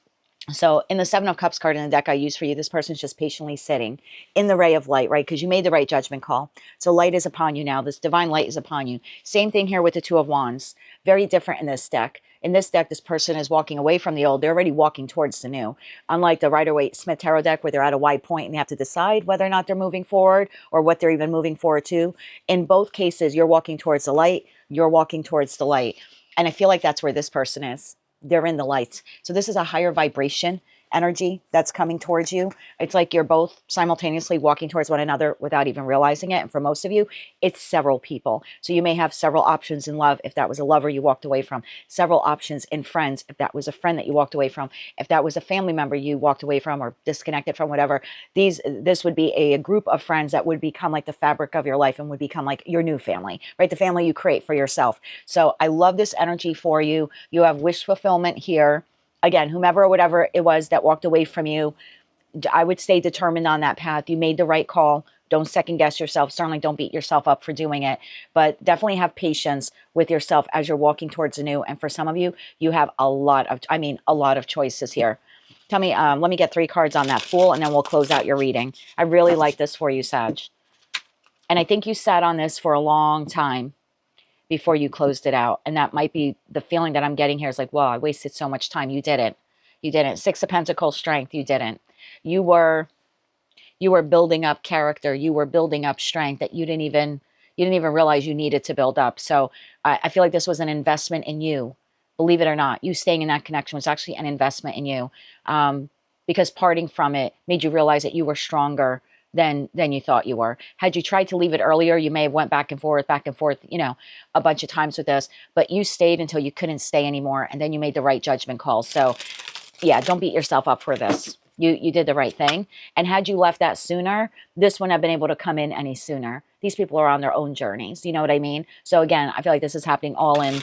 So in the Seven of Cups card in the deck I use for you, this person's just patiently sitting in the ray of light, right? Because you made the right judgment call. So light is upon you now. This divine light is upon you. Same thing here with the Two of Wands. Very different in this deck. In this deck, this person is walking away from the old. They're already walking towards the new. Unlike the Rider-Waite-Smith Tarot deck where they're at a wide point and they have to decide whether or not they're moving forward or what they're even moving forward to. In both cases, you're walking towards the light. You're walking towards the light. And I feel like that's where this person is. They're in the light. So this is a higher vibration energy that's coming towards you. It's like you're both simultaneously walking towards one another without even realizing it. And for most of you, it's several people. So you may have several options in love if that was a lover you walked away from, several options in friends if that was a friend that you walked away from, if that was a family member you walked away from or disconnected from, whatever. This would be a group of friends that would become like the fabric of your life and would become like your new family, right? The family you create for yourself. So I love this energy for you. You have wish fulfillment here. Again, whomever or whatever it was that walked away from you, I would stay determined on that path. You made the right call. Don't second guess yourself. Certainly don't beat yourself up for doing it, but definitely have patience with yourself as you're walking towards the new. And for some of you, you have a lot of choices here. Tell me, let me get 3 cards on that Fool, and then we'll close out your reading. I really like this for you, Sag. And I think you sat on this for a long time before you closed it out. And that might be the feeling that I'm getting here is like, wow, I wasted so much time. You didn't. You didn't. Six of Pentacles, strength. You didn't. You were building up character. You were building up strength that you didn't even realize you needed to build up. So I feel like this was an investment in you. Believe it or not, you staying in that connection was actually an investment in you, because parting from it made you realize that you were stronger than you thought you were. Had you tried to leave it earlier, you may have went back and forth, a bunch of times with this, but you stayed until you couldn't stay anymore. And then you made the right judgment call. So yeah, don't beat yourself up for this. You did the right thing. And had you left that sooner, this wouldn't have been able to come in any sooner. These people are on their own journeys. You know what I mean? So again, I feel like this is happening all in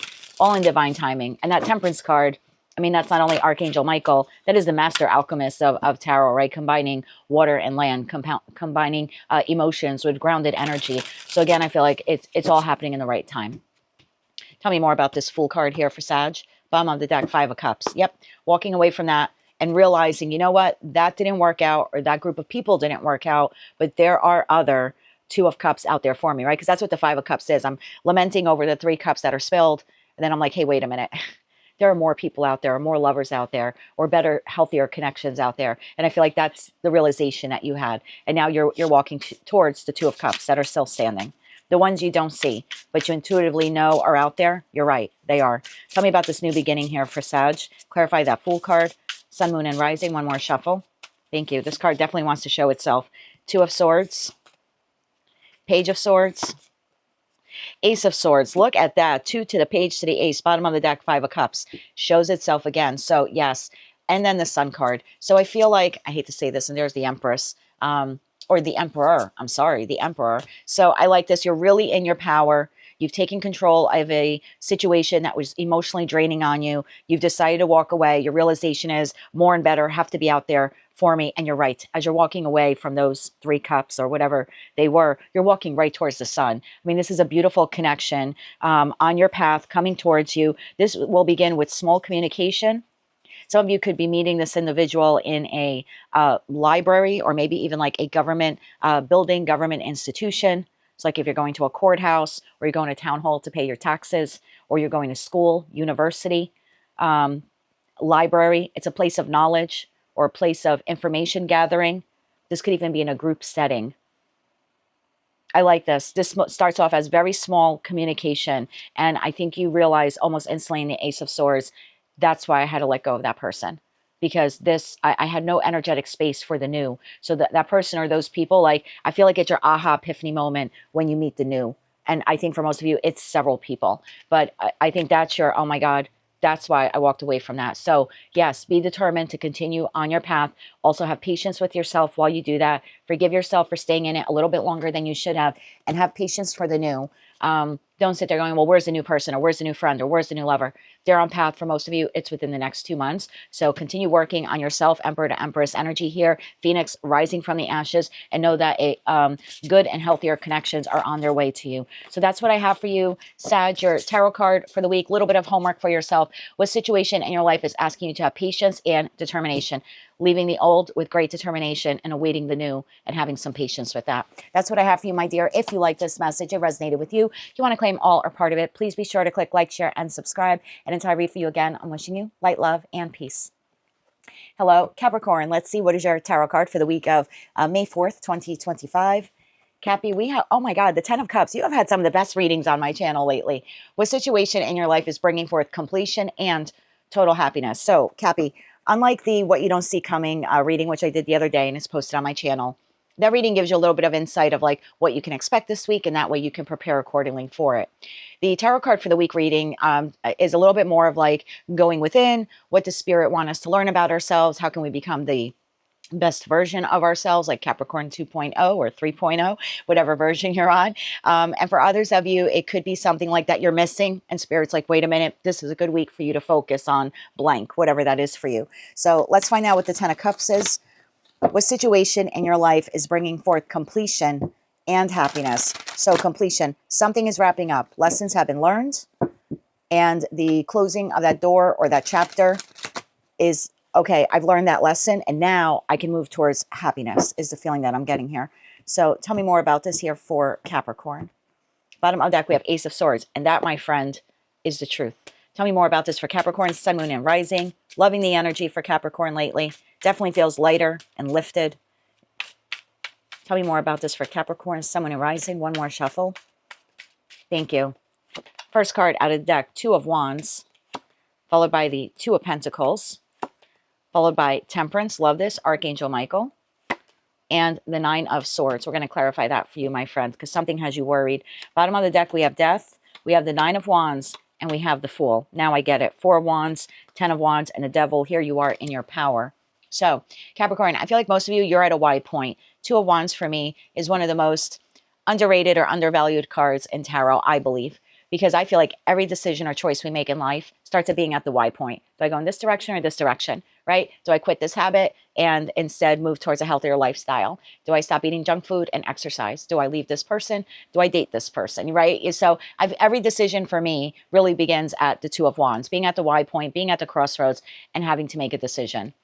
divine timing. And that Temperance card, I mean, that's not only Archangel Michael, that is the master alchemist of tarot, right? Combining water and land, combining emotions with grounded energy. So again, I feel like it's all happening in the right time. Tell me more about this Fool card here for Sag. Bottom of the deck, Five of Cups. Yep, walking away from that and realizing, you know what, that didn't work out, or that group of people didn't work out, but there are other Two of Cups out there for me, right? Because that's what the Five of Cups is. I'm lamenting over the 3 cups that are spilled. And then I'm like, hey, wait a minute. There are more people out there, or more lovers out there, or better, healthier connections out there. And I feel like that's the realization that you had. And now you're walking towards the Two of Cups that are still standing. The ones you don't see, but you intuitively know are out there. You're right. They are. Tell me about this new beginning here for Sag. Clarify that Fool card. Sun, Moon, and Rising. One more shuffle. Thank you. This card definitely wants to show itself. Two of Swords. Page of Swords. Ace of Swords. Look at that. 2 to the page to the ace. Bottom of the deck, 5 of Cups. Shows itself again. So, yes. And then the Sun card. So I feel like, I hate to say this, and there's the Empress. Or the Emperor. I'm sorry, the Emperor. So I like this. You're really in your power. You've taken control of a situation that was emotionally draining on you. You've decided to walk away. Your realization is more and better have to be out there for me. And you're right. As you're walking away from those 3 cups or whatever they were, you're walking right towards the sun. I mean, this is a beautiful connection on your path coming towards you. This will begin with small communication. Some of you could be meeting this individual in a library, or maybe even like a government building, government institution. It's like if you're going to a courthouse, or you're going to town hall to pay your taxes, or you're going to school, university, library. It's a place of knowledge or a place of information gathering. This could even be in a group setting. I like this. This starts off as very small communication. And I think you realize almost instantly in the Ace of Swords, that's why I had to let go of that person, because I had no energetic space for the new. So that person or those people, like, I feel like it's your aha epiphany moment when you meet the new. And I think for most of you, it's several people, but I think that's your, oh my God, that's why I walked away from that. So yes, be determined to continue on your path. Also have patience with yourself while you do that. Forgive yourself for staying in it a little bit longer than you should have, and have patience for the new. Don't sit there going, well, where's the new person, or where's the new friend, or where's the new lover? They're on path for most of you. It's within the next 2 months. So continue working on yourself. Emperor to Empress energy here. Phoenix rising from the ashes, and know that good and healthier connections are on their way to you. So that's what I have for you, Sag, your tarot card for the week. A little bit of homework for yourself. What situation in your life is asking you to have patience and determination? Leaving the old with great determination and awaiting the new, and having some patience with that. That's what I have for you, my dear. If you like this message, it resonated with you, you want to claim all or part of it, please be sure to click like, share, and subscribe. And until I read for you again, I'm wishing you light, love, and peace. Hello, Capricorn. Let's see, what is your tarot card for the week of May 4th, 2025? Cappy, we have, oh my God, the 10 of Cups. You have had some of the best readings on my channel lately. What situation in your life is bringing forth completion and total happiness? So, Cappy, unlike the What You Don't See Coming reading, which I did the other day and is posted on my channel, that reading gives you a little bit of insight of like what you can expect this week, and that way you can prepare accordingly for it. The tarot card for the week reading is a little bit more of like going within. What does Spirit want us to learn about ourselves? How can we become the best version of ourselves, like Capricorn 2.0 or 3.0, whatever version you're on. And for others of you, it could be something like that you're missing, and Spirit's like, wait a minute, this is a good week for you to focus on blank, whatever that is for you. So let's find out what the 10 of Cups is. What situation in your life is bringing forth completion and happiness? So completion, something is wrapping up. Lessons have been learned, and the closing of that door or that chapter is, okay, I've learned that lesson, and now I can move towards happiness, is the feeling that I'm getting here. So tell me more about this here for Capricorn. Bottom of the deck, we have Ace of Swords, and that, my friend, is the truth. Tell me more about this for Capricorn, Sun, Moon, and Rising. Loving the energy for Capricorn lately. Definitely feels lighter and lifted. Tell me more about this for Capricorn, Sun, Moon, and Rising. One more shuffle. Thank you. First card out of the deck, Two of Wands, followed by the Two of Pentacles, followed by Temperance. Love this. Archangel Michael. And the Nine of Swords. We're going to clarify that for you, my friend, because something has you worried. Bottom of the deck, we have Death. We have the Nine of Wands. And we have the Fool. Now I get it. 4 of Wands, 10 of Wands, and the Devil. Here you are in your power. So, Capricorn, I feel like most of you, you're at a Y point. 2 of Wands for me is one of the most underrated or undervalued cards in tarot, I believe. Because I feel like every decision or choice we make in life starts at being at the Y point. Do I go in this direction or this direction, right? Do I quit this habit and instead move towards a healthier lifestyle? Do I stop eating junk food and exercise? Do I leave this person? Do I date this person, right? So every decision for me really begins at the Two of Wands, being at the Y point, being at the crossroads, and having to make a decision.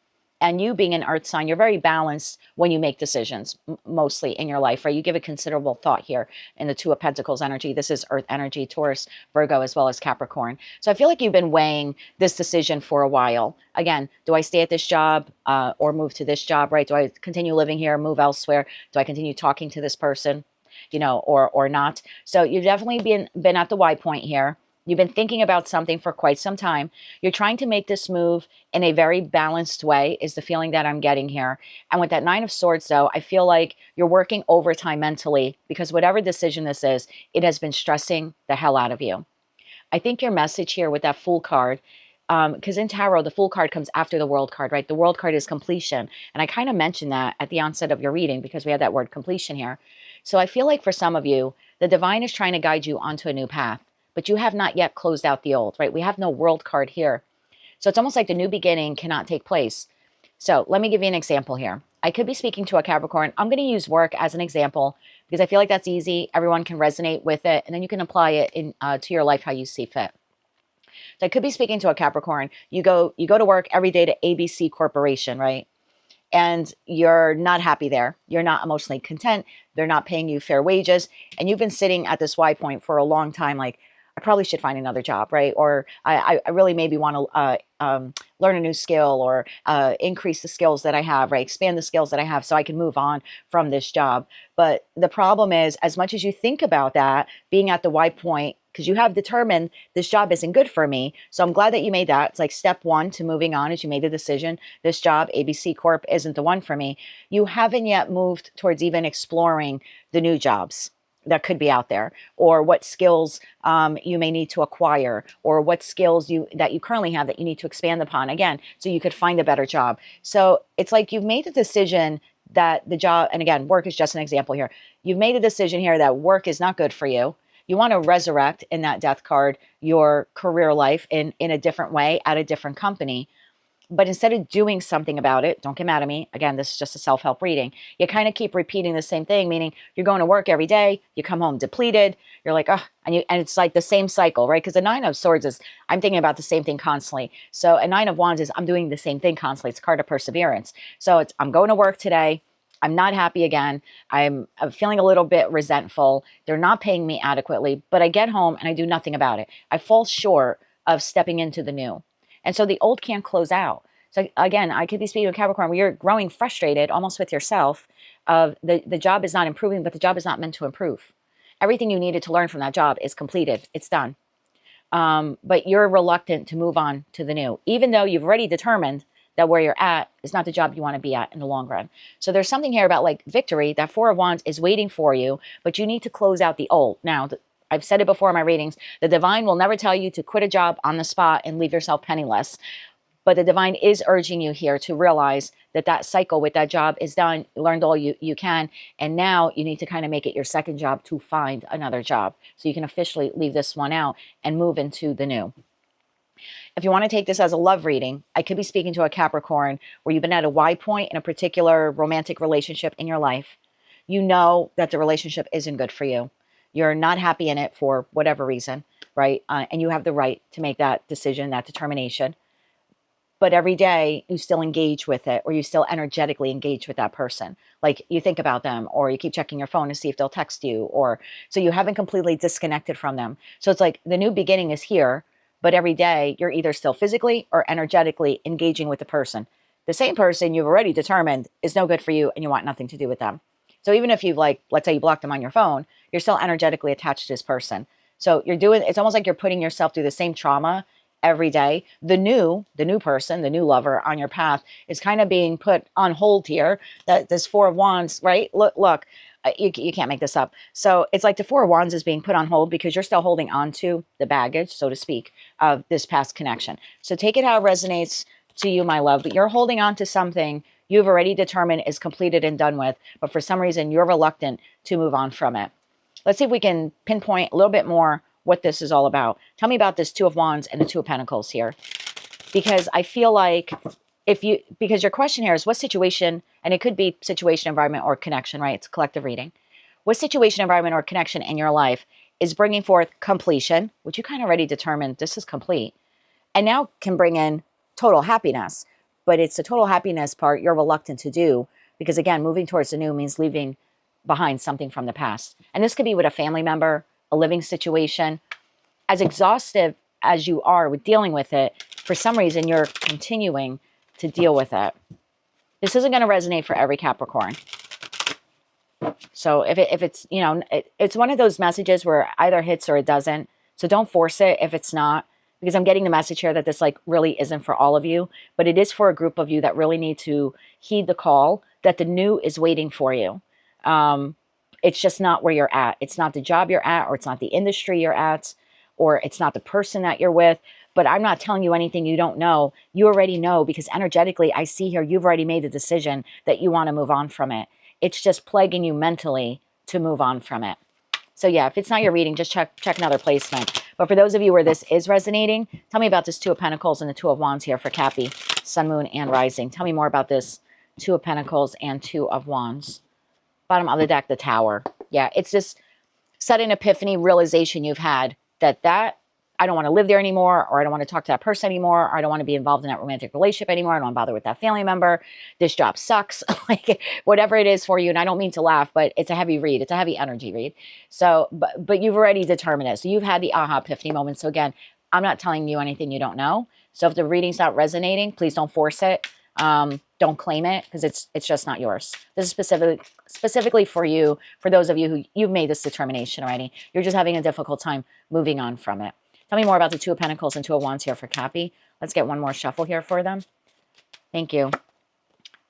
And you being an earth sign, you're very balanced when you make decisions, mostly in your life, right? You give a considerable thought here in the Two of Pentacles energy. This is earth energy, Taurus, Virgo, as well as Capricorn. So I feel like you've been weighing this decision for a while. Again, do I stay at this job or move to this job, right? Do I continue living here, move elsewhere? Do I continue talking to this person, you know, or not? So you've definitely been at the Y point here. You've been thinking about something for quite some time. You're trying to make this move in a very balanced way is the feeling that I'm getting here. And with that Nine of Swords, though, I feel like you're working overtime mentally because whatever decision this is, it has been stressing the hell out of you. I think your message here with that Fool card, because in tarot, the Fool card comes after the World card, right? The World card is completion. And I kind of mentioned that at the onset of your reading because we had that word completion here. So I feel like for some of you, the divine is trying to guide you onto a new path, but you have not yet closed out the old, right? We have no World card here. So it's almost like the new beginning cannot take place. So let me give you an example here. I could be speaking to a Capricorn. I'm going to use work as an example because I feel like that's easy. Everyone can resonate with it, and then you can apply it to your life how you see fit. So I could be speaking to a Capricorn. You go to work every day to ABC Corporation, right? And you're not happy there. You're not emotionally content. They're not paying you fair wages. And you've been sitting at this Y point for a long time, like, I probably should find another job, right? Or I really maybe want to learn a new skill or increase the skills that I have, right? Expand the skills that I have so I can move on from this job. But the problem is, as much as you think about that, being at the Y point, because you have determined this job isn't good for me. So I'm glad that you made that. It's like step one to moving on as you made the decision. This job, ABC Corp, isn't the one for me. You haven't yet moved towards even exploring the new jobs that could be out there, or what skills you may need to acquire, or what skills that you currently have that you need to expand upon again, so you could find a better job. So it's like you've made the decision that the job, and again, work is just an example here. You've made a decision here that work is not good for you. You want to resurrect in that death card your career life in a different way at a different company. But instead of doing something about it, don't get mad at me. Again, this is just a self-help reading. You kind of keep repeating the same thing, meaning you're going to work every day. You come home depleted. You're like, oh, and it's like the same cycle, right? Because the Nine of Swords is, I'm thinking about the same thing constantly. So a Nine of Wands is, I'm doing the same thing constantly. It's a card of perseverance. So it's, I'm going to work today. I'm not happy again. I'm feeling a little bit resentful. They're not paying me adequately, but I get home and I do nothing about it. I fall short of stepping into the new. And so the old can't close out. So again, I could be speaking with Capricorn where you're growing frustrated almost with yourself of the job is not improving, but the job is not meant to improve. Everything you needed to learn from that job is completed. It's done. But you're reluctant to move on to the new, even though you've already determined that where you're at is not the job you want to be at in the long run. So there's something here about like victory. That Four of Wands is waiting for you, but you need to close out the old. Now, I've said it before in my readings, the divine will never tell you to quit a job on the spot and leave yourself penniless. But the divine is urging you here to realize that that cycle with that job is done. You learned all you can. And now you need to kind of make it your second job to find another job. So you can officially leave this one out and move into the new. If you want to take this as a love reading, I could be speaking to a Capricorn where you've been at a Y point in a particular romantic relationship in your life. You know that the relationship isn't good for you. You're not happy in it for whatever reason, right? And you have the right to make that decision, that determination. But every day you still engage with it, or you still energetically engage with that person. Like you think about them, or you keep checking your phone to see if they'll text you, or so you haven't completely disconnected from them. So it's like the new beginning is here, but every day you're either still physically or energetically engaging with the person. The same person you've already determined is no good for you and you want nothing to do with them. So even if you've like, let's say you blocked them on your phone, you're still energetically attached to this person. So you're doing, it's almost like you're putting yourself through the same trauma every day. The new person, the new lover on your path is kind of being put on hold here. That this Four of Wands, right? Look, you can't make this up. So it's like the Four of Wands is being put on hold because you're still holding on to the baggage, so to speak, of this past connection. So take it how it resonates to you, my love, but you're holding on to something you've already determined is completed and done with, but for some reason you're reluctant to move on from it. Let's see if we can pinpoint a little bit more what this is all about. Tell me about this Two of Wands and the Two of Pentacles here. Because I feel like because your question here is what situation, and it could be situation, environment, or connection, right? It's a collective reading. What situation, environment, or connection in your life is bringing forth completion, which you kind of already determined this is complete, and now can bring in total happiness. but it's the total happiness part you're reluctant to do because, again, moving towards the new means leaving behind something from the past. And this could be with a family member, a living situation. As exhaustive as you are with dealing with it, for some reason you're continuing to deal with it. This isn't going to resonate for every Capricorn. So if it's, you know, it's one of those messages where either hits or it doesn't. So don't force it if it's not, because I'm getting the message here that this like really isn't for all of you, but it is for a group of you that really need to heed the call that the new is waiting for you. It's just not where you're at. It's not the job you're at, or it's not the industry you're at, or it's not the person that you're with. But I'm not telling you anything you don't know. You already know, because energetically, I see here you've already made the decision that you want to move on from it. It's just plaguing you mentally to move on from it. So yeah, if it's not your reading, just check another placement. But for those of you where this is resonating, tell me about this Two of Pentacles and the Two of Wands here for Cappy, Sun, Moon, and Rising. Tell me more about this Two of Pentacles and Two of Wands. Bottom of the deck, the Tower. Yeah, it's this sudden epiphany realization you've had that I don't want to live there anymore, or I don't want to talk to that person anymore, or I don't want to be involved in that romantic relationship anymore. I don't want to bother with that family member. This job sucks. Like whatever it is for you. And I don't mean to laugh, but it's a heavy read. It's a heavy energy read. So, but you've already determined it. So you've had the aha epiphany moment. So again, I'm not telling you anything you don't know. So if the reading's not resonating, please don't force it. Don't claim it, because it's just not yours. This is specifically for you, for those of you who you've made this determination already. You're just having a difficult time moving on from it. Tell me more about the Two of Pentacles and Two of Wands here for Cappy. Let's get one more shuffle here for them. Thank you.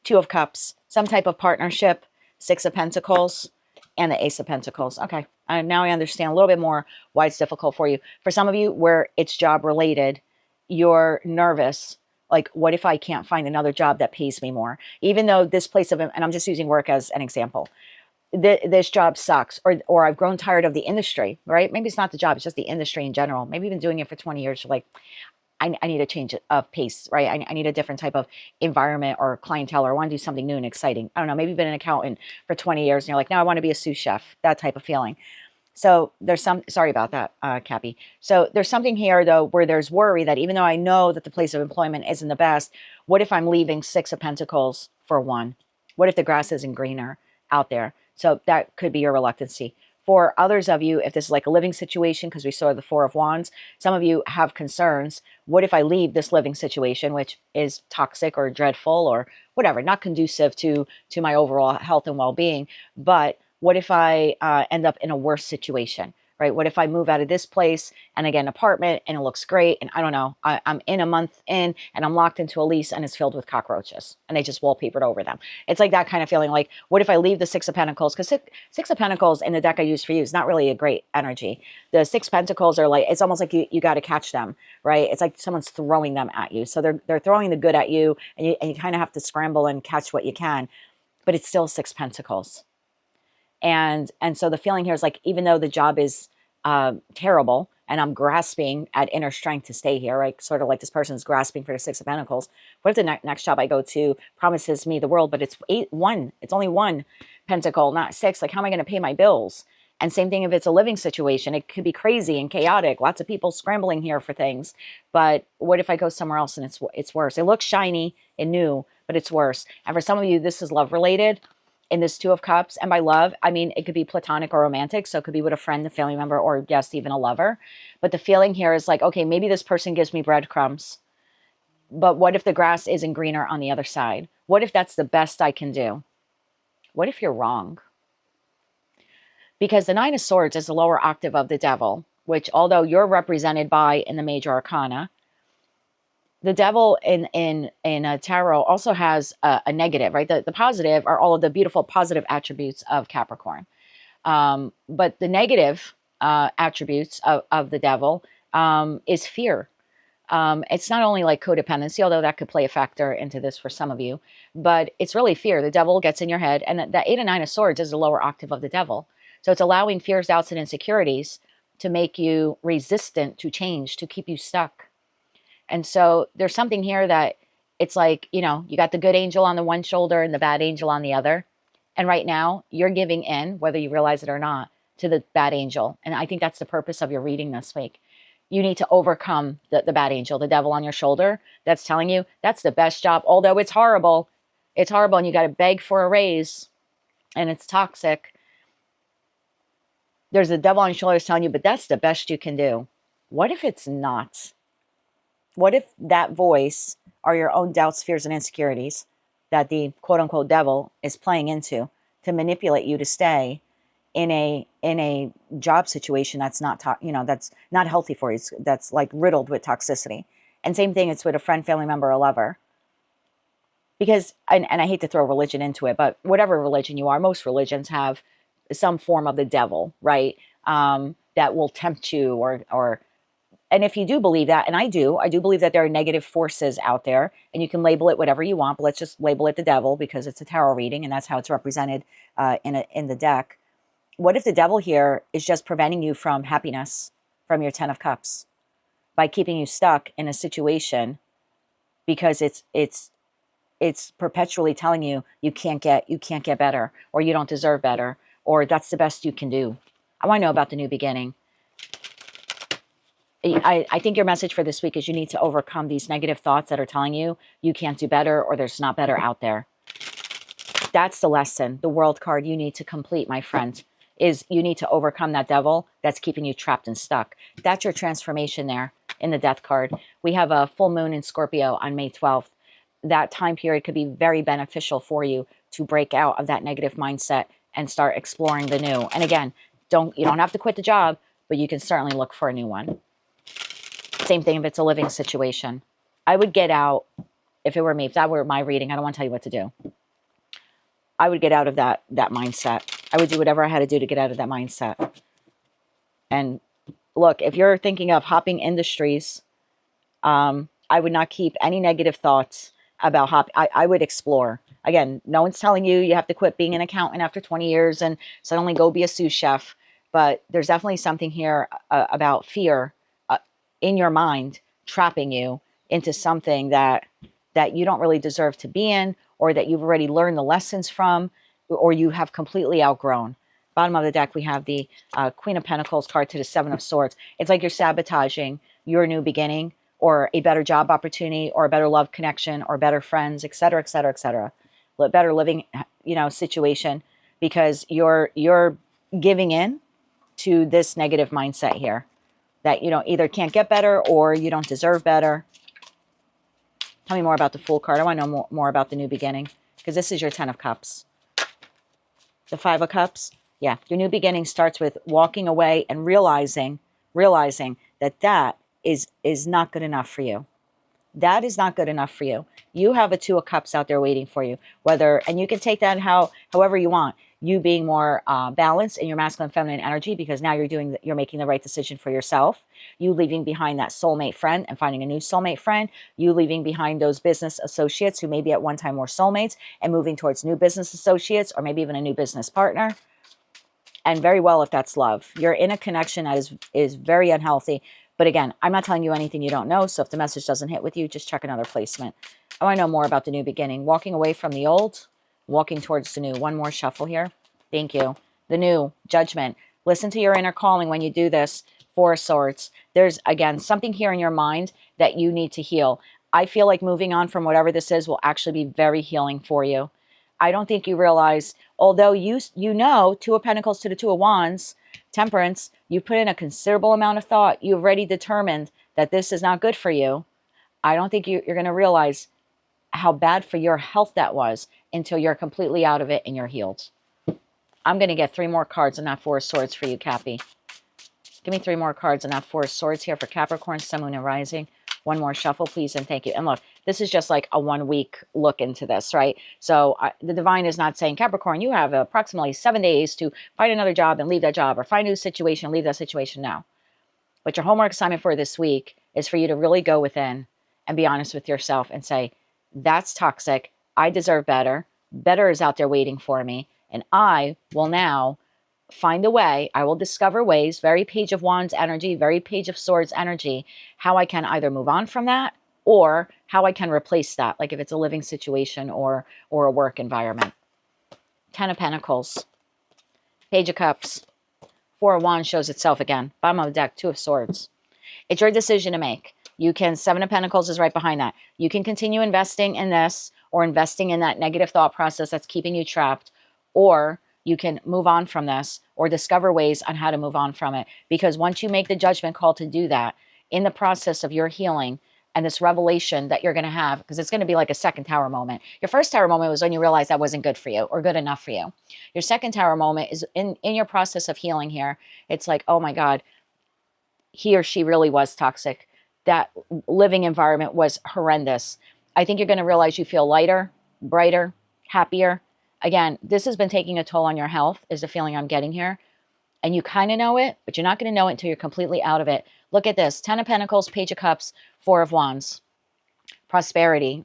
Two of Cups, some type of partnership, Six of Pentacles, and the Ace of Pentacles. Okay, now I understand a little bit more why it's difficult for you. For some of you where it's job related, you're nervous. Like, what if I can't find another job that pays me more? Even though this place of, and I'm just using work as an example, this job sucks, or I've grown tired of the industry, right? Maybe it's not the job, it's just the industry in general. Maybe you've been doing it for 20 years. You're like, I need a change of pace, right? I need a different type of environment or clientele, or I want to do something new and exciting. I don't know, maybe you've been an accountant for 20 years and you're like, now I want to be a sous chef, that type of feeling. So there's sorry about that, Cappy. So there's something here though, where there's worry that even though I know that the place of employment isn't the best, what if I'm leaving Six of Pentacles for one? What if the grass isn't greener out there? So that could be your reluctancy. For others of you, if this is like a living situation, because we saw the Four of Wands, some of you have concerns. What if I leave this living situation, which is toxic or dreadful or whatever, not conducive to my overall health and well-being, but what if I end up in a worse situation, right? What if I move out of this place and I get an apartment and it looks great, and I don't know, I'm in a month in and I'm locked into a lease and it's filled with cockroaches and they just wallpapered over them. It's like that kind of feeling. Like, what if I leave the Six of Pentacles? Because Six of Pentacles in the deck I use for you is not really a great energy. The Six Pentacles are like, it's almost like you got to catch them, right? It's like someone's throwing them at you. So they're throwing the good at you, and you kind of have to scramble and catch what you can, but it's still Six Pentacles. And so the feeling here is like, even though the job is terrible and I'm grasping at inner strength to stay here, right? Sort of like this person's grasping for the Six of Pentacles. What if the next job I go to promises me the world, but it's it's only one pentacle, not six. Like, how am I going to pay my bills? And same thing if it's a living situation. It could be crazy and chaotic. Lots of people scrambling here for things. But what if I go somewhere else and it's worse? It looks shiny and new, but it's worse. And for some of you, this is love related. In this Two of Cups, and by love, I mean, it could be platonic or romantic. So it could be with a friend, a family member, or yes, even a lover. But the feeling here is like, okay, maybe this person gives me breadcrumbs, but what if the grass isn't greener on the other side? What if that's the best I can do? What if you're wrong? Because the Nine of Swords is the lower octave of the Devil, which, although you're represented by in the major arcana, the Devil in tarot also has a negative, right? The positive are all of the beautiful positive attributes of Capricorn. But the negative attributes of the Devil is fear. It's not only like codependency, although that could play a factor into this for some of you, but it's really fear. The Devil gets in your head, and the Eight and Nine of Swords is the lower octave of the Devil. So it's allowing fears, doubts, and insecurities to make you resistant to change, to keep you stuck. And so there's something here that it's like, you know, you got the good angel on the one shoulder and the bad angel on the other. And right now you're giving in, whether you realize it or not, to the bad angel. And I think that's the purpose of your reading this week. You need to overcome the bad angel, the devil on your shoulder that's telling you that's the best job, although it's horrible. It's horrible and you got to beg for a raise and it's toxic. There's a devil on your shoulder telling you, but that's the best you can do. What if it's not? What if that voice are your own doubts, fears, and insecurities that the quote unquote devil is playing into to manipulate you to stay in a job situation that's not that's not healthy for you, that's like riddled with toxicity? And same thing, it's with a friend, family member, or lover. Because and I hate to throw religion into it, but whatever religion you are, most religions have some form of the devil, right? That will tempt you or and if you do believe that, and I do believe that there are negative forces out there, and you can label it whatever you want, but let's just label it the devil because it's a tarot reading and that's how it's represented in the deck. What if the devil here is just preventing you from happiness, from your 10 of Cups, by keeping you stuck in a situation because it's perpetually telling you you can't get better, or you don't deserve better, or that's the best you can do. I want to know about the new beginning. I think your message for this week is you need to overcome these negative thoughts that are telling you you can't do better or there's not better out there. That's the lesson. The World card you need to complete, my friend, is you need to overcome that devil that's keeping you trapped and stuck. That's your transformation there in the Death card. We have a full moon in Scorpio on May 12th. That time period could be very beneficial for you to break out of that negative mindset and start exploring the new. And again, you don't have to quit the job, but you can certainly look for a new one. Same thing if it's a living situation. I would get out, if it were me, if that were my reading, I don't want to tell you what to do. I would get out of that mindset. I would do whatever I had to do to get out of that mindset. And look, if you're thinking of hopping industries, I would not keep any negative thoughts about I would explore. Again, no one's telling you you have to quit being an accountant after 20 years and suddenly go be a sous chef. But there's definitely something here about fear in your mind trapping you into something that you don't really deserve to be in, or that you've already learned the lessons from, or you have completely outgrown. Bottom of the deck, we have the Queen of Pentacles card to the Seven of Swords. It's like you're sabotaging your new beginning, or a better job opportunity, or a better love connection, or better friends, etc., etc., etc. Better living, situation, because you're giving in to this negative mindset here that you don't either can't get better or you don't deserve better. Tell me more about the Fool card. I want to know more about the new beginning, because this is your 10 of Cups. The 5 of Cups. Yeah, your new beginning starts with walking away and realizing that is not good enough for you. That is not good enough for you. You have a 2 of Cups out there waiting for you. And you can take that however you want. You being more balanced in your masculine feminine energy, because now you're making the right decision for yourself. You leaving behind that soulmate friend and finding a new soulmate friend. You leaving behind those business associates who maybe at one time were soulmates and moving towards new business associates, or maybe even a new business partner. And very well, if that's love, you're in a connection that is very unhealthy. But again, I'm not telling you anything you don't know. So if the message doesn't hit with you, just check another placement. I want to know more about the new beginning. Walking away from the old, walking towards the new. One more shuffle here. Thank you. The new, Judgment. Listen to your inner calling when you do this. 4 of Swords. There's, again, something here in your mind that you need to heal. I feel like moving on from whatever this is will actually be very healing for you. I don't think you realize, although you know 2 of Pentacles to the 2 of Wands, Temperance, you put in a considerable amount of thought. You've already determined that this is not good for you. I don't think you're going to realize how bad for your health that was until you're completely out of it and you're healed. I'm going to get 3 more cards on that 4 of Swords for you, Cappy. Give me 3 more cards on that 4 of Swords here for Capricorn, Sun, Moon, and Rising. One more shuffle, please, and thank you. And look, this is just like a 1 week look into this, right? So the divine is not saying, Capricorn, you have approximately 7 days to find another job and leave that job, or find a new situation and leave that situation now. But your homework assignment for this week is for you to really go within and be honest with yourself and say, that's toxic. I deserve better. Better is out there waiting for me. And I will now find a way. I will discover ways, very Page of Wands energy, very Page of Swords energy, how I can either move on from that or how I can replace that, like if it's a living situation or a work environment. 10 of Pentacles, Page of Cups, 4 of Wands shows itself again. Bottom of the deck, 2 of Swords. It's your decision to make. You can, Seven of Pentacles is right behind that. You can continue investing in this or investing in that negative thought process that's keeping you trapped, or you can move on from this or discover ways on how to move on from it. Because once you make the judgment call to do that, in the process of your healing and this revelation that you're going to have, because it's going to be like a second tower moment. Your first tower moment was when you realized that wasn't good for you or good enough for you. Your second tower moment is in your process of healing here. It's like, oh my God, he or she really was toxic. That living environment was horrendous. I think you're going to realize you feel lighter, brighter, happier. Again, this has been taking a toll on your health, is the feeling I'm getting here. And you kind of know it, but you're not going to know it until you're completely out of it. Look at this. 10 of Pentacles, Page of Cups, 4 of Wands. Prosperity,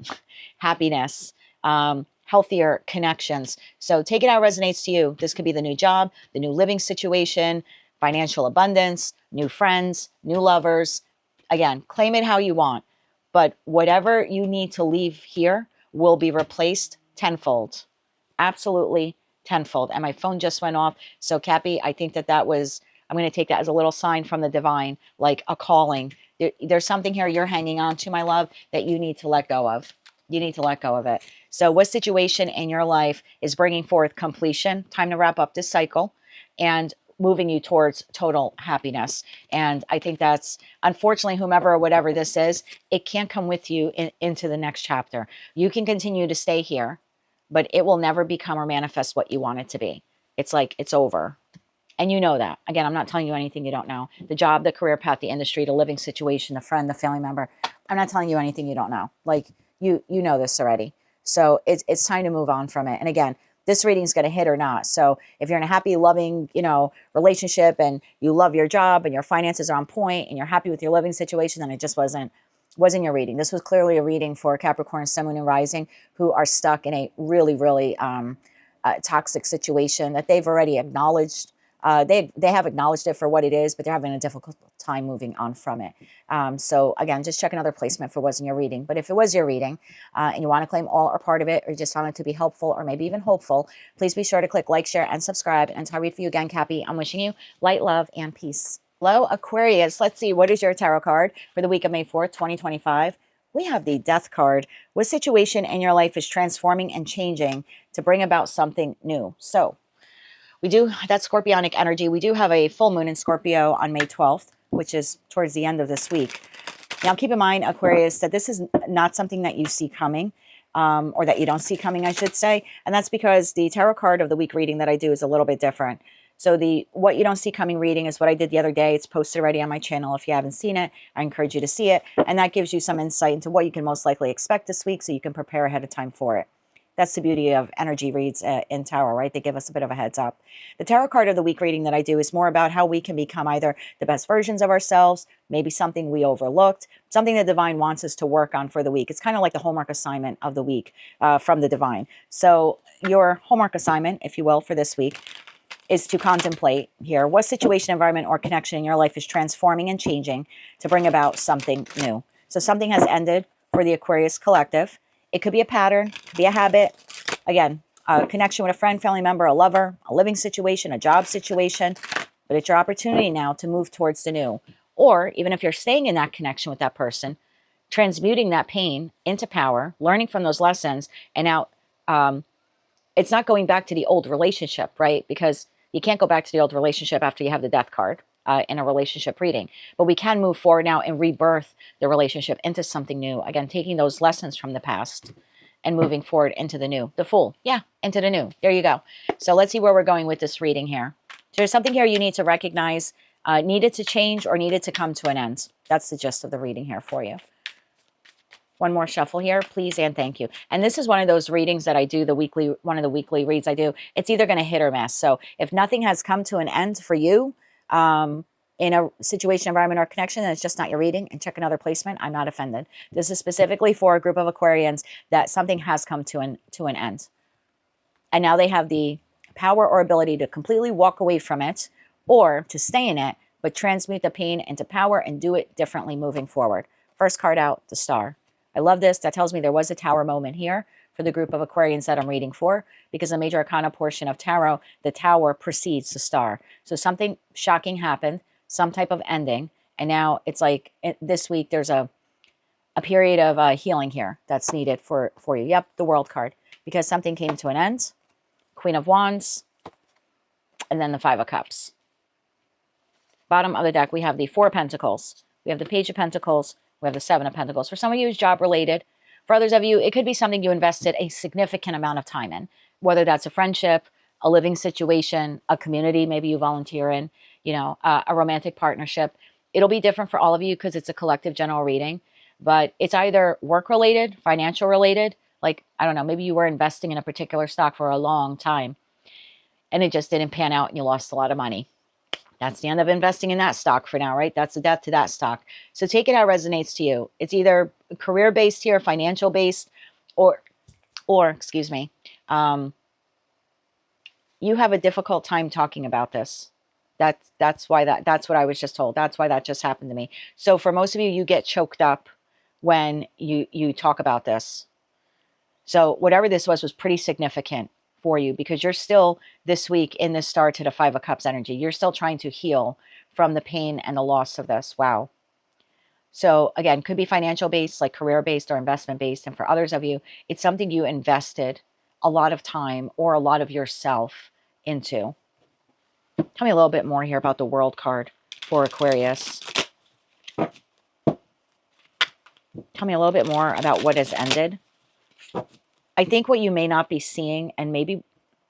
happiness, healthier connections. So take it how it resonates to you. This could be the new job, the new living situation, financial abundance, new friends, new lovers. Again, claim it how you want. But whatever you need to leave here will be replaced tenfold. Absolutely tenfold. And my phone just went off. So Cappy, I think that was, I'm going to take that as a little sign from the divine, like a calling. There's something here you're hanging on to, my love, that you need to let go of. You need to let go of it. So what situation in your life is bringing forth completion? Time to wrap up this cycle and moving you towards total happiness. And I think that's, unfortunately, whomever or whatever this is, it can't come with you into the next chapter. You can continue to stay here, but it will never become or manifest what you want it to be. It's like, it's over. And you know that. Again, I'm not telling you anything you don't know. The job, the career path, the industry, the living situation, the friend, the family member. I'm not telling you anything you don't know. Like, you know this already. So it's time to move on from it. And again, this reading is going to hit or not. So if you're in a happy, loving, relationship and you love your job and your finances are on point and you're happy with your living situation, then it just wasn't your reading. This was clearly a reading for Capricorn, Sun, Moon, and Rising who are stuck in a really, really toxic situation that they've already acknowledged. They have acknowledged it for what it is, but they're having a difficult time moving on from it. So again, just check another placement if it wasn't your reading. But if it was your reading and you want to claim all or part of it, or you just want it to be helpful or maybe even hopeful, please be sure to click like, share, and subscribe. And until I read for you again, Cappy, I'm wishing you light, love, and peace. Hello, Aquarius. Let's see, what is your tarot card for the week of May 4th, 2025? We have the Death card. What situation in your life is transforming and changing to bring about something new? So we do, that Scorpionic energy. We do have a full moon in Scorpio on May 12th, which is towards the end of this week. Now, keep in mind, Aquarius, that this is not something that you see coming, or that you don't see coming, I should say. And that's because the tarot card of the week reading that I do is a little bit different. So the what you don't see coming reading is what I did the other day. It's posted already on my channel. If you haven't seen it, I encourage you to see it. And that gives you some insight into what you can most likely expect this week so you can prepare ahead of time for it. That's the beauty of energy reads in tarot, right? They give us a bit of a heads up. The tarot card of the week reading that I do is more about how we can become either the best versions of ourselves, maybe something we overlooked, something the divine wants us to work on for the week. It's kind of like the homework assignment of the week from the divine. So your homework assignment, if you will, for this week is to contemplate here what situation, environment, or connection in your life is transforming and changing to bring about something new. So something has ended for the Aquarius collective. It could be a pattern, it could be a habit. Again, a connection with a friend, family member, a lover, a living situation, a job situation. But it's your opportunity now to move towards the new. Or even if you're staying in that connection with that person, transmuting that pain into power, learning from those lessons, and now it's not going back to the old relationship, right? Because you can't go back to the old relationship after you have the Death card in a relationship reading. But we can move forward now and rebirth the relationship into something new. Again, taking those lessons from the past and moving forward into the new. The Fool. Yeah, into the new. There you go. So let's see where we're going with this reading here. So there's something here you need to recognize, needed to change or needed to come to an end. That's the gist of the reading here for you. One more shuffle here, please, and thank you. And this is one of those readings that I do, one of the weekly reads I do. It's either going to hit or miss. So if nothing has come to an end for you in a situation, environment, or connection, then it's just not your reading, and check another placement. I'm not offended. This is specifically for a group of Aquarians that something has come to an end. And now they have the power or ability to completely walk away from it or to stay in it, but transmute the pain into power and do it differently moving forward. First card out, the Star. I love this. That tells me there was a Tower moment here for the group of Aquarians that I'm reading for, because the major arcana portion of tarot, the Tower precedes the Star. So something shocking happened, some type of ending, And now it's like this week there's a period of healing here that's needed for you. Yep, the World card, because something came to an end. Queen of Wands, and then the Five of Cups. Bottom of the deck, we have the Four of Pentacles. We have the Page of Pentacles. We have the Seven of Pentacles. For some of you, it's job-related. For others of you, it could be something you invested a significant amount of time in, whether that's a friendship, a living situation, a community maybe you volunteer in, you know, a romantic partnership. It'll be different for all of you because it's a collective general reading, but it's either work-related, financial-related, like, I don't know, maybe you were investing in a particular stock for a long time and it just didn't pan out and you lost a lot of money. That's the end of investing in that stock for now, right? That's the death to that stock. So take it how it resonates to you. It's either career-based here, financial-based, or excuse me, you have a difficult time talking about this. That's what I was just told. That's why that just happened to me. So for most of you, you get choked up when you talk about this. So whatever this was pretty significant for you, because you're still this week in this star to the Five of Cups energy. You're still trying to heal from the pain and the loss of this. Wow. So again, could be financial based, like career based or investment based. And for others of you, it's something you invested a lot of time or a lot of yourself into. Tell me a little bit more here about the World card for Aquarius. Tell me a little bit more about what has ended. I think what you may not be seeing, and maybe,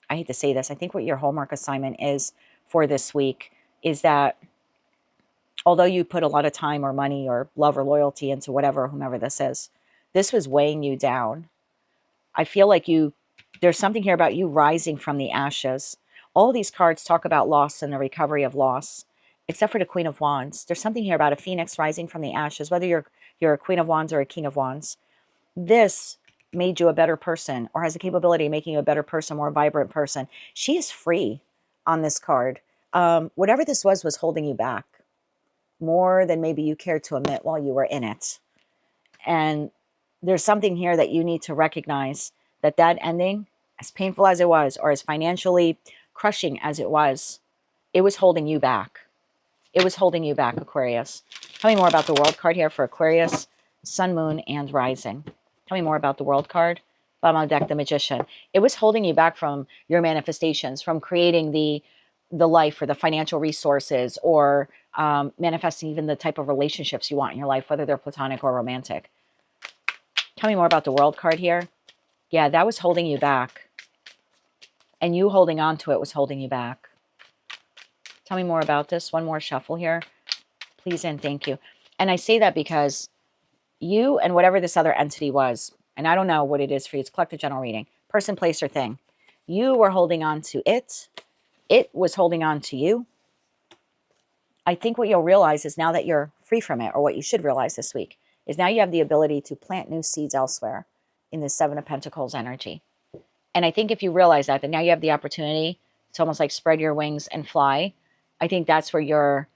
I hate to say this, I think what your homework assignment is for this week is that although you put a lot of time or money or love or loyalty into whatever, whomever this is, this was weighing you down. I feel like there's something here about you rising from the ashes. All these cards talk about loss and the recovery of loss, except for the Queen of Wands. There's something here about a phoenix rising from the ashes, whether you're a Queen of Wands or a King of Wands. This made you a better person, or has the capability of making you a better person, more vibrant person. She is free on this card. Whatever this was holding you back more than maybe you cared to admit while you were in it. And there's something here that you need to recognize, that ending, as painful as it was, or as financially crushing as it was holding you back. It was holding you back, Aquarius. Tell me more about the World card here for Aquarius, Sun, Moon, and Rising. Tell me more about the World card. Bottom of the deck, the Magician. It was holding you back from your manifestations, from creating the life or the financial resources, or manifesting even the type of relationships you want in your life, whether they're platonic or romantic. Tell me more about the World card here. Yeah, that was holding you back. And you holding on to it was holding you back. Tell me more about this. One more shuffle here. Please and thank you. And I say that because you and whatever this other entity was, and I don't know what it is for you, it's collective general reading, person, place, or thing. You were holding on to it. It was holding on to you. I think what you'll realize is now that you're free from it, or what you should realize this week, is now you have the ability to plant new seeds elsewhere in the Seven of Pentacles energy. And I think if you realize that now you have the opportunity to almost like spread your wings and fly. I think that's where your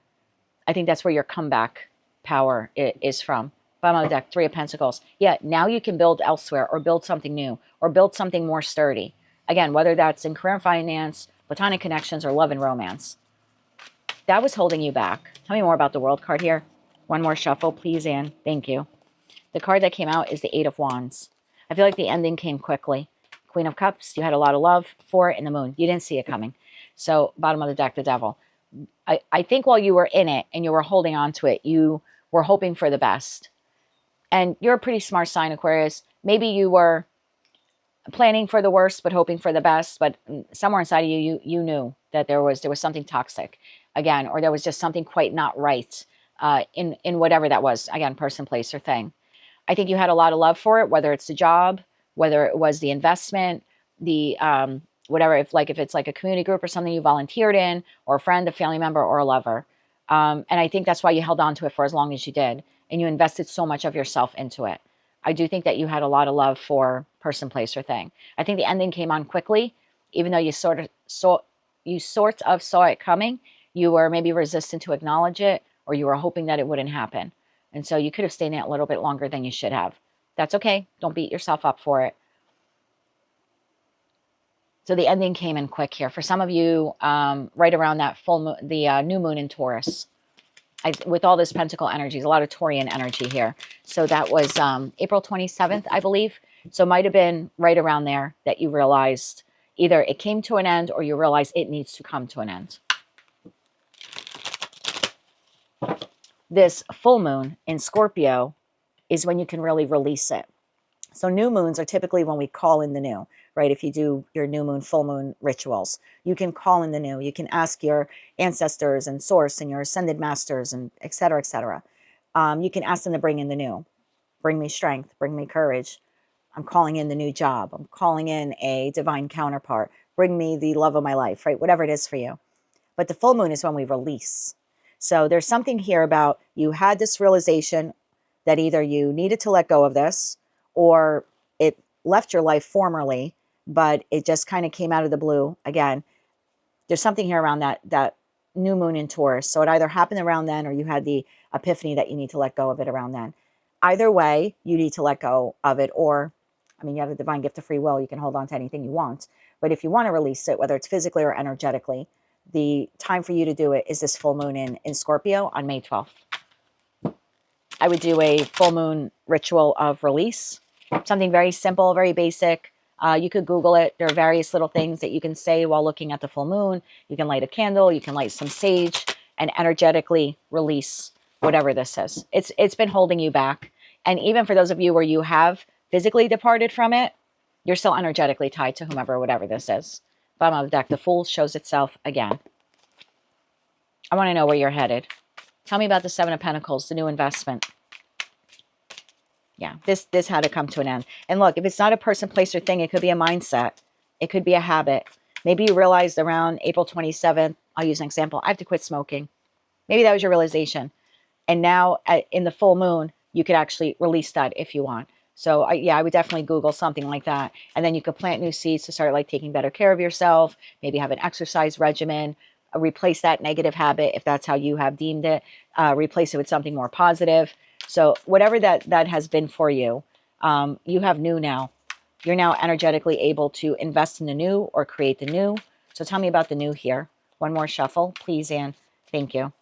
comeback power is from. Bottom of the deck, Three of Pentacles. Yeah, now you can build elsewhere, or build something new, or build something more sturdy. Again, whether that's in career and finance, platonic connections, or love and romance. That was holding you back. Tell me more about the World card here. One more shuffle, please, Anne. Thank you. The card that came out is the Eight of Wands. I feel like the ending came quickly. Queen of Cups, you had a lot of love for it, and the Moon. You didn't see it coming. So bottom of the deck, the Devil. I think while you were in it and you were holding on to it, you were hoping for the best. And you're a pretty smart sign, Aquarius. Maybe you were planning for the worst but hoping for the best, but somewhere inside of you, you knew that there was something toxic, again, or there was just something quite not right in whatever that was, again, person, place, or thing. I think you had a lot of love for it, whether it's the job, whether it was the investment, the whatever, if it's like a community group or something you volunteered in, or a friend, a family member, or a lover. And I think that's why you held on to it for as long as you did, and you invested so much of yourself into it. I do think that you had a lot of love for person, place, or thing. I think the ending came on quickly, even though you sort of saw it coming. You were maybe resistant to acknowledge it, or you were hoping that it wouldn't happen. And so you could have stayed in it a little bit longer than you should have. That's okay. Don't beat yourself up for it. So the ending came in quick here. For some of you, right around that full moon, the new moon in Taurus. with all this pentacle energy, there's a lot of Taurian energy here. So that was April 27th, I believe. So it might have been right around there that you realized either it came to an end or you realize it needs to come to an end. This full moon in Scorpio is when you can really release it. So new moons are typically when we call in the new, right? If you do your new moon, full moon rituals, you can call in the new. You can ask your ancestors and source and your ascended masters and et cetera, et cetera. You can ask them to bring in the new. Bring me strength, bring me courage. I'm calling in the new job. I'm calling in a divine counterpart. Bring me the love of my life, right? Whatever it is for you. But the full moon is when we release. So there's something here about you had this realization that either you needed to let go of this or it left your life formerly, but it just kind of came out of the blue. Again, there's something here around that new moon in Taurus. So it either happened around then or you had the epiphany that you need to let go of it around then. Either way, you need to let go of it. Or, I mean, you have the divine gift of free will. You can hold on to anything you want. But if you want to release it, whether it's physically or energetically, the time for you to do it is this full moon in Scorpio on May 12th. I would do a full moon ritual of release. Something very simple, very basic. You could Google it. There are various little things that you can say while looking at the full moon. You can light a candle. You can light some sage and energetically release whatever this is. It's been holding you back. And even for those of you where you have physically departed from it, you're still energetically tied to whomever, whatever this is. Bottom of the deck, the Fool shows itself again. I want to know where you're headed. Tell me about the Seven of Pentacles, the new investment. Yeah, this had to come to an end. And look, if it's not a person, place, or thing, it could be a mindset. It could be a habit. Maybe you realized around April 27th, I'll use an example, I have to quit smoking. Maybe that was your realization. And now in the full moon, you could actually release that if you want. So I would definitely Google something like that. And then you could plant new seeds to start like taking better care of yourself, maybe have an exercise regimen, replace that negative habit if that's how you have deemed it, replace it with something more positive. So whatever that has been for you, you have new now. You're now energetically able to invest in the new or create the new. So tell me about the new here. One more shuffle, please, Anne. Thank you.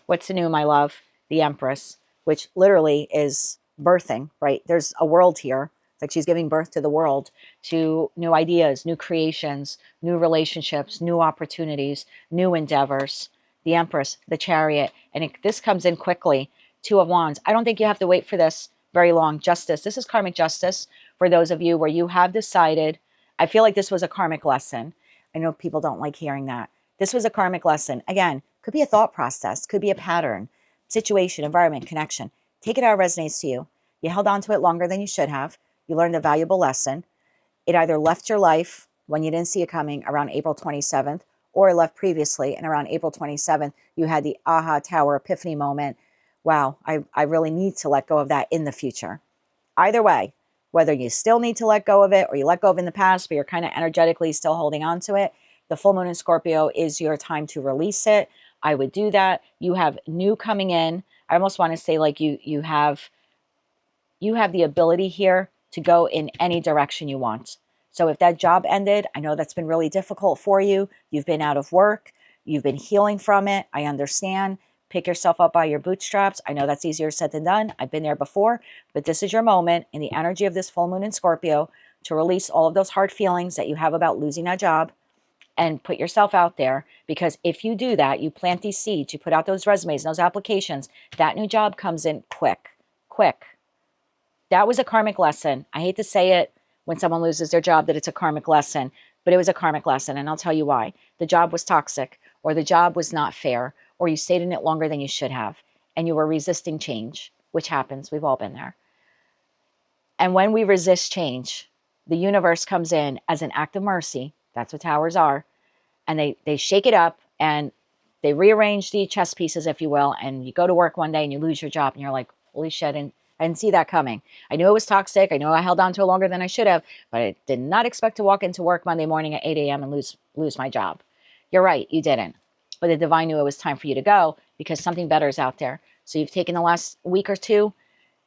What's the new, my love? The Empress, which literally is birthing, right? There's a world here. It's like she's giving birth to the world, to new ideas, new creations, new relationships, new opportunities, new endeavors. The Empress, the Chariot, and this comes in quickly. Two of Wands. I don't think you have to wait for this very long. Justice. This is karmic justice for those of you where you have decided. I feel like this was a karmic lesson. I know people don't like hearing that. This was a karmic lesson. Again, could be a thought process, could be a pattern, situation, environment, connection. Take it how it resonates to you. You held on to it longer than you should have. You learned a valuable lesson. It either left your life when you didn't see it coming around April 27th, or it left previously, and around April 27th, you had the aha tower epiphany moment. Wow, I really need to let go of that in the future. Either way, whether you still need to let go of it or you let go of it in the past, but you're kind of energetically still holding on to it, the full moon in Scorpio is your time to release it. I would do that. You have new coming in. I almost want to say like you have the ability here to go in any direction you want. So if that job ended, I know that's been really difficult for you. You've been out of work. You've been healing from it. I understand. Pick yourself up by your bootstraps. I know that's easier said than done. I've been there before, but this is your moment in the energy of this full moon in Scorpio to release all of those hard feelings that you have about losing that job and put yourself out there. Because if you do that, you plant these seeds, you put out those resumes, those applications, that new job comes in quick. That was a karmic lesson. I hate to say it when someone loses their job that it's a karmic lesson, but it was a karmic lesson, and I'll tell you why. The job was toxic, or the job was not fair, or you stayed in it longer than you should have, and you were resisting change, which happens. We've all been there. And when we resist change, the universe comes in as an act of mercy. That's what towers are. And they shake it up and they rearrange the chess pieces, if you will. And you go to work one day and you lose your job and you're like, holy shit, I didn't see that coming. I knew it was toxic. I know I held on to it longer than I should have, but I did not expect to walk into work Monday morning at 8 a.m. and lose my job. You're right, you didn't. But the divine knew it was time for you to go because something better is out there. So you've taken the last week or two.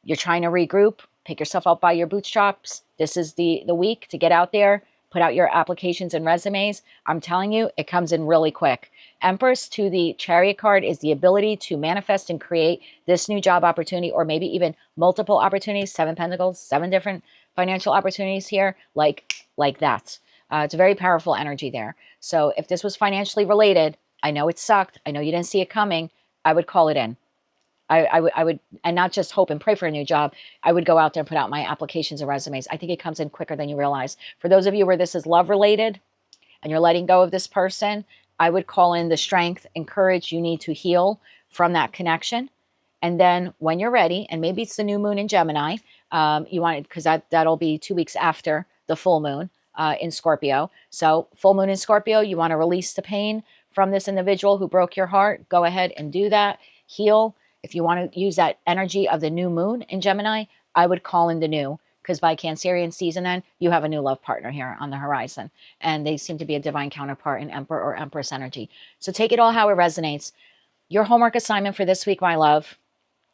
You're trying to regroup, pick yourself up by your bootstraps. This is the week to get out there put out your applications and resumes. I'm telling you, it comes in really quick. Empress to the Chariot card is the ability to manifest and create this new job opportunity, or maybe even multiple opportunities. 7 Pentacles, 7 different financial opportunities here, like that. It's a very powerful energy there. So if this was financially related, I know it sucked. I know you didn't see it coming. I would call it in. I would, and not just hope and pray for a new job. I would go out there and put out my applications and resumes. I think it comes in quicker than you realize. For those of you where this is love related and you're letting go of this person, I would call in the strength and courage you need to heal from that connection. And then when you're ready, and maybe it's the new moon in Gemini, you want it, because that'll be 2 weeks after the full moon in Scorpio. So full moon in Scorpio, you want to release the pain from this individual who broke your heart. Go ahead and do that. Heal. If you want to use that energy of the new moon in Gemini, I would call in the new, because by Cancerian season end, you have a new love partner here on the horizon. And they seem to be a divine counterpart in Emperor or Empress energy. So take it all how it resonates. Your homework assignment for this week, my love,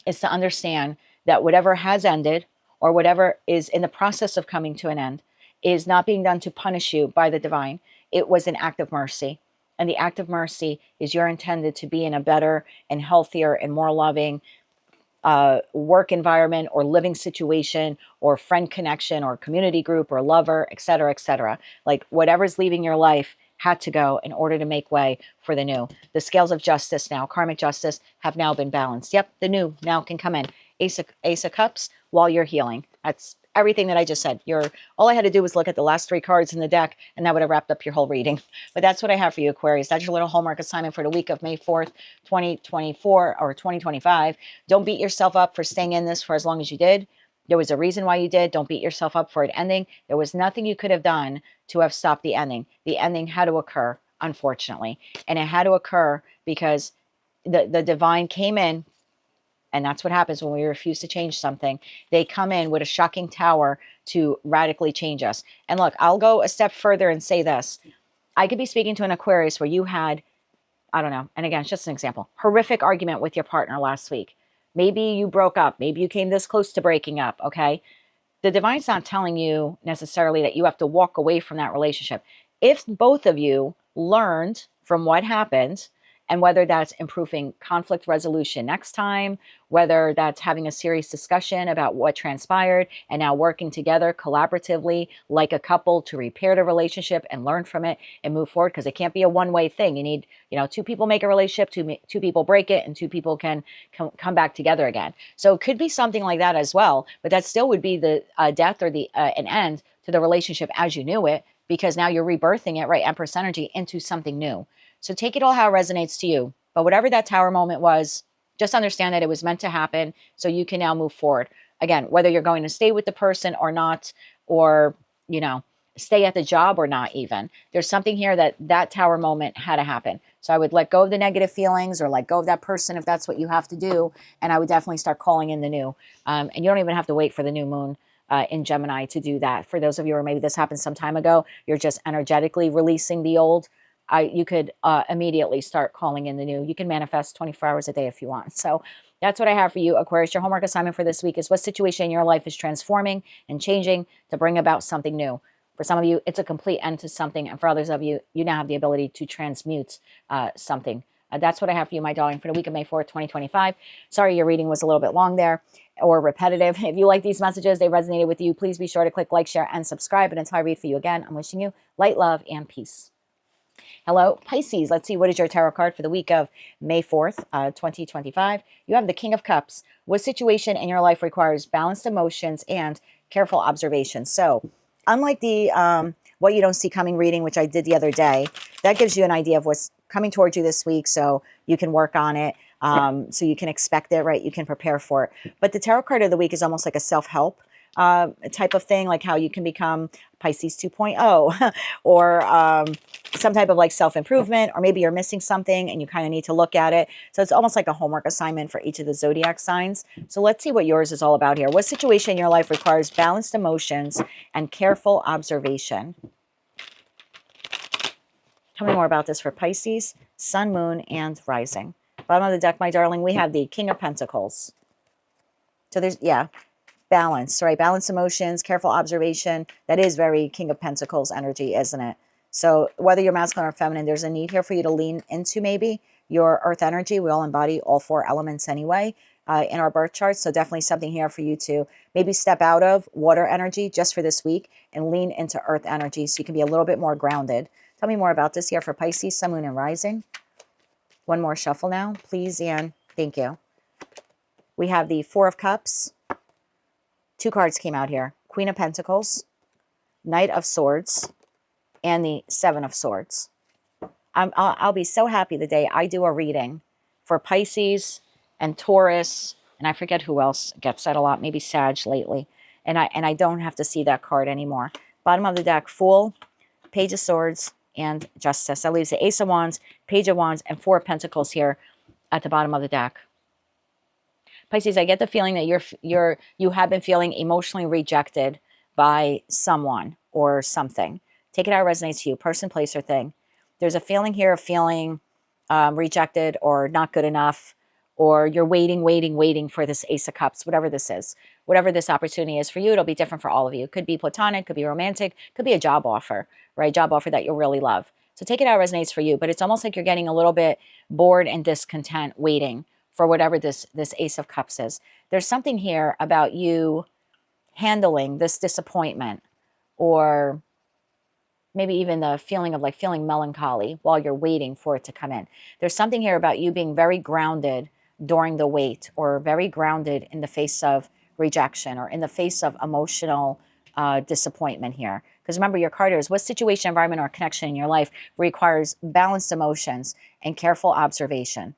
is to understand that whatever has ended or whatever is in the process of coming to an end is not being done to punish you by the divine. It was an act of mercy. And the act of mercy is you're intended to be in a better and healthier and more loving work environment or living situation or friend connection or community group or lover, etc., etc. Like whatever's leaving your life had to go in order to make way for the new. The scales of justice now, karmic justice, have now been balanced. Yep, the new now can come in. Ace of Cups while you're healing. That's everything that I just said. All I had to do was look at the last 3 cards in the deck, and that would have wrapped up your whole reading. But that's what I have for you, Aquarius. That's your little homework assignment for the week of May 4th, 2024 or 2025. Don't beat yourself up for staying in this for as long as you did. There was a reason why you did. Don't beat yourself up for it ending. There was nothing you could have done to have stopped the ending. The ending had to occur, unfortunately. And it had to occur because the divine came in. And that's what happens when we refuse to change something. They come in with a shocking tower to radically change us. And look, I'll go a step further and say this. I could be speaking to an Aquarius where you had, I don't know, and again, it's just an example, horrific argument with your partner last week. Maybe you broke up. Maybe you came this close to breaking up, okay? The divine's not telling you necessarily that you have to walk away from that relationship. If both of you learned from what happened, and whether that's improving conflict resolution next time, whether that's having a serious discussion about what transpired and now working together collaboratively like a couple to repair the relationship and learn from it and move forward, because it can't be a one-way thing. You need, 2 people make a relationship, two people break it, and 2 people can come back together again. So it could be something like that as well, but that still would be the death or the an end to the relationship as you knew it, because now you're rebirthing it, right, Empress energy, into something new. So take it all how it resonates to you. But whatever that tower moment was, just understand that it was meant to happen so you can now move forward. Again, whether you're going to stay with the person or not, or, stay at the job or not even. There's something here that tower moment had to happen. So I would let go of the negative feelings or let go of that person if that's what you have to do. And I would definitely start calling in the new. And you don't even have to wait for the new moon in Gemini to do that. For those of you who maybe this happened some time ago, you're just energetically releasing the old. You could immediately start calling in the new. You can manifest 24 hours a day if you want. So that's what I have for you, Aquarius. Your homework assignment for this week is what situation in your life is transforming and changing to bring about something new. For some of you, it's a complete end to something. And for others of you, you now have the ability to transmute something. That's what I have for you, my darling, for the week of May 4th, 2025. Sorry, your reading was a little bit long there or repetitive. If you like these messages, they resonated with you, please be sure to click like, share, and subscribe. And until I read for you again, I'm wishing you light, love, and peace. Hello, Pisces. Let's see, what is your tarot card for the week of May 4th, 2025? You have the King of Cups. What situation in your life requires balanced emotions and careful observation? So unlike the what you don't see coming reading, which I did the other day, that gives you an idea of what's coming towards you this week so you can work on it, so you can expect it, right? You can prepare for it. But the tarot card of the week is almost like a self-help type of thing, like how you can become Pisces 2.0 or some type of like self-improvement, or maybe you're missing something and you kind of need to look at it. So it's almost like a homework assignment for each of the zodiac signs. So let's see what yours is all about here. What situation in your life requires balanced emotions and careful observation? Tell me more about this for Pisces, Sun, Moon, and Rising. Bottom of the deck, my darling, we have the King of Pentacles. So there's, balance, right? Balance emotions, careful observation. That is very King of Pentacles energy, isn't it? So whether you're masculine or feminine, there's a need here for you to lean into maybe your earth energy. We all embody all four elements anyway in our birth charts. So definitely something here for you to maybe step out of water energy just for this week and lean into earth energy so you can be a little bit more grounded. Tell me more about this here for Pisces, Sun, Moon, and Rising. One more shuffle now, please, and thank you. We have the Four of Cups. Two cards came out here. Queen of Pentacles, Knight of Swords, and the Seven of Swords. I'll be so happy the day I do a reading for Pisces and Taurus, and I forget who else gets that a lot, maybe Sag lately, and I don't have to see that card anymore. Bottom of the deck, Fool, Page of Swords, and Justice. That leaves the Ace of Wands, Page of Wands, and Four of Pentacles here at the bottom of the deck. Pisces, I get the feeling that you have been feeling emotionally rejected by someone or something. Take it how it resonates to you, person, place, or thing. There's a feeling here of feeling rejected or not good enough, or you're waiting for this Ace of Cups, whatever this is. Whatever this opportunity is for you, it'll be different for all of you. It could be platonic, could be romantic, could be a job offer, right? Job offer that you'll really love. So take it how it resonates for you, but it's almost like you're getting a little bit bored and discontent waiting for whatever this Ace of Cups is. There's something here about you handling this disappointment, or maybe even the feeling of like feeling melancholy while you're waiting for it to come in. There's something here about you being very grounded during the wait, or very grounded in the face of rejection, or in the face of emotional disappointment here. Because remember, your card is what situation, environment, or connection in your life requires balanced emotions and careful observation.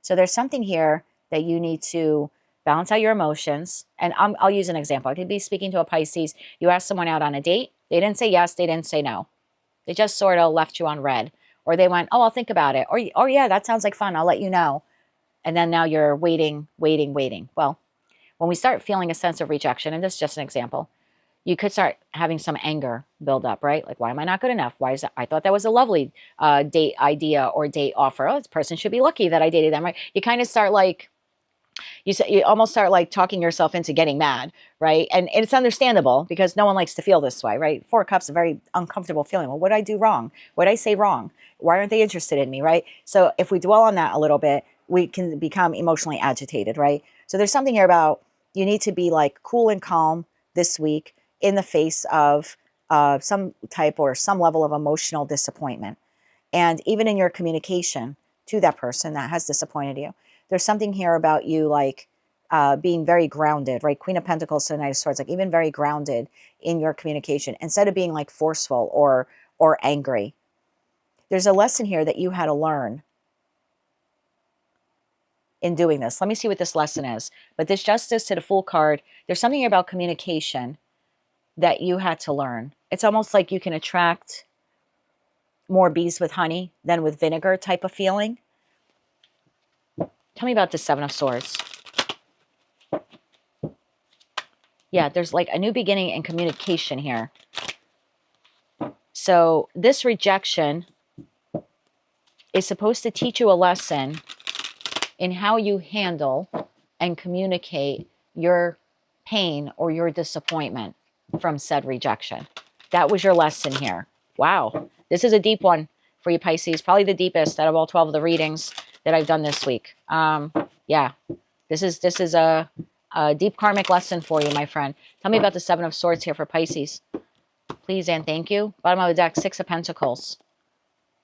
So there's something here that you need to balance out your emotions. And I'll use an example. I could be speaking to a Pisces. You ask someone out on a date. They didn't say yes. They didn't say no. They just sort of left you on red. Or they went, oh, I'll think about it. Or, oh, yeah, that sounds like fun. I'll let you know. And then now you're waiting. Well, when we start feeling a sense of rejection, and this is just an example, you could start having some anger build up, right? Like, why am I not good enough? Why is that? I thought that was a lovely date idea or date offer. Oh, this person should be lucky that I dated them, right? You kind of start like, you almost start like talking yourself into getting mad, right? And it's understandable because no one likes to feel this way, right? Four of Cups, a very uncomfortable feeling. Well, what did I do wrong? What did I say wrong? Why aren't they interested in me, right? So if we dwell on that a little bit, we can become emotionally agitated, right? So there's something here about you need to be like cool and calm this week in the face of some type or some level of emotional disappointment. And even in your communication to that person that has disappointed you, there's something here about you like being very grounded, right? Queen of Pentacles to the Knight of Swords, like even very grounded in your communication instead of being like forceful or angry. There's a lesson here that you had to learn in doing this. Let me see what this lesson is. But this Justice to the Fool card, there's something about communication that you had to learn. It's almost like you can attract more bees with honey than with vinegar type of feeling. Tell me about the Seven of Swords. Yeah, there's like a new beginning in communication here. So this rejection is supposed to teach you a lesson in how you handle and communicate your pain or your disappointment from said rejection. That was your lesson here. Wow. This is a deep one for you, Pisces. Probably the deepest out of all 12 of the readings that I've done this week. Yeah, this is a deep karmic lesson for you, my friend. Tell me about the Seven of Swords here for Pisces. Please and thank you. Bottom of the deck, Six of Pentacles.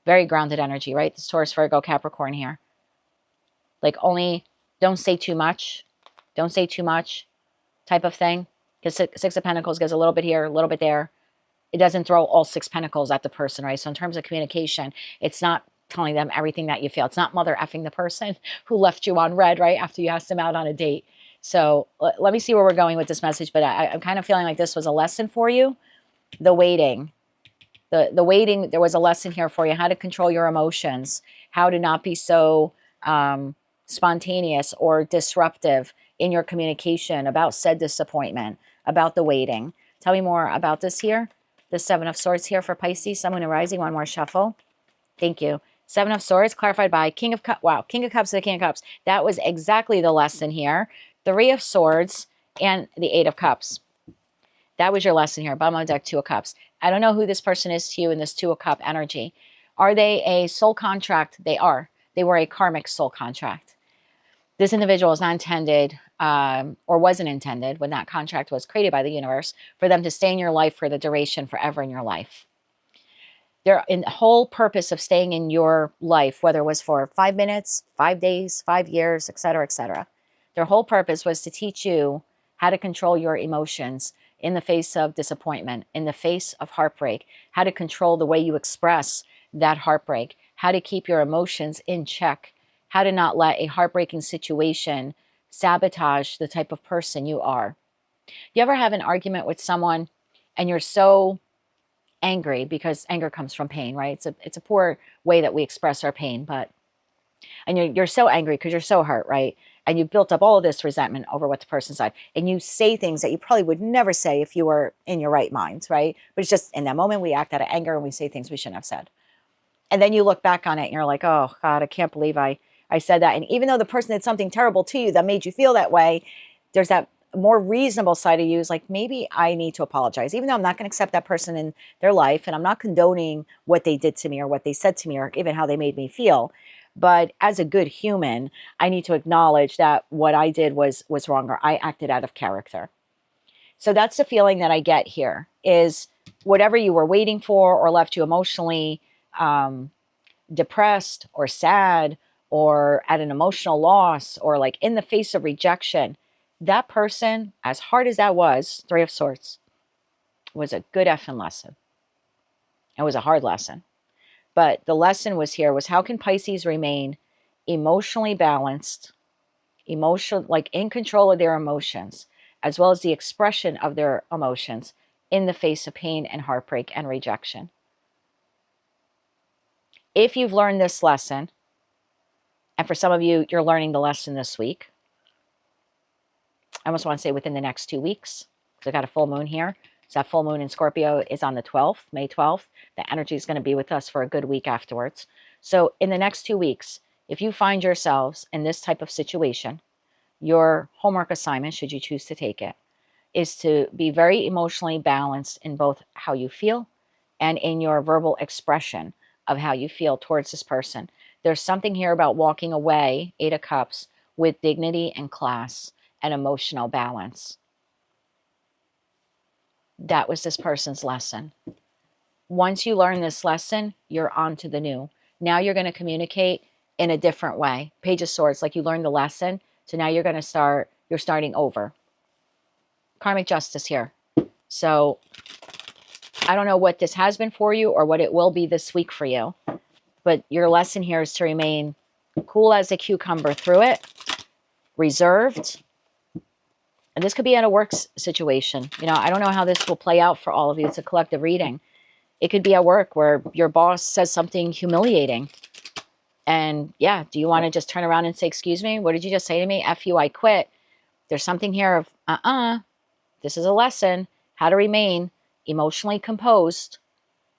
Very grounded energy, right? This Taurus, Virgo, Capricorn here. Like only don't say too much. Don't say too much type of thing. Because Six of Pentacles goes a little bit here, a little bit there. It doesn't throw all six pentacles at the person, right? So in terms of communication, it's not telling them everything that you feel. It's not mother effing the person who left you on red, right? After you asked them out on a date. So let me see where we're going with this message. But I'm kind of feeling like this was a lesson for you. The waiting. The waiting, there was a lesson here for you. How to control your emotions. How to not be so spontaneous or disruptive in your communication about said disappointment, about the waiting. Tell me more about this here. The Seven of Swords here for Pisces. Sun, Moon, and Rising. One more shuffle. Thank you. Seven of Swords clarified by King of Cups. Wow, King of Cups to the King of Cups. That was exactly the lesson here. Three of Swords and the Eight of Cups. That was your lesson here. Bottom of deck, Two of Cups. I don't know who this person is to you in this Two of Cup energy. Are they a soul contract? They are. They were a karmic soul contract. This individual is not intended, or wasn't intended when that contract was created by the universe, for them to stay in your life for the duration forever in your life. Their whole purpose of staying in your life, whether it was for 5 minutes, 5 days, 5 years, etc., their whole purpose was to teach you how to control your emotions in the face of disappointment, in the face of heartbreak, how to control the way you express that heartbreak, how to keep your emotions in check, how to not let a heartbreaking situation sabotage the type of person you are. You ever have an argument with someone and you're so angry, because anger comes from pain, right? It's a poor way that we express our pain, and you're so angry because you're so hurt, right? And you've built up all of this resentment over what the person said, and you say things that you probably would never say if you were in your right mind, right? But it's just in that moment we act out of anger and we say things we shouldn't have said. And then you look back on it and you're like, oh God, I can't believe I said that. And even though the person did something terrible to you that made you feel that way, there's that more reasonable side of you is like, maybe I need to apologize, even though I'm not going to accept that person in their life, and I'm not condoning what they did to me or what they said to me or even how they made me feel. But as a good human, I need to acknowledge that what I did was wrong, or I acted out of character. So that's the feeling that I get here, is whatever you were waiting for or left you emotionally depressed or sad or at an emotional loss or like in the face of rejection, that person, as hard as that was, Three of Swords, was a good effing lesson. It was a hard lesson. But the lesson was how can Pisces remain emotionally balanced, like in control of their emotions, as well as the expression of their emotions in the face of pain and heartbreak and rejection. If you've learned this lesson, and for some of you, you're learning the lesson this week, I almost want to say within the next 2 weeks, because I got a full moon here. So that full moon in Scorpio is on the 12th, May 12th. The energy is going to be with us for a good week afterwards. So in the next 2 weeks, if you find yourselves in this type of situation, your homework assignment, should you choose to take it, is to be very emotionally balanced in both how you feel and in your verbal expression of how you feel towards this person. There's something here about walking away, Eight of Cups, with dignity and class and emotional balance. That was this person's lesson. Once you learn this lesson, you're on to the new. Now you're going to communicate in a different way. Page of Swords, like you learned the lesson, so now you're starting over. Karmic justice here. So I don't know what this has been for you or what it will be this week for you, but your lesson here is to remain cool as a cucumber through it, reserved. And this could be in a work situation. I don't know how this will play out for all of you. It's a collective reading. It could be at work where your boss says something humiliating. And yeah, do you want to just turn around and say, excuse me, what did you just say to me? F you, I quit. There's something here of, this is a lesson, how to remain emotionally composed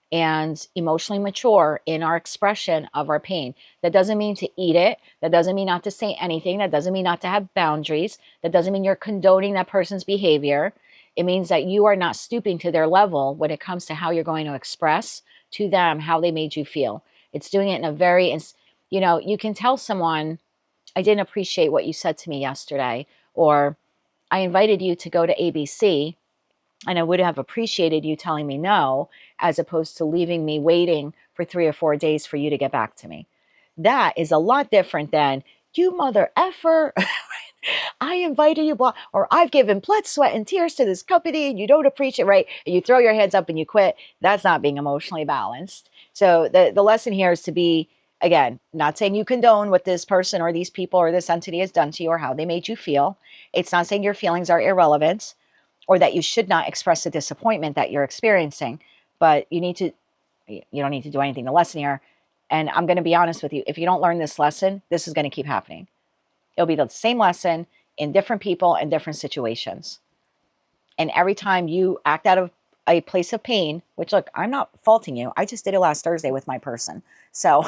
and emotionally mature in our expression of our pain. That doesn't mean to eat it. That doesn't mean not to say anything. That doesn't mean not to have boundaries. That doesn't mean you're condoning that person's behavior. It means that you are not stooping to their level when it comes to how you're going to express to them how they made you feel. It's doing it in a very, you can tell someone, I didn't appreciate what you said to me yesterday, or I invited you to go to ABC, and I would have appreciated you telling me no, as opposed to leaving me waiting for 3 or 4 days for you to get back to me. That is a lot different than, you mother effer, I invited you, or I've given blood, sweat, and tears to this company, and you don't appreciate, right? And you throw your hands up and you quit. That's not being emotionally balanced. So the lesson here is to be, again, not saying you condone what this person or these people or this entity has done to you or how they made you feel. It's not saying your feelings are irrelevant or that you should not express the disappointment that you're experiencing, but you don't need to do anything. The lesson here, and I'm going to be honest with you, if you don't learn this lesson, this is going to keep happening. It'll be the same lesson in different people and different situations. And every time you act out of a place of pain, which look, I'm not faulting you. I just did it last Thursday with my person. So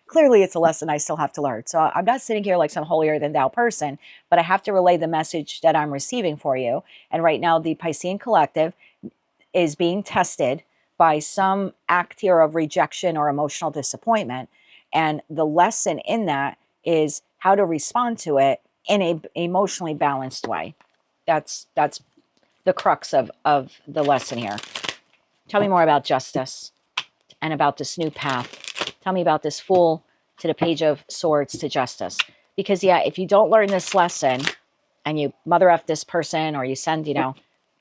clearly it's a lesson I still have to learn. So I'm not sitting here like some holier than thou person, but I have to relay the message that I'm receiving for you. And right now the Piscean collective is being tested by some act here of rejection or emotional disappointment. And the lesson in that is how to respond to it in a emotionally balanced way. That's the crux of the lesson here. Tell me more about justice and about this new path. Tell me about this Fool to the Page of Swords to Justice. Because yeah, if you don't learn this lesson and you mother F this person, or you send,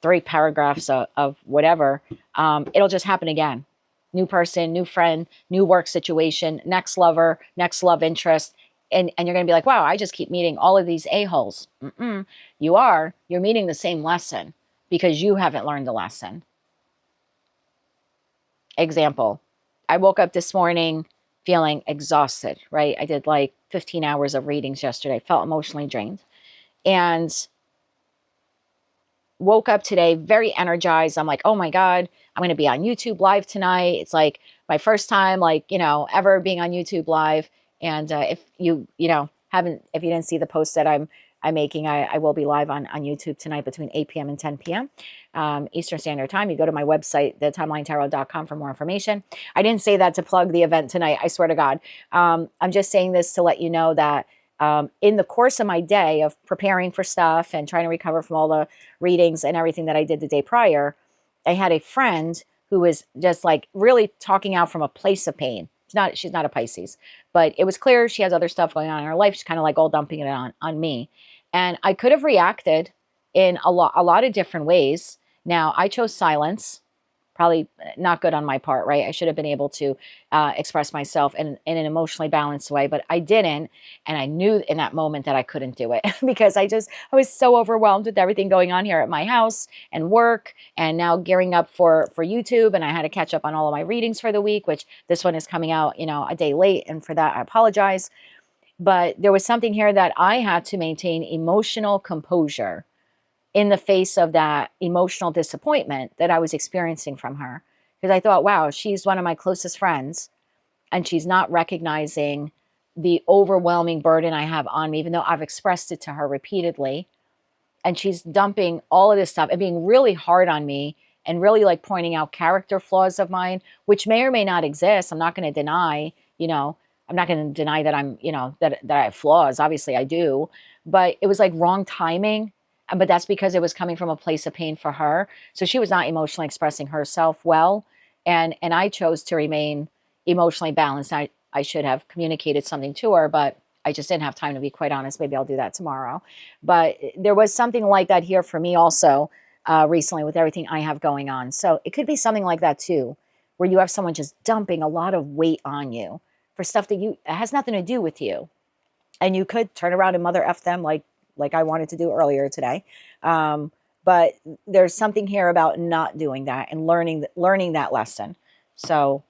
3 paragraphs of whatever, it'll just happen again. New person, new friend, new work situation, next lover, next love interest. And you're going to be like, wow, I just keep meeting all of these a-holes. You're meeting the same lesson because you haven't learned the lesson. Example, I woke up this morning feeling exhausted, right? I did like 15 hours of readings yesterday, felt emotionally drained, and woke up today very energized. I'm like, oh my God, I'm going to be on YouTube live tonight. It's like my first time, ever being on YouTube live. And if you didn't see the post that I'm making, I will be live on YouTube tonight between 8 p.m. and 10 p.m. Eastern Standard Time. You go to my website, thetimelinetarot.com, for more information. I didn't say that to plug the event tonight. I swear to God. I'm just saying this to let you know that in the course of my day of preparing for stuff and trying to recover from all the readings and everything that I did the day prior, I had a friend who was just like really talking out from a place of pain. She's not a Pisces, but it was clear she has other stuff going on in her life. She's kind of like all dumping it on me. And I could have reacted in a lot of different ways. Now, I chose silence. Probably not good on my part, right? I should have been able to express myself in an emotionally balanced way, but I didn't. And I knew in that moment that I couldn't do it because I was so overwhelmed with everything going on here at my house and work, and now gearing up for YouTube. And I had to catch up on all of my readings for the week, which this one is coming out, a day late. And for that, I apologize. But there was something here that I had to maintain emotional composure in the face of that emotional disappointment that I was experiencing from her. Because I thought, wow, she's one of my closest friends, and she's not recognizing the overwhelming burden I have on me, even though I've expressed it to her repeatedly. And she's dumping all of this stuff and being really hard on me and really like pointing out character flaws of mine, which may or may not exist. I'm not going to deny, I'm not going to deny that I'm, that I have flaws. Obviously I do, but it was like wrong timing. But that's because it was coming from a place of pain for her. So she was not emotionally expressing herself well. And I chose to remain emotionally balanced. I should have communicated something to her, but I just didn't have time, to be quite honest. Maybe I'll do that tomorrow. But there was something like that here for me also recently with everything I have going on. So it could be something like that too, where you have someone just dumping a lot of weight on you for stuff that has nothing to do with you. And you could turn around and mother F them like I wanted to do earlier today. But there's something here about not doing that and learning that lesson. So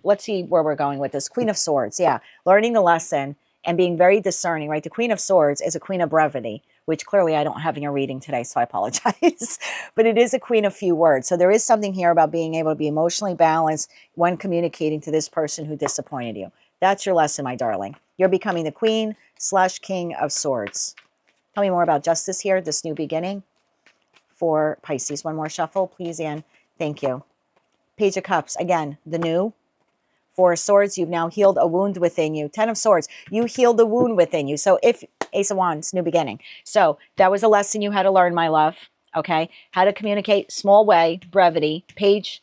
let's see where we're going with this. Queen of Swords. Yeah. Learning the lesson and being very discerning, right? The Queen of Swords is a queen of brevity, which clearly I don't have in your reading today, so I apologize. But it is a queen of few words. So there is something here about being able to be emotionally balanced when communicating to this person who disappointed you. That's your lesson, my darling. You're becoming the Queen/King of Swords. Tell me more about justice here, this new beginning for Pisces. One more shuffle, please, Anne. Thank you. Page of Cups. Again, the new. Four of Swords, you've now healed a wound within you. 10 of Swords, you healed the wound within you. So Ace of Wands, new beginning. So that was a lesson you had to learn, my love. Okay? How to communicate, small way, brevity, page.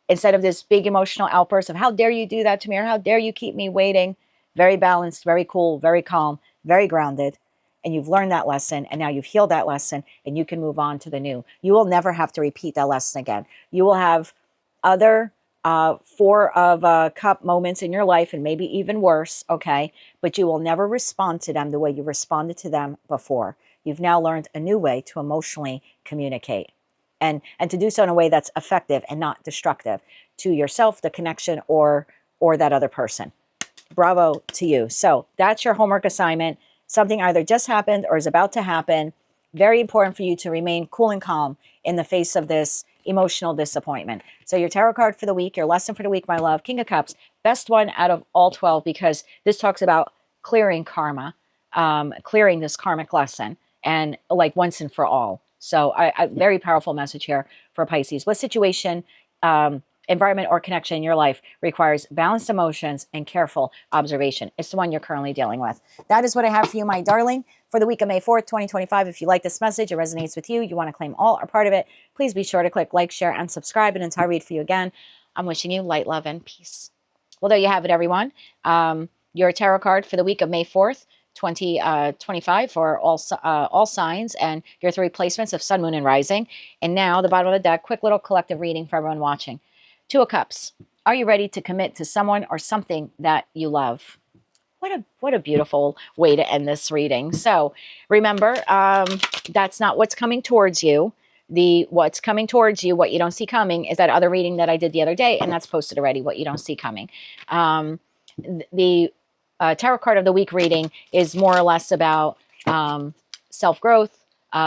Instead of this big emotional outburst of how dare you do that to me, or how dare you keep me waiting. Very balanced, very cool, very calm, very grounded. And you've learned that lesson, and now you've healed that lesson, and you can move on to the new. You will never have to repeat that lesson again. You will have other Four of Cup moments in your life, and maybe even worse, okay? But you will never respond to them the way you responded to them before. You've now learned a new way to emotionally communicate, and to do so in a way that's effective and not destructive to yourself, the connection, or that other person. Bravo to you. So that's your homework assignment. Something either just happened or is about to happen. Very important for you to remain cool and calm in the face of this emotional disappointment. So your tarot card for the week, your lesson for the week, my love, King of Cups, best one out of all 12, because this talks about clearing karma, clearing this karmic lesson, and like once and for all. So very powerful message here for Pisces. What situation, environment, or connection in your life requires balanced emotions and careful observation? It's the one you're currently dealing with. That is what I have for you, my darling, for the week of May 4th, 2025. If you like this message, it resonates with you, you want to claim all or part of it, please be sure to click like, share, and subscribe. And until I read for you again, I'm wishing you light, love, and peace. Well, there you have it, everyone. Your tarot card for the week of May 4th, 2025 for all signs, and your 3 placements of Sun, Moon, and Rising. And now the bottom of the deck, quick little collective reading for everyone watching. 2 of Cups. Are you ready to commit to someone or something that you love? What a beautiful way to end this reading. So remember, that's not what's coming towards you. What's coming towards you, what you don't see coming, is that other reading that I did the other day, and that's posted already, what you don't see coming. The tarot card of the week reading is more or less about self-growth,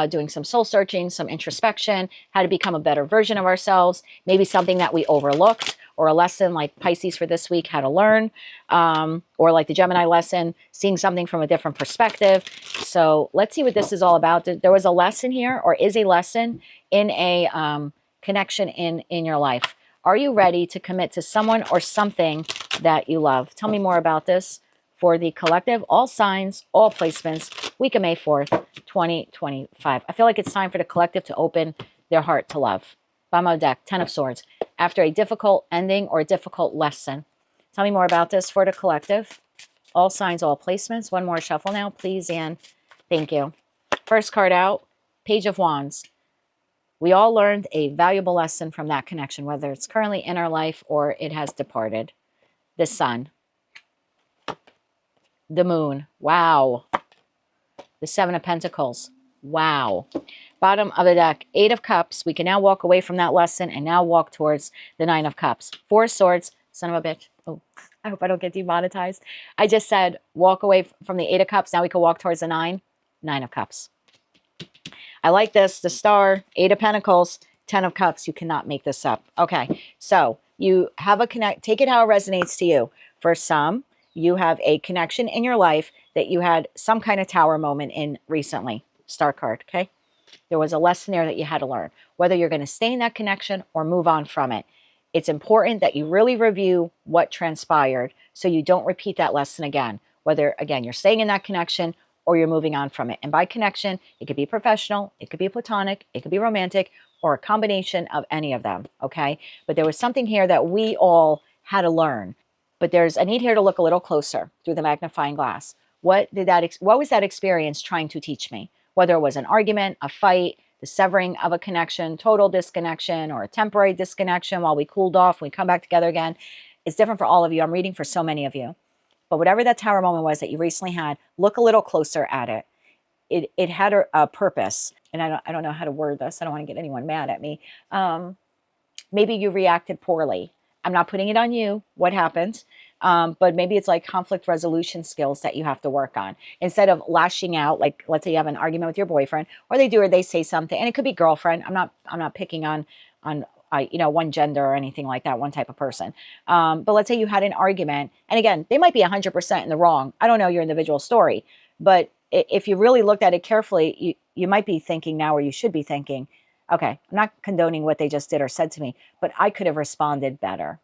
doing some soul searching, some introspection, how to become a better version of ourselves, maybe something that we overlooked, or a lesson like Pisces for this week, how to learn, or like the Gemini lesson, seeing something from a different perspective. So let's see what this is all about. There was a lesson here, or is a lesson in a connection in your life. Are you ready to commit to someone or something that you love? Tell me more about this for the collective, all signs, all placements, week of May 4th, 2025. I feel like it's time for the collective to open their heart to love. Bottom of the deck, 10 of Swords. After a difficult ending or a difficult lesson. Tell me more about this for the collective. All signs, all placements. One more shuffle now, please, and thank you. First card out, Page of Wands. We all learned a valuable lesson from that connection, whether it's currently in our life or it has departed. The Sun. The Moon. Wow. The 7 of Pentacles. Wow. Bottom of the deck, 8 of Cups. We can now walk away from that lesson and now walk towards the 9 of Cups. 4 of Swords. Son of a bitch. Oh, I hope I don't get demonetized. I just said walk away from the 8 of Cups. Now we can walk towards the 9 of Cups. I like this. The Star, 8 of Pentacles, 10 of Cups. You cannot make this up. Okay, so you have a connect. Take it how it resonates to you. For some, you have a connection in your life that you had some kind of tower moment in recently. Star card, okay? There was a lesson there that you had to learn. Whether you're going to stay in that connection or move on from it, it's important that you really review what transpired so you don't repeat that lesson again. Whether, again, you're staying in that connection or you're moving on from it. And by connection, it could be professional, it could be platonic, it could be romantic, or a combination of any of them, okay? But there was something here that we all had to learn. But there's a need here to look a little closer through the magnifying glass. What was that experience trying to teach me? Whether it was an argument, a fight, the severing of a connection, total disconnection, or a temporary disconnection while we cooled off, we come back together again. It's different for all of you. I'm reading for so many of you. But whatever that tower moment was that you recently had, look a little closer at it. It had a purpose. And I don't know how to word this. I don't want to get anyone mad at me. Maybe you reacted poorly. I'm not putting it on you, what happened. But maybe it's like conflict resolution skills that you have to work on. Instead of lashing out, like let's say you have an argument with your boyfriend, or they say something, and it could be girlfriend. I'm not picking on one gender or anything like that, one type of person. But let's say you had an argument, and again, they might be 100% in the wrong. I don't know your individual story, but if you really looked at it carefully, you might be thinking now, or you should be thinking, okay, I'm not condoning what they just did or said to me, but I could have responded better.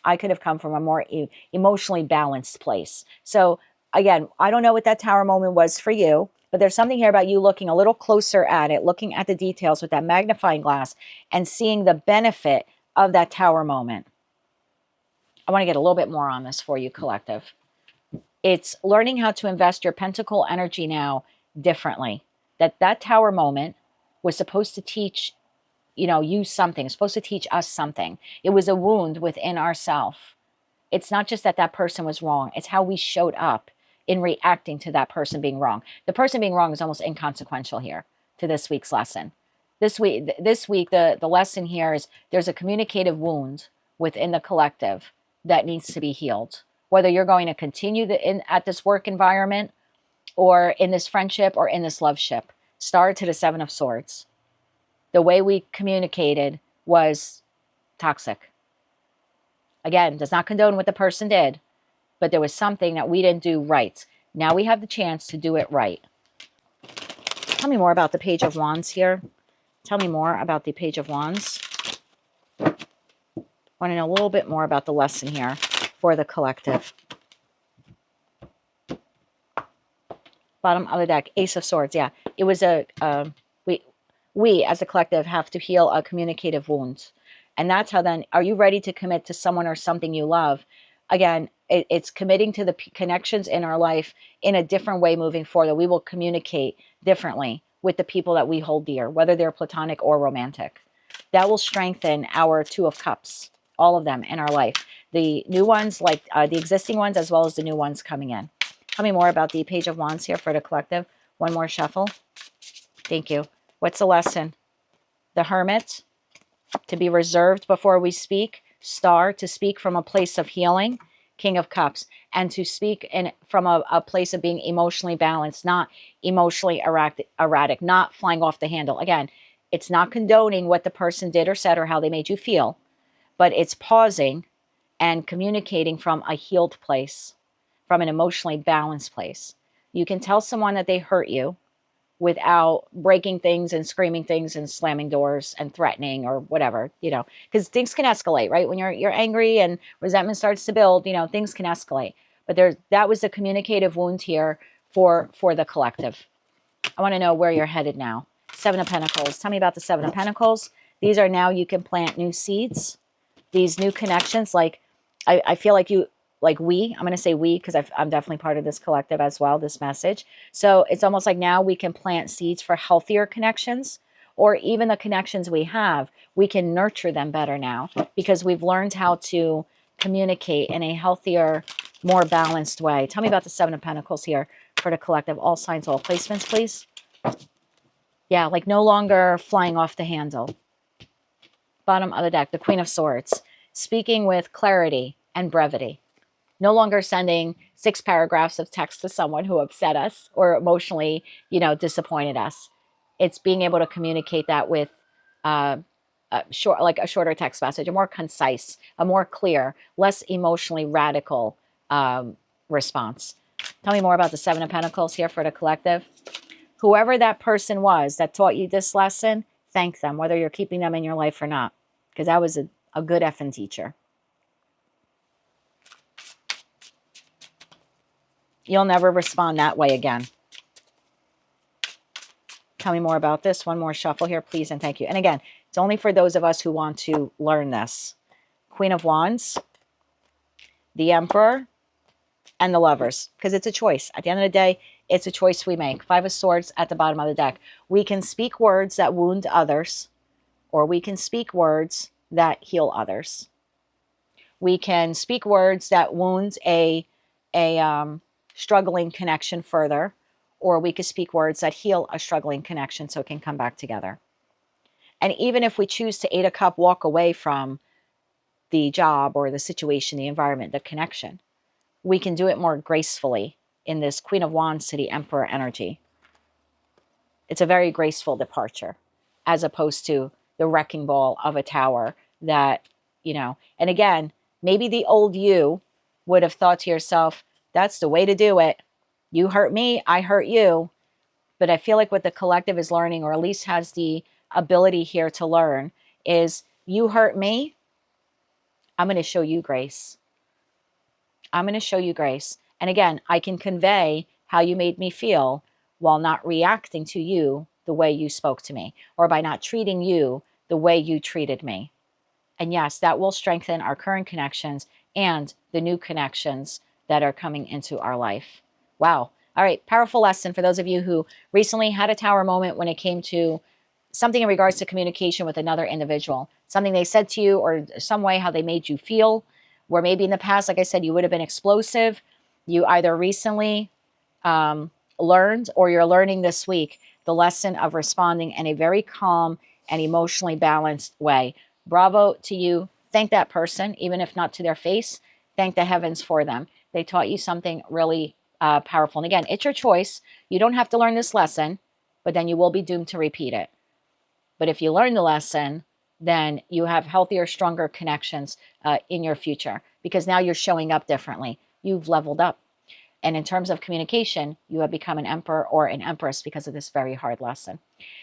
I could have come from a more emotionally balanced place. So again, I don't know what that tower moment was for you, but there's something here about you looking a little closer at it, looking at the details with that magnifying glass and seeing the benefit of that tower moment. I want to get a little bit more on this for you, collective. It's learning how to invest your pentacle energy now differently. That tower moment was supposed to teach you something. It's supposed to teach us something. It was a wound within ourselves. It's not just that person was wrong. It's how we showed up in reacting to that person being wrong. The person being wrong is almost inconsequential here to this week's lesson. This week, the lesson here is there's a communicative wound within the collective that needs to be healed. Whether you're going to continue at this work environment or in this friendship or in this love ship. Star to the 7 of Swords. The way we communicated was toxic. Again, does not condone what the person did, but there was something that we didn't do right. Now we have the chance to do it right. Tell me more about the Page of Wands here. Tell me more about the Page of Wands. I want to know a little bit more about the lesson here for the collective. Bottom of the deck, Ace of Swords. Yeah, it was we as a collective have to heal a communicative wound. And that's how then, are you ready to commit to someone or something you love? Again, it's committing to the connections in our life in a different way moving forward. We will communicate differently with the people that we hold dear, whether they're platonic or romantic. That will strengthen our Two of Cups, all of them in our life. The new ones, like the existing ones, as well as the new ones coming in. Tell me more about the Page of Wands here for the collective. One more shuffle. Thank you. What's the lesson? The Hermit, to be reserved before we speak. Star, to speak from a place of healing. King of Cups, and to speak from a place of being emotionally balanced, not emotionally erratic, not flying off the handle. Again, it's not condoning what the person did or said or how they made you feel, but it's pausing and communicating from a healed place, from an emotionally balanced place. You can tell someone that they hurt you without breaking things and screaming things and slamming doors and threatening or whatever, because things can escalate, right? When you're angry and resentment starts to build, things can escalate. But that was a communicative wound here for the collective. I want to know where you're headed now. Seven of Pentacles. Tell me about the Seven of Pentacles. These are now you can plant new seeds, these new connections. Like I feel like I'm going to say we, because I'm definitely part of this collective as well, this message. So it's almost like now we can plant seeds for healthier connections, or even the connections we have, we can nurture them better now because we've learned how to communicate in a healthier, more balanced way. Tell me about the Seven of Pentacles here for the collective. All signs, all placements, please. Yeah, like no longer flying off the handle. Bottom of the deck, the Queen of Swords. Speaking with clarity and brevity. No longer sending 6 paragraphs of text to someone who upset us or emotionally, disappointed us. It's being able to communicate that with a shorter text message, a more concise, a more clear, less emotionally radical response. Tell me more about the Seven of Pentacles here for the collective. Whoever that person was that taught you this lesson, thank them, whether you're keeping them in your life or not, because that was a good effing teacher. You'll never respond that way again. Tell me more about this. One more shuffle here, please, and thank you. And again, it's only for those of us who want to learn this. Queen of Wands, the Emperor, and the Lovers, because it's a choice. At the end of the day, it's a choice we make. Five of Swords at the bottom of the deck. We can speak words that wound others, or we can speak words that heal others. We can speak words that wound a struggling connection further, or we could speak words that heal a struggling connection so it can come back together. And even if we choose to 8 of Cups, walk away from the job or the situation, the environment, the connection, we can do it more gracefully in this Queen of Wands to the Emperor energy. It's a very graceful departure, as opposed to the wrecking ball of a tower that, and again, maybe the old you would have thought to yourself, that's the way to do it. You hurt me, I hurt you. But I feel like what the collective is learning, or at least has the ability here to learn, is you hurt me, I'm going to show you grace. I'm going to show you grace. And again, I can convey how you made me feel while not reacting to you the way you spoke to me, or by not treating you the way you treated me. And yes, that will strengthen our current connections and the new connections that are coming into our life. Wow. All right. Powerful lesson for those of you who recently had a tower moment when it came to something in regards to communication with another individual, something they said to you, or some way how they made you feel, where maybe in the past, like I said, you would have been explosive. You either recently learned, or you're learning this week, the lesson of responding in a very calm and emotionally balanced way. Bravo to you. Thank that person, even if not to their face. Thank the heavens for them. They taught you something really powerful. And again, it's your choice. You don't have to learn this lesson, but then you will be doomed to repeat it. But if you learn the lesson, then you have healthier, stronger connections in your future, because now you're showing up differently. You've leveled up. And in terms of communication, you have become an emperor or an empress because of this very hard lesson.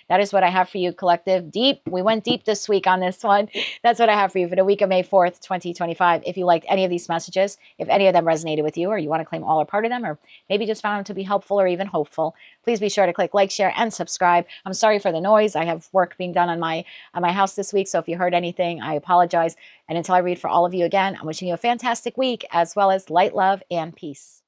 That is what I have for you, collective. Deep. We went deep this week on this one. That's what I have for you for the week of May 4th, 2025. If you liked any of these messages, if any of them resonated with you, or you want to claim all or part of them, or maybe just found them to be helpful or even hopeful, please be sure to click like, share, and subscribe. I'm sorry for the noise. I have work being done on my house this week, so if you heard anything, I apologize. And until I read for all of you again, I'm wishing you a fantastic week, as well as light, love, and peace.